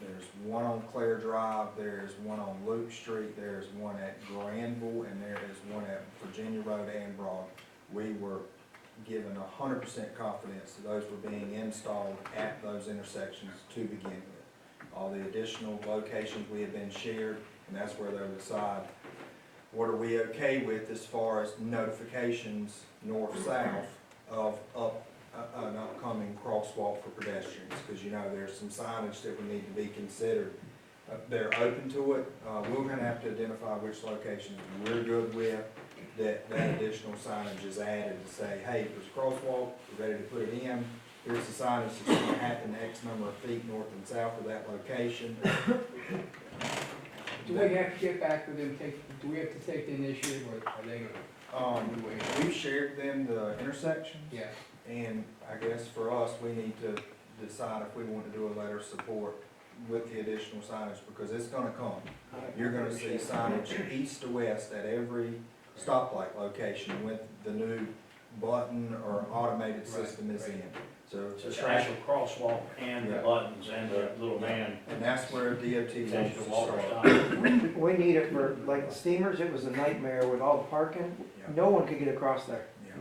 There's one on Clare Drive, there's one on Loop Street, there's one at Granville, and there is one at Virginia Road and Broad. We were given 100% confidence that those were being installed at those intersections to begin with. All the additional locations we have been shared, and that's where they'll decide what are we okay with as far as notifications north-south of an upcoming crosswalk for pedestrians, because you know there's some signage that would need to be considered. They're open to it. We're gonna have to identify which locations we're good with, that additional signage is added to say, hey, there's a crosswalk, we're ready to put it in. Here's the signage that's gonna happen X number of feet north and south of that location. Do we have to get back with them, do we have to take the initiative, or are they gonna? We've shared them the intersections. Yeah. And I guess for us, we need to decide if we want to do a letter of support with the additional signage, because it's gonna come. You're gonna see signage east to west at every stoplight location with the new button or automated system is in. So It's an actual crosswalk and the buttons and the little man. And that's where DOT Change wants the to water start. stop. We need it for, like, the steamers, it was a nightmare with all the parking. Yeah. No one could get across there, Yeah.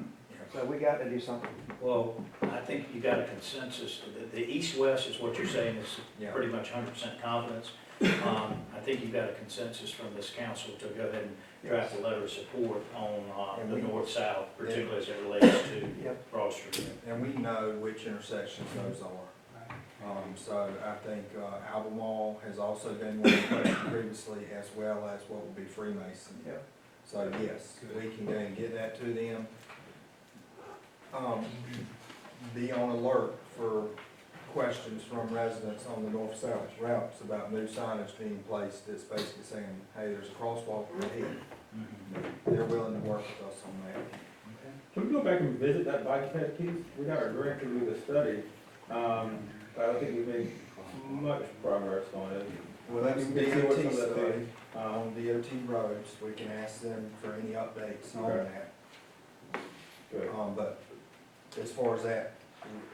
so we got to do something. Well, I think you got a consensus, the east-west is what you're saying is Yeah. pretty much 100% confidence. I think you've got a consensus from this council to go ahead and draft a letter of support on the north-south, particularly as it relates to Yep. Broad Street. And we know which intersections those are. So I think Albemarle has also been one question previously, as well as what would be Freemason. Yep. So yes, we can go and get that to them. Be on alert for questions from residents on the north-south routes about new signage being placed that's basically saying, hey, there's a crosswalk right here. They're willing to work with us on that. Can we go back and visit that bike path, Keith? We got our grant to do the study, but I don't think we made much progress on it. Well, that's We can see what some DOT of that study is. on DOT roads. We can ask them for any updates on Okay. that. Good. But as far as that,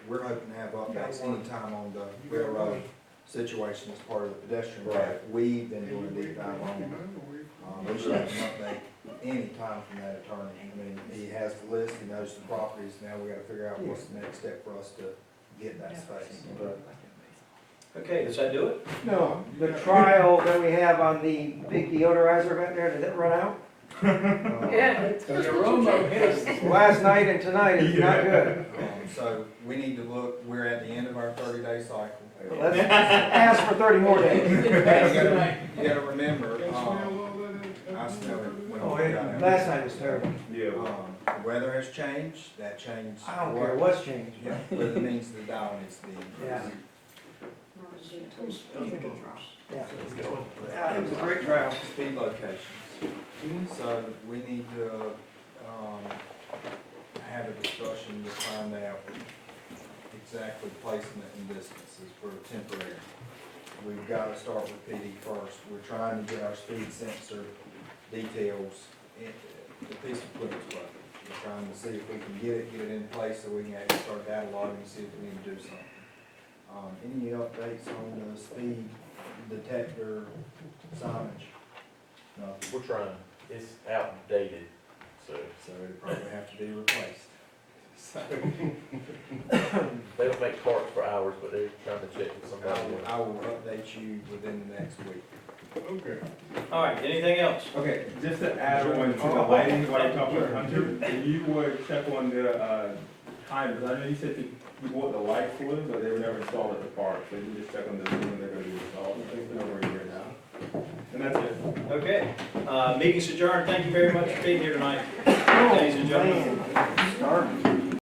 we're hoping to have updates anytime on the railroad situation as part of the pedestrian path. We've been doing a deep dive on it. We should have an update anytime from that attorney. I mean, he has the list, he knows the properties. Now we gotta figure out what's the next step for us to get that space. Okay, does that do it? No, the trial that we have on the big deodorizer back there, did it run out? Last night and tonight is not good. So we need to look, we're at the end of our 30-day cycle. Let's ask for 30 more days. You gotta remember, I smell it when Oh, I got out. last night was terrible. Yeah. The weather has changed, that changed. I don't care what's changed. Yeah, but it means the dial needs to be Yeah. increased. Yeah, it was a great trial. Speed locations. So we need to, have a discussion to find out exactly replacement and distances for temporary. We've got to start with PD first. We're trying to get our speed sensor details in, the piece of equipment's broken. We're trying to see if we can get it in place so we can actually start data logging and see if we need to do something. Any updates on the speed detector signage? No. We're trying, it's outdated, so. So it'll probably have to be replaced. So They don't make parts for hours, but they're trying to check with somebody. I will update you within the next week. Okay. All right, anything else? Okay, just to add on to the lighting, what I talked about, Hunter, if you would check on the timers. I know you said you bought the light for them, but they were never installed at the park, so you just check on those when they're gonna be installed. I think it's been over a year now. And that's it. Okay, meeting's adjourned. Thank you very much for being here tonight, ladies and gentlemen. Starting.